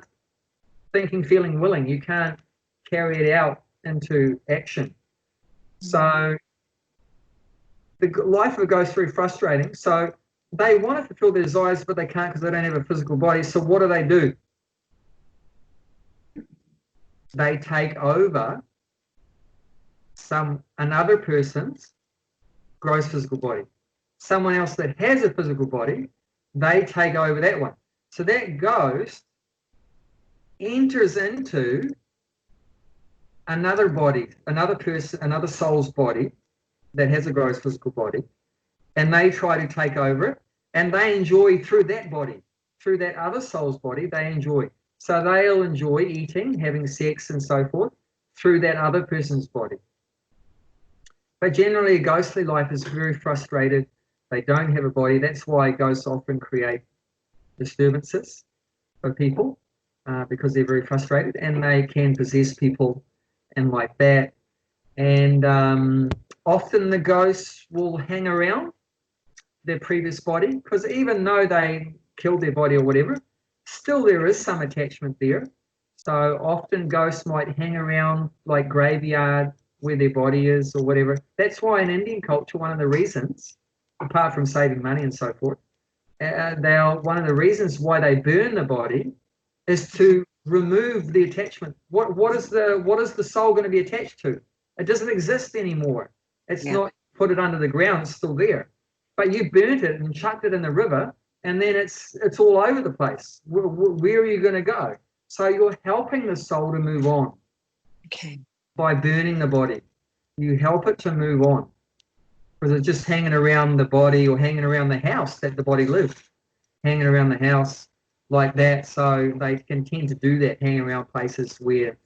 thinking, feeling, willing. You can't carry it out into action. So the life of a ghost is very frustrating. So they want to fulfill their desires, but they can't because they don't have a physical body. So what do? They take over another person's gross physical body. Someone else that has a physical body, they take over that one. So that ghost enters into another body, another person, another soul's body that has a gross physical body, and they try to take over it, and they enjoy through that body, through that other soul's body, they enjoy. So they'll enjoy eating, having sex and so forth through that other person's body. But generally a ghostly life is very frustrated. They don't have a body. That's why ghosts often create disturbances for people. Because they're very frustrated and they can possess people and like that. And often the ghosts will hang around their previous body because even though they killed their body or whatever, still there is some attachment there. So often ghosts might hang around like graveyard where their body is or whatever. That's why in Indian culture, one of the reasons, apart from saving money and so forth, one of the reasons why they burn the body is to remove the attachment. What is the soul going to be attached to? It doesn't exist anymore. It's not put it under the ground, it's still there. But you burnt it and chucked it in the river, and then it's all over the place. Where are you going to go? So you're helping the soul to move on. Okay. By burning the body. You help it to move on. Because it's just hanging around the body or hanging around the house that the body lived. Hanging around the house like that, so they can tend to do that, hang around places where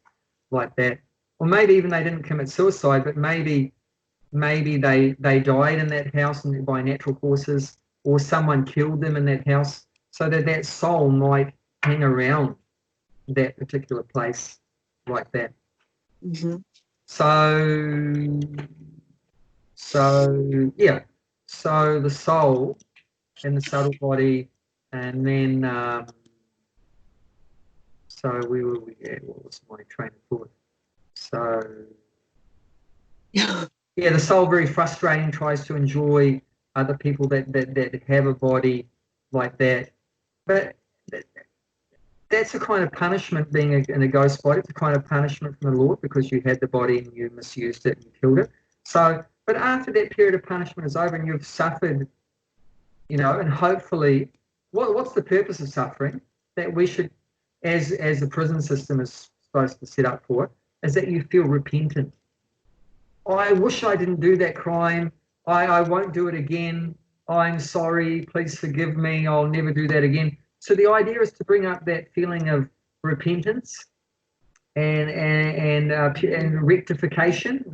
like that, or maybe even they didn't commit suicide, but maybe they died in that house by natural causes, or someone killed them in that house, so that soul might hang around that particular place like that. Mm-hmm. So yeah, so the soul and the subtle body. And then, so what was my train of thought? So, yeah, the soul very frustrating, tries to enjoy other people that have a body like that. But that's a kind of punishment being in a ghost body. It's a kind of punishment from the Lord because you had the body and you misused it and killed it. So But after that period of punishment is over and you've suffered, you know, and hopefully, what's the purpose of suffering? That we should, as the prison system is supposed to set up for, is that you feel repentant. I wish I didn't do that crime. I won't do it again. I'm sorry. Please forgive me. I'll never do that again. So the idea is to bring up that feeling of repentance and rectification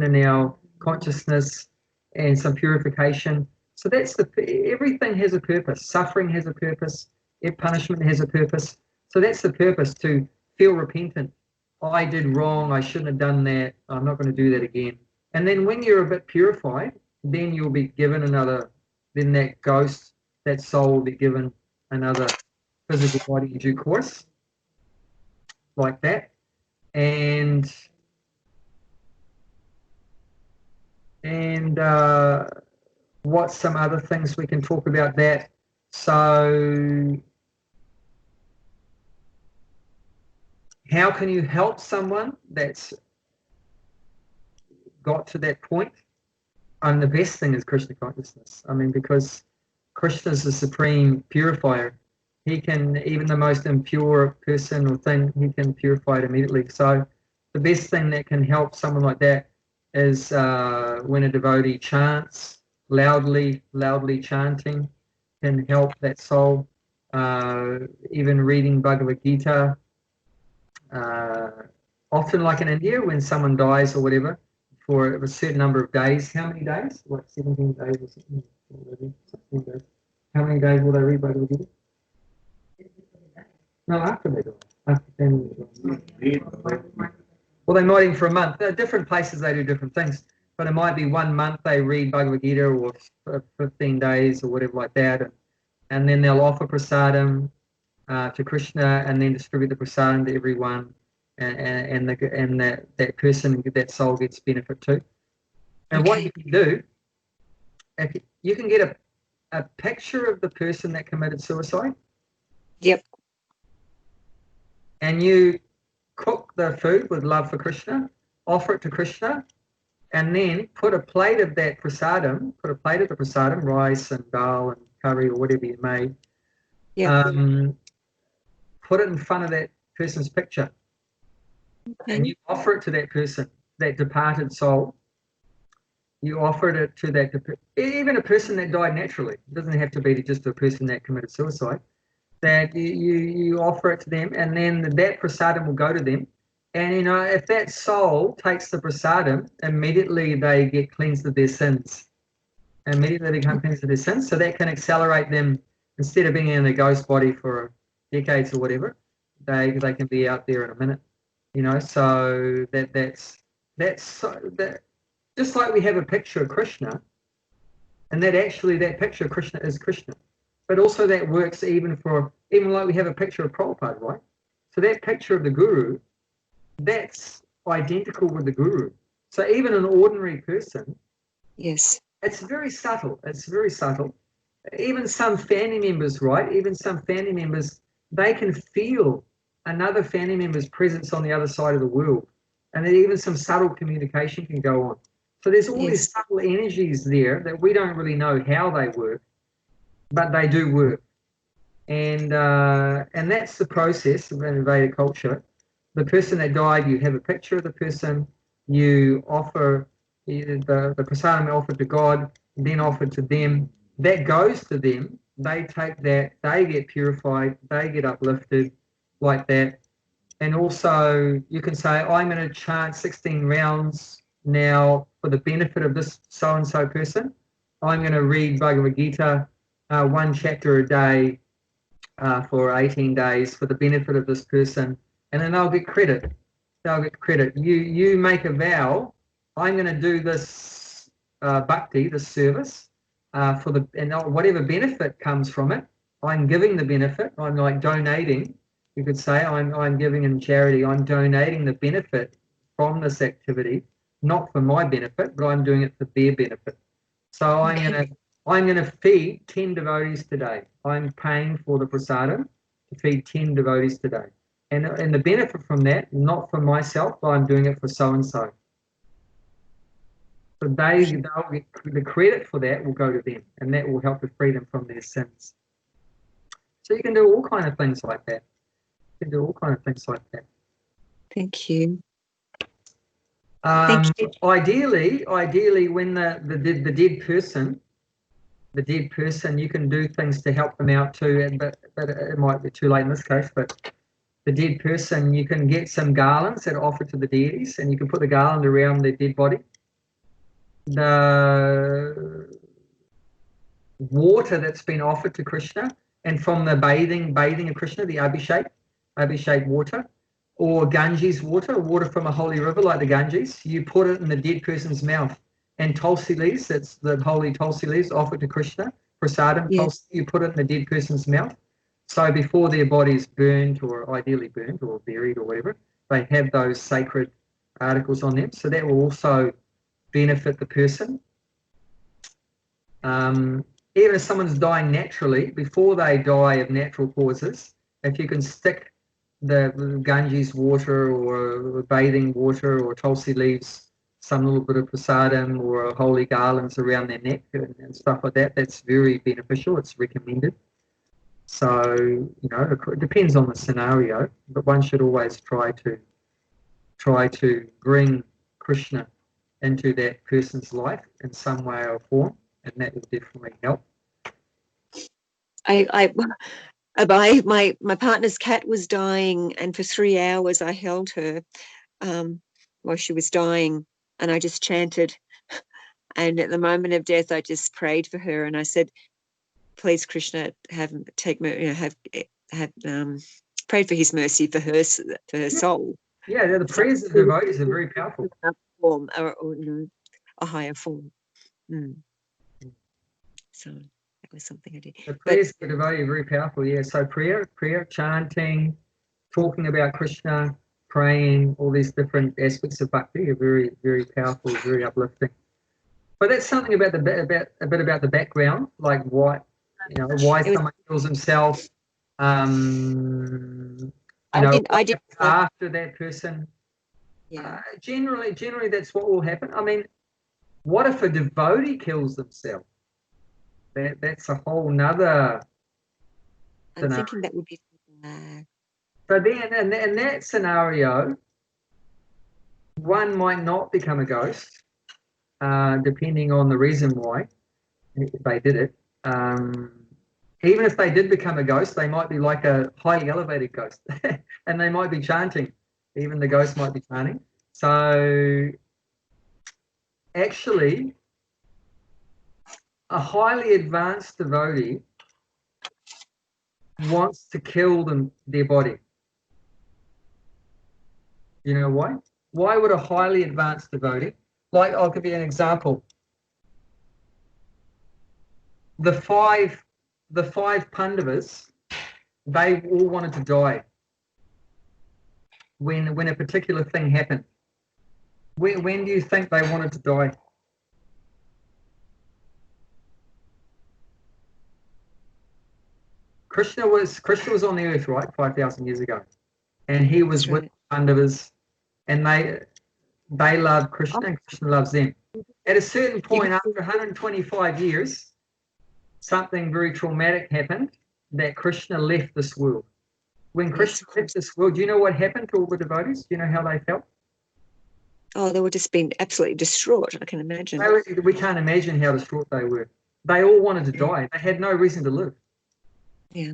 in our consciousness, and some purification. So that's everything has a purpose. Suffering has a purpose. Punishment has a purpose. So that's the purpose, to feel repentant. I did wrong. I shouldn't have done that. I'm not going to do that again. And then when you're a bit purified, then you'll be given then that ghost, that soul will be given another physical body in due course, like that. And what's some other things we can talk about that? So how can you help someone that's got to that point? And the best thing is Krishna consciousness. I mean, because Krishna is the supreme purifier. He can, even the most impure person or thing, he can purify it immediately. So the best thing that can help someone like that is when a devotee chants, loudly chanting can help that soul. Even reading Bhagavad Gita. Often, like in India, when someone dies or whatever, for a certain number of days. How many days? Like 17 days or something? 16 days. How many days will they read Bhagavad Gita? No, after they die. After family die. Well, they might even for a month. Different places they do different things. But it might be 1 month they read Bhagavad Gita, or 15 days or whatever like that. And then they'll offer prasadam to Krishna, and then distribute the prasadam to everyone. And that person, that soul gets benefit too. And what you can do, if you can get a picture of the person that committed suicide. Yep. And you cook the food with love for Krishna, offer it to Krishna, and then put a plate of that prasadam, rice and dal and curry or whatever you made. Yep. Put it in front of that person's picture. And you offer it to that person, that departed soul. You offer it to that, even a person that died naturally. It doesn't have to be just a person that committed suicide. That you offer it to them, and then that prasadam will go to them. And, you know, if that soul takes the prasadam, immediately they get cleansed of their sins. Immediately they become cleansed of their sins. So that can accelerate them, instead of being in a ghost body for decades or whatever, they can be out there in a minute. You know, so that's just like we have a picture of Krishna, and that picture of Krishna is Krishna. But also that works even like we have a picture of Prabhupada, right? So that picture of the Guru, that's identical with the Guru. So even an ordinary person, yes, it's very subtle. Even some family members, right? Even some family members, they can feel another family member's presence on the other side of the world. And then even some subtle communication can go on. So there's all these subtle energies there that we don't really know how they work, but they do work. And that's the process of in Vedic culture. The person that died, you have a picture of the person, you offer the prasadam offered to God, then offered to them. That goes to them. They take that, they get purified, they get uplifted, like that. And also you can say, I'm going to chant 16 rounds now for the benefit of this so-and-so person. I'm going to read Bhagavad Gita 1 chapter a day for 18 days for the benefit of this person, and then they'll get credit. You make a vow, I'm going to do this bhakti, this service, and whatever benefit comes from it, I'm giving the benefit. I'm like donating. You could say I'm giving in charity. I'm donating the benefit from this activity, not for my benefit, but I'm doing it for their benefit. So I'm gonna feed 10 devotees today. I'm paying for the prasadam to feed 10 devotees today, and the benefit from that, not for myself, but I'm doing it for so and so. So So they'll get, the credit for that will go to them, and that will help to free them from their sins. So you can do all kind of things like that. You can do all kind of things like that. Thank you. Thank you. Ideally, when the dead person, you can do things to help them out too, but it might be too late in this case. But the dead person, you can get some garlands that are offered to the deities, and you can put the garland around the dead body. The water that's been offered to Krishna, and from the bathing of Krishna, the Abhishek water, or Ganges water from a holy river like the Ganges, you put it in the dead person's mouth. And tulsi leaves, that's the holy tulsi leaves offered to Krishna, prasadam, Yes. tulsi, you put it in the dead person's mouth. So before their body is burnt, or ideally burnt or buried or whatever, they have those sacred articles on them. So that will also benefit the person. Even if someone's dying naturally, before they die of natural causes, if you can stick the Ganges water or bathing water or tulsi leaves, some little bit of prasadam or holy garlands around their neck and stuff like that, that's very beneficial. It's recommended. So, you know, it depends on the scenario, but one should always try to bring Krishna into that person's life in some way or form, and that will definitely help. Abhay, my partner's cat was dying, and for 3 hours I held her while she was dying, and I just chanted. And at the moment of death, I just prayed for her, and I said, "Please, Krishna, prayed for His mercy for her soul." Yeah, the prayers of devotees are very powerful. Form, or a higher form. So that was something I did. The prayers of devotee are very powerful. Yeah, so prayer, chanting, talking about Krishna, praying, all these different aspects of bhakti are very, very powerful, very uplifting. But that's something about a bit about the background, like why someone kills himself. I did after that person. Yeah. Generally, that's what will happen. I mean, what if a devotee kills themselves? That's a whole nother. I'm thinking that would be bad. So then, in that scenario, one might not become a ghost, depending on the reason why they did it. Even if they did become a ghost, they might be like a highly elevated ghost, and they might be chanting. Even the ghost might be chanting. So, actually, a highly advanced devotee wants to kill their body. You know why? Why would a highly advanced devotee, like I'll give you an example. The five Pandavas, they all wanted to die when a particular thing happened. When do you think they wanted to die? Krishna was on the earth, right, 5,000 years ago, and he was with Pandavas, and they loved Krishna, and Krishna loves them. At a certain point, after 125 years, something very traumatic happened, that Krishna left this world. When Krishna left this world, do you know what happened to all the devotees? Do you know how they felt? Oh, they were just being absolutely distraught, I can imagine. We can't imagine how distraught they were. They all wanted to die. They had no reason to live. Yeah.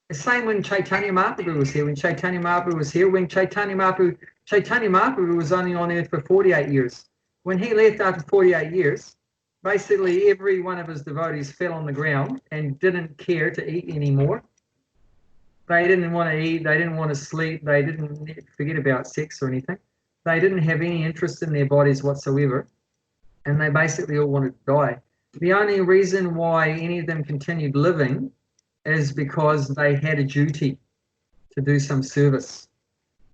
The same when Chaitanya Mahaprabhu was here. When Chaitanya Mahaprabhu was only on earth for 48 years. When he left after 48 years, basically every one of his devotees fell on the ground and didn't care to eat anymore. They didn't want to eat. They didn't want to sleep. They didn't forget about sex or anything. They didn't have any interest in their bodies whatsoever. And they basically all wanted to die. The only reason why any of them continued living is because they had a duty to do some service.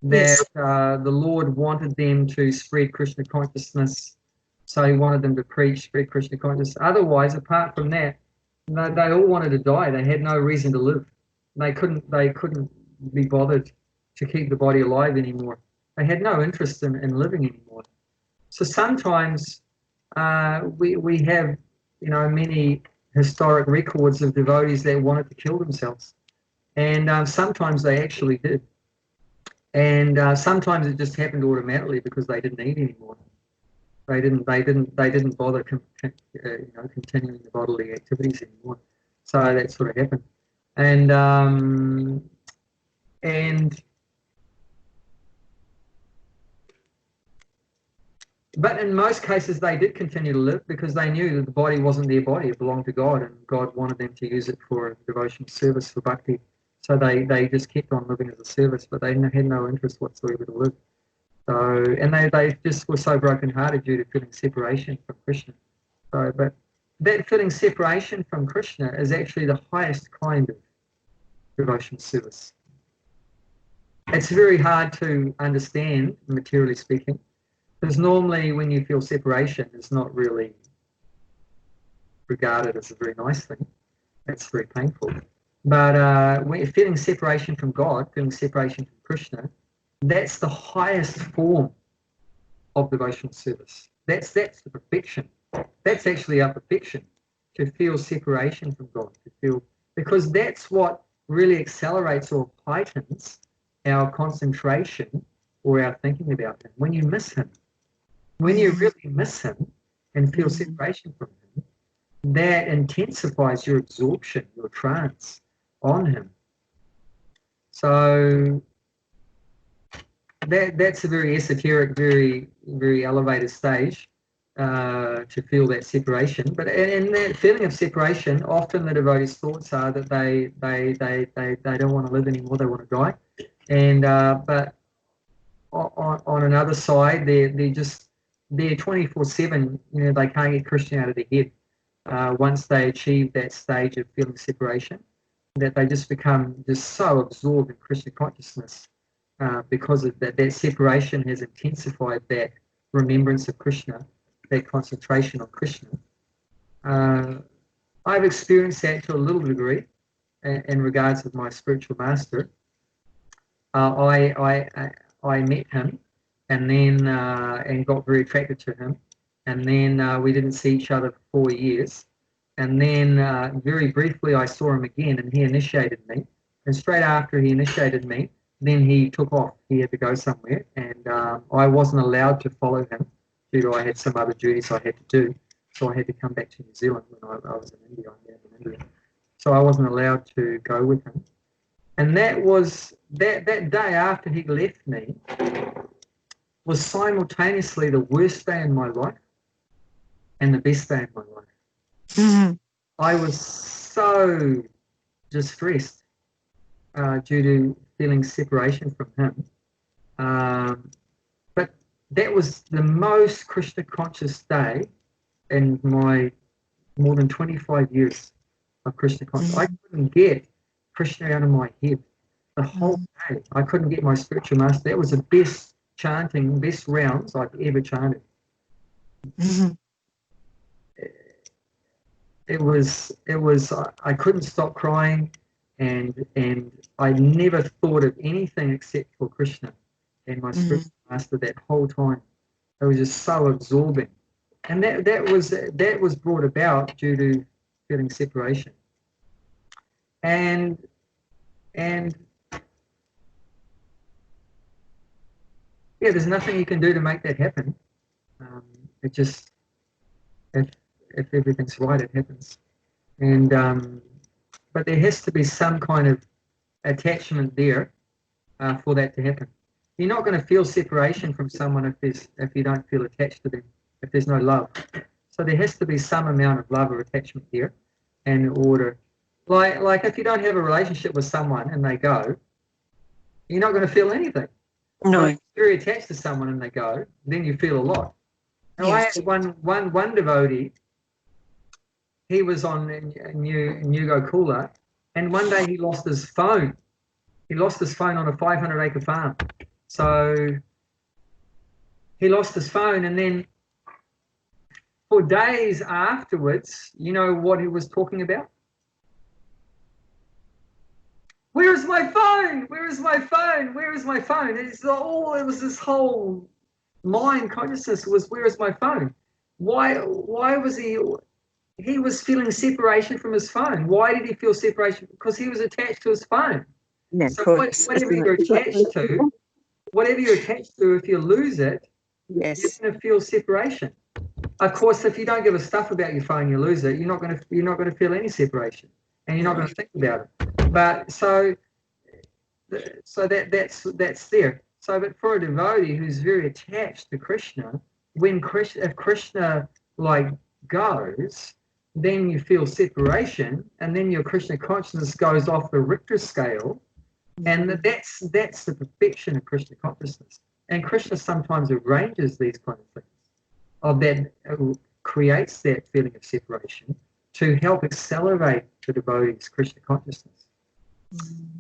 That the Lord wanted them to spread Krishna consciousness. So he wanted them to preach, spread Krishna consciousness. Otherwise, apart from that, they all wanted to die. They had no reason to live. They couldn't be bothered to keep the body alive anymore. They had no interest in living anymore. So sometimes we have, you know, many historic records of devotees that wanted to kill themselves, and sometimes they actually did, and sometimes it just happened automatically because they didn't eat anymore. They didn't bother you know, continuing the bodily activities anymore. So that sort of happened, but in most cases they did continue to live because they knew that the body wasn't their body, it belonged to God, and God wanted them to use it for devotional service, for bhakti. So they just kept on living as a service, but they had no interest whatsoever to live. So, and they just were so broken-hearted due to feeling separation from Krishna. So, but that feeling separation from Krishna is actually the highest kind of devotional service. It's very hard to understand, materially speaking, because normally when you feel separation, it's not really regarded as a very nice thing. It's very painful. But when feeling separation from God, feeling separation from Krishna, that's the highest form of devotional service. That's the perfection. That's actually our perfection, to feel separation from God, to feel, because that's what really accelerates or heightens our concentration or our thinking about Him. When you miss Him, when you really miss Him and feel separation from Him, that intensifies your absorption, your trance on Him. So that's a very esoteric, very, very elevated stage to feel that separation. But in that feeling of separation, often the devotees' thoughts are that they don't want to live anymore, they want to die. And but on another side, they're 24/7. You know, they can't get Krishna out of their head. Once they achieve that stage of feeling separation, that they just become just so absorbed in Krishna consciousness. Because of that separation has intensified that remembrance of Krishna, that concentration on Krishna. I've experienced that to a little degree in regards with my spiritual master. I met him, and then and got very attracted to him, and then we didn't see each other for 4 years, and then very briefly I saw him again, and he initiated me, and straight after he initiated me, then he took off. He had to go somewhere, and I wasn't allowed to follow him due to I had some other duties I had to do. So I had to come back to New Zealand when I was in India. I lived in India. So I wasn't allowed to go with him. And that was that day after he left me was simultaneously the worst day in my life and the best day in my life. Mm-hmm. I was so distressed due to feeling separation from him. But that was the most Krishna conscious day in my more than 25 years of Krishna consciousness. I couldn't get Krishna out of my head the whole day. I couldn't get my spiritual master. That was the best chanting, best rounds I've ever chanted. Mm-hmm. It was. I couldn't stop crying, and I never thought of anything except for Krishna and my spiritual master that whole time. It was just so absorbing, and that was brought about due to feeling separation. And yeah, there's nothing you can do to make that happen. It just, if everything's right, it happens. And but there has to be some kind of attachment there for that to happen. You're not going to feel separation from someone if you don't feel attached to them, if there's no love. So there has to be some amount of love or attachment there, in order, like if you don't have a relationship with someone and they go, you're not going to feel anything. No. If you're very attached to someone and they go, then you feel a lot. Now, yes. I had one devotee. He was on Newcastle, and one day he lost his phone. He lost his phone on a 500-acre farm. So he lost his phone, and then for days afterwards, you know what he was talking about? Where is my phone? Where is my phone? Where is my phone? It was this whole mind consciousness was, where is my phone? why was he was feeling separation from his phone. Why did he feel separation? Because he was attached to his phone. Yeah, So of course. whatever you're attached to, if you lose it, Yes. you're going to feel separation. Of course, if you don't give a stuff about your phone, you lose it. You're not going to feel any separation, and you're not going to think about it. But so that's there. So, but for a devotee who's very attached to Krishna, if Krishna like goes, then you feel separation, and then your Krishna consciousness goes off the Richter scale, and that's the perfection of Krishna consciousness. And Krishna sometimes arranges these kind of things, of that creates that feeling of separation to help accelerate the devotee's Krishna consciousness.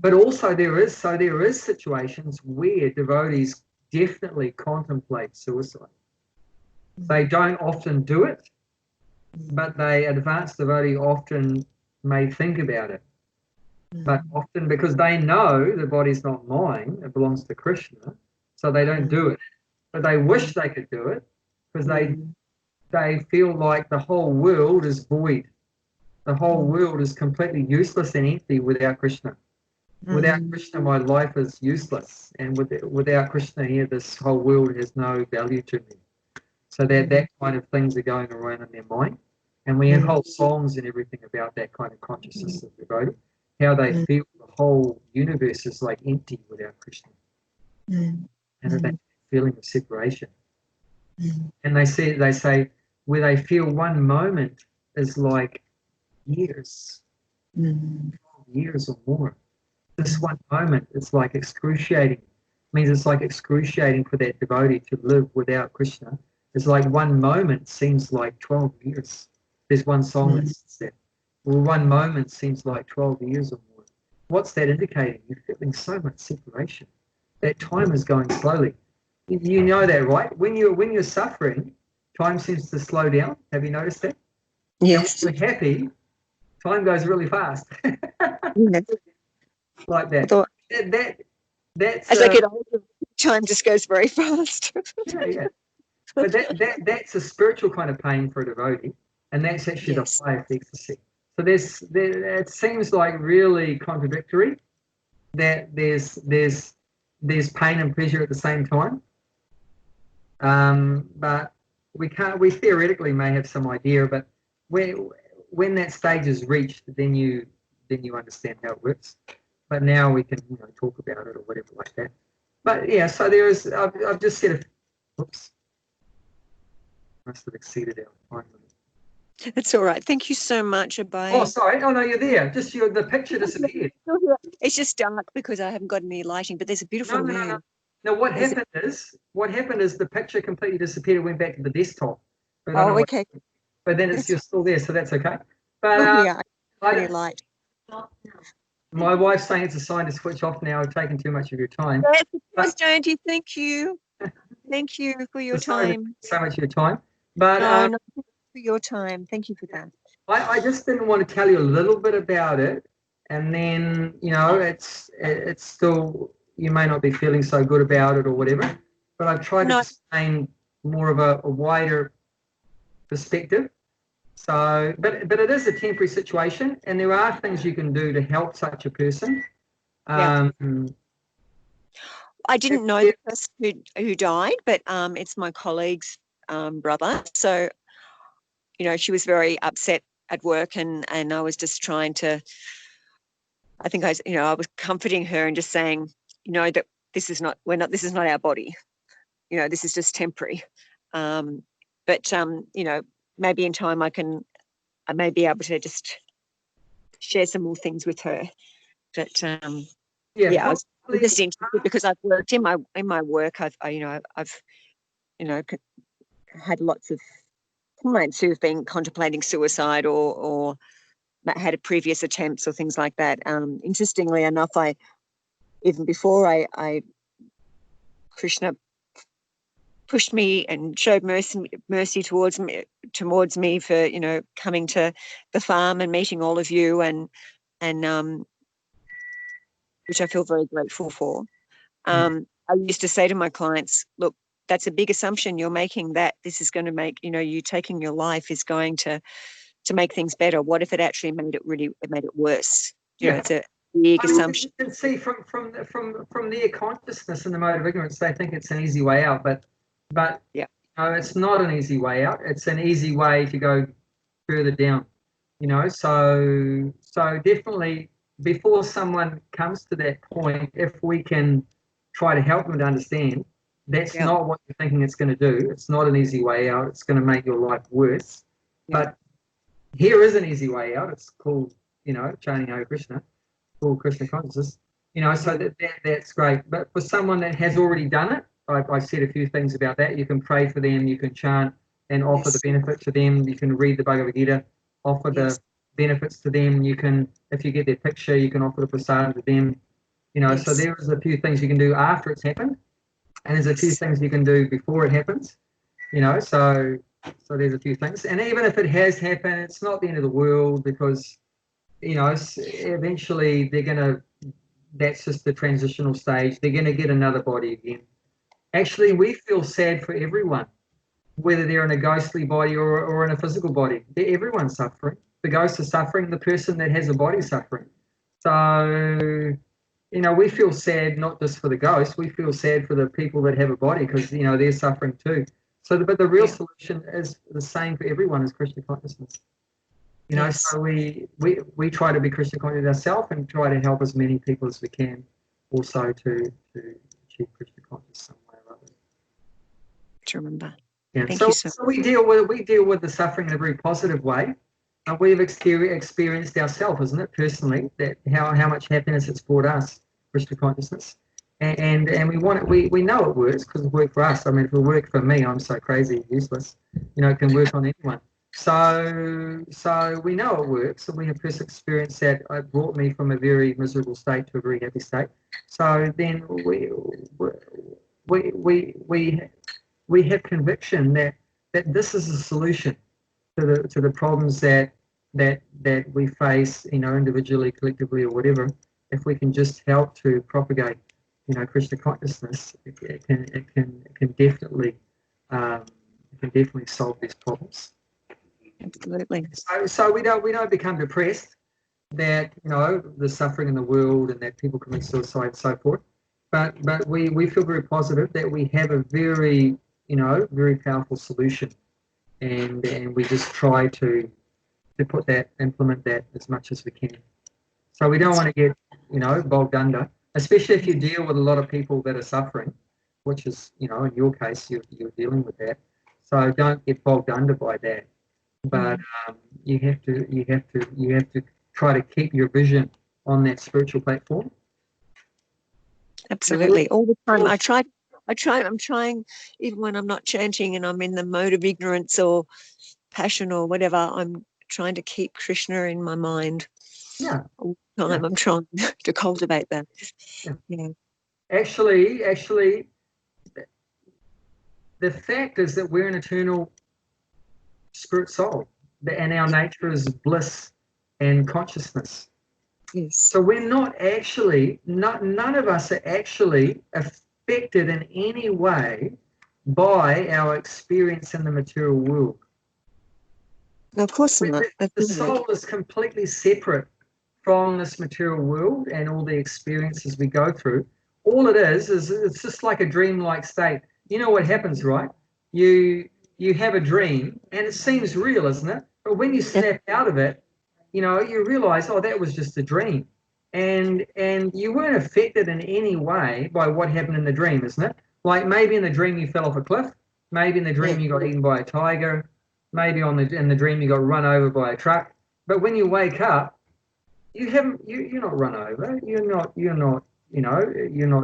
But also there is situations where devotees definitely contemplate suicide. They don't often do it, but they advanced devotee often may think about it. But often because they know the body's not mine, it belongs to Krishna, so they don't do it. But they wish they could do it because they feel like the whole world is void. The whole world is completely useless and empty without Krishna. Without Krishna, my life is useless, and without Krishna here, this whole world has no value to me. So that kind of things are going around in their mind, and we have whole songs and everything about that kind of consciousness of devotee, how they feel the whole universe is like empty without Krishna, and that feeling of separation. And they say where they feel one moment is like years, years or more. This one moment is like excruciating. Means it's like excruciating for that devotee to live without Krishna. It's like one moment seems like 12 years. There's one song that says that. Well, one moment seems like 12 years or more. What's that indicating? You're feeling so much separation. That time is going slowly. You know that, right? When you're suffering, time seems to slow down. Have you noticed that? Yes. And when you're happy, time goes really fast. Yes. Like that. That's as I get older, time just goes very fast. yeah. But that's a spiritual kind of pain for a devotee, and that's actually the highest ecstasy. So it seems like really contradictory that there's pain and pleasure at the same time. But we theoretically may have some idea, but when that stage is reached, then you understand how it works. But now we can talk about it or whatever like that. But yeah, so there is. I've just said whoops. Must have exceeded our time limit. It's all right. Thank you so much, Abhay. Oh, sorry. Oh no, you're there. Just the picture disappeared. It's just dark because I haven't got any lighting, but there's a beautiful moon. No, what happened is the picture completely disappeared and went back to the desktop. Okay. But then you're still there, so that's okay. But yeah, I light. My wife's saying it's a sign to switch off now. I've taken too much of your time. Yes, Jayanti, thank you. Thank you for your time. So much of your time. But no, for your time. Thank you for that. I just didn't want to tell you a little bit about it, and then it's still, you may not be feeling so good about it or whatever. But I've tried to explain more of a wider perspective. So, but it is a temporary situation, and there are things you can do to help such a person. I didn't know the person who died, but it's my colleague's brother. So, she was very upset at work, and I was just trying to. I think I was comforting her and just saying, that this is not our body. This is just temporary. But maybe in time I may be able to just share some more things with her. But I was just interested because I've worked in my work. I've had lots of clients who've been contemplating suicide or had previous attempts or things like that. Interestingly enough, even before Krishna pushed me and showed mercy towards me for coming to the farm and meeting all of you and which I feel very grateful for. I used to say to my clients, look, that's a big assumption you're making, that this is going to make, you taking your life is going to make things better. What if it actually made it worse? It's a big assumption. You can see from their consciousness and the mode of ignorance, they think it's an easy way out, but yeah, it's not an easy way out. It's an easy way to go further down. So definitely before someone comes to that point, if we can try to help them to understand that's not what you're thinking it's going to do. It's not an easy way out. It's going to make your life worse. Yeah. But here is an easy way out. It's called, chanting Hare Krishna, called Krishna consciousness. So that's great. But for someone that has already done it, I said a few things about that. You can pray for them. You can chant and offer the benefit to them. You can read the Bhagavad Gita, offer the benefits to them. You can, if you get their picture, you can offer the prasad to them. So there's a few things you can do after it's happened, and there's a few things you can do before it happens. So there's a few things. And even if it has happened, it's not the end of the world, because eventually that's just the transitional stage. They're going to get another body again. Actually, we feel sad for everyone, whether they're in a ghostly body or in a physical body. Everyone's suffering. The ghost is suffering. The person that has a body is suffering. So, we feel sad not just for the ghost. We feel sad for the people that have a body, because, they're suffering too. So, but the real solution is the same for everyone, is Krishna consciousness. So we try to be Krishna conscious ourselves and try to help as many people as we can also to achieve Krishna consciousness some way or other. To remember. Yeah. Thank you so much. We deal with the suffering in a very positive way. We've experienced ourselves, isn't it, personally, that how much happiness it's brought us, Krishna consciousness. And we want it. We know it works because it worked for us. I mean, if it worked for me, I'm so crazy, useless. It can work on anyone. So we know it works, and we have personal experience that it brought me from a very miserable state to a very happy state. So then we have conviction that this is a solution to the problems that we face, individually, collectively, or whatever. If we can just help to propagate, Krishna consciousness, it can definitely solve these problems. Absolutely. So we don't become depressed that the suffering in the world and that people commit suicide and so forth. But we feel very positive that we have a very very powerful solution, and we just try to implement that as much as we can. So we don't want to get bogged under, especially if you deal with a lot of people that are suffering, which is in your case you're dealing with that. So don't get bogged under by that. But you have to try to keep your vision on that spiritual platform. Absolutely, all the time. I'm trying, even when I'm not chanting and I'm in the mode of ignorance or passion or whatever, I'm trying to keep Krishna in my mind. Yeah. All the time. I'm trying to cultivate that. Yeah. Actually, the fact is that we're an eternal spirit soul, and our nature is bliss and consciousness. Yes. So we're not actually, none of us are actually affected in any way by our experience in the material world. No, of course not. The soul is completely separate from this material world and all the experiences we go through. All it is it's just like a dream-like state. You know what happens, right? You have a dream and it seems real, isn't it? But when you snap out of it, you realize, oh, that was just a dream. And you weren't affected in any way by what happened in the dream, isn't it? Like maybe in the dream you fell off a cliff, maybe in the dream you got eaten by a tiger, maybe in the dream you got run over by a truck. But when you wake up, you're not run over, you're not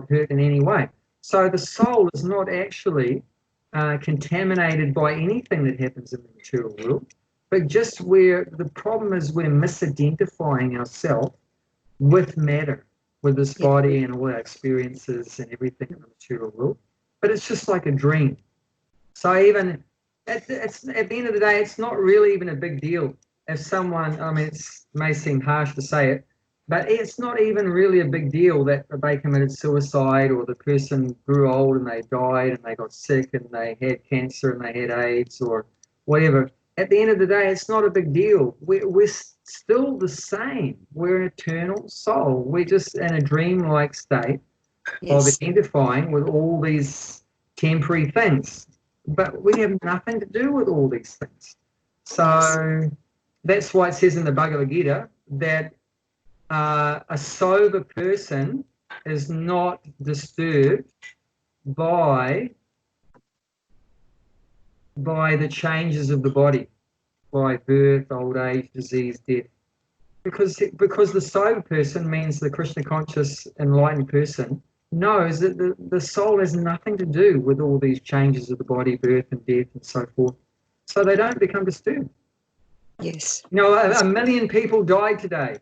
hurt in any way. So the soul is not actually contaminated by anything that happens in the material world, but just where the problem is, we're misidentifying ourselves with matter, with this body and all our experiences and everything in the material world. But it's just like a dream. So even at the end of the day, it's not really even a big deal if someone, I mean, it may seem harsh to say it, But it's not even really a big deal that they committed suicide or the person grew old and they died and they got sick and they had cancer and they had AIDS or whatever. At the end of the day, it's not a big deal. We're still the same. We're an eternal soul. We're just in a dreamlike state of identifying with all these temporary things. But we have nothing to do with all these things. So that's why it says in the Bhagavad Gita that a sober person is not disturbed by the changes of the body, by birth, old age, disease, death. Because the sober person means the Krishna conscious enlightened person knows that the soul has nothing to do with all these changes of the body, birth and death and so forth. So they don't become disturbed. Yes. You know, a million people died today.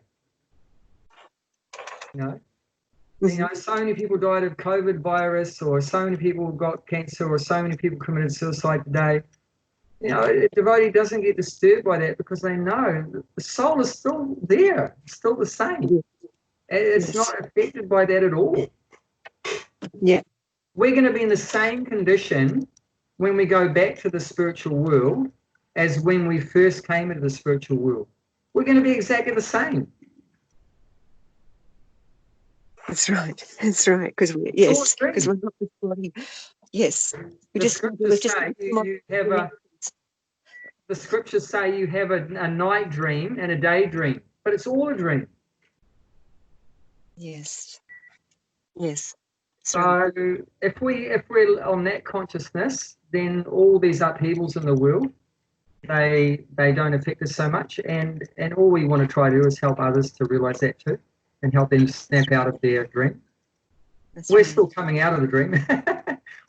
You know, so many people died of COVID virus, or so many people got cancer, or so many people committed suicide today. You know, a devotee doesn't get disturbed by that because they know the soul is still there, still the same. It's not affected by that at all. Yeah. We're going to be in the same condition when we go back to the spiritual world as when we first came into the spiritual world. We're going to be exactly the same. That's right. That's right. Because we're not this body. Yes. The scriptures say you have a night dream and a day dream, but it's all a dream. Yes. Yes. So if we're on that consciousness, then all these upheavals in the world, they don't affect us so much, and all we want to try to do is help others to realize that too, and help them snap out of their dream. We're still coming out of the dream.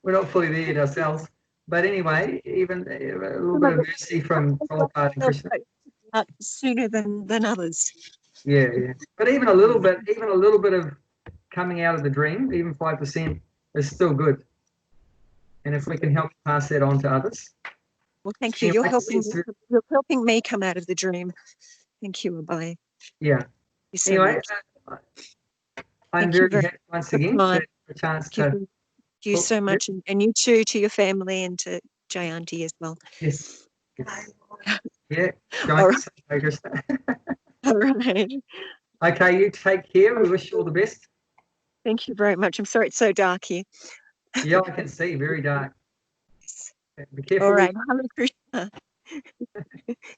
We're not fully there yet ourselves. But anyway, even a little bit of mercy from Prabhupada and Krishna. Sooner than others. Yeah. But even a little bit of coming out of the dream, even 5%, is still good. And if we can help pass that on to others. Well, thank you. You're helping me come out of the dream. Thank you, Abhay. Yeah. Anyway, I'm very happy once again to have a chance to. Thank you so much, and you too, to your family and to Jayanti as well. Yes. Yeah. All right. Okay, you take care. We wish you all the best. Thank you very much. I'm sorry it's so dark here. Yeah, I can see. Very dark. Be careful. All right. Hare Krishna.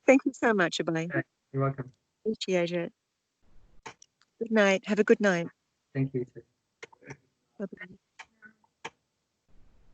Thank you so much, Abhay. Okay, you're welcome. Appreciate it. Good night. Have a good night. Thank you too. Bye-bye.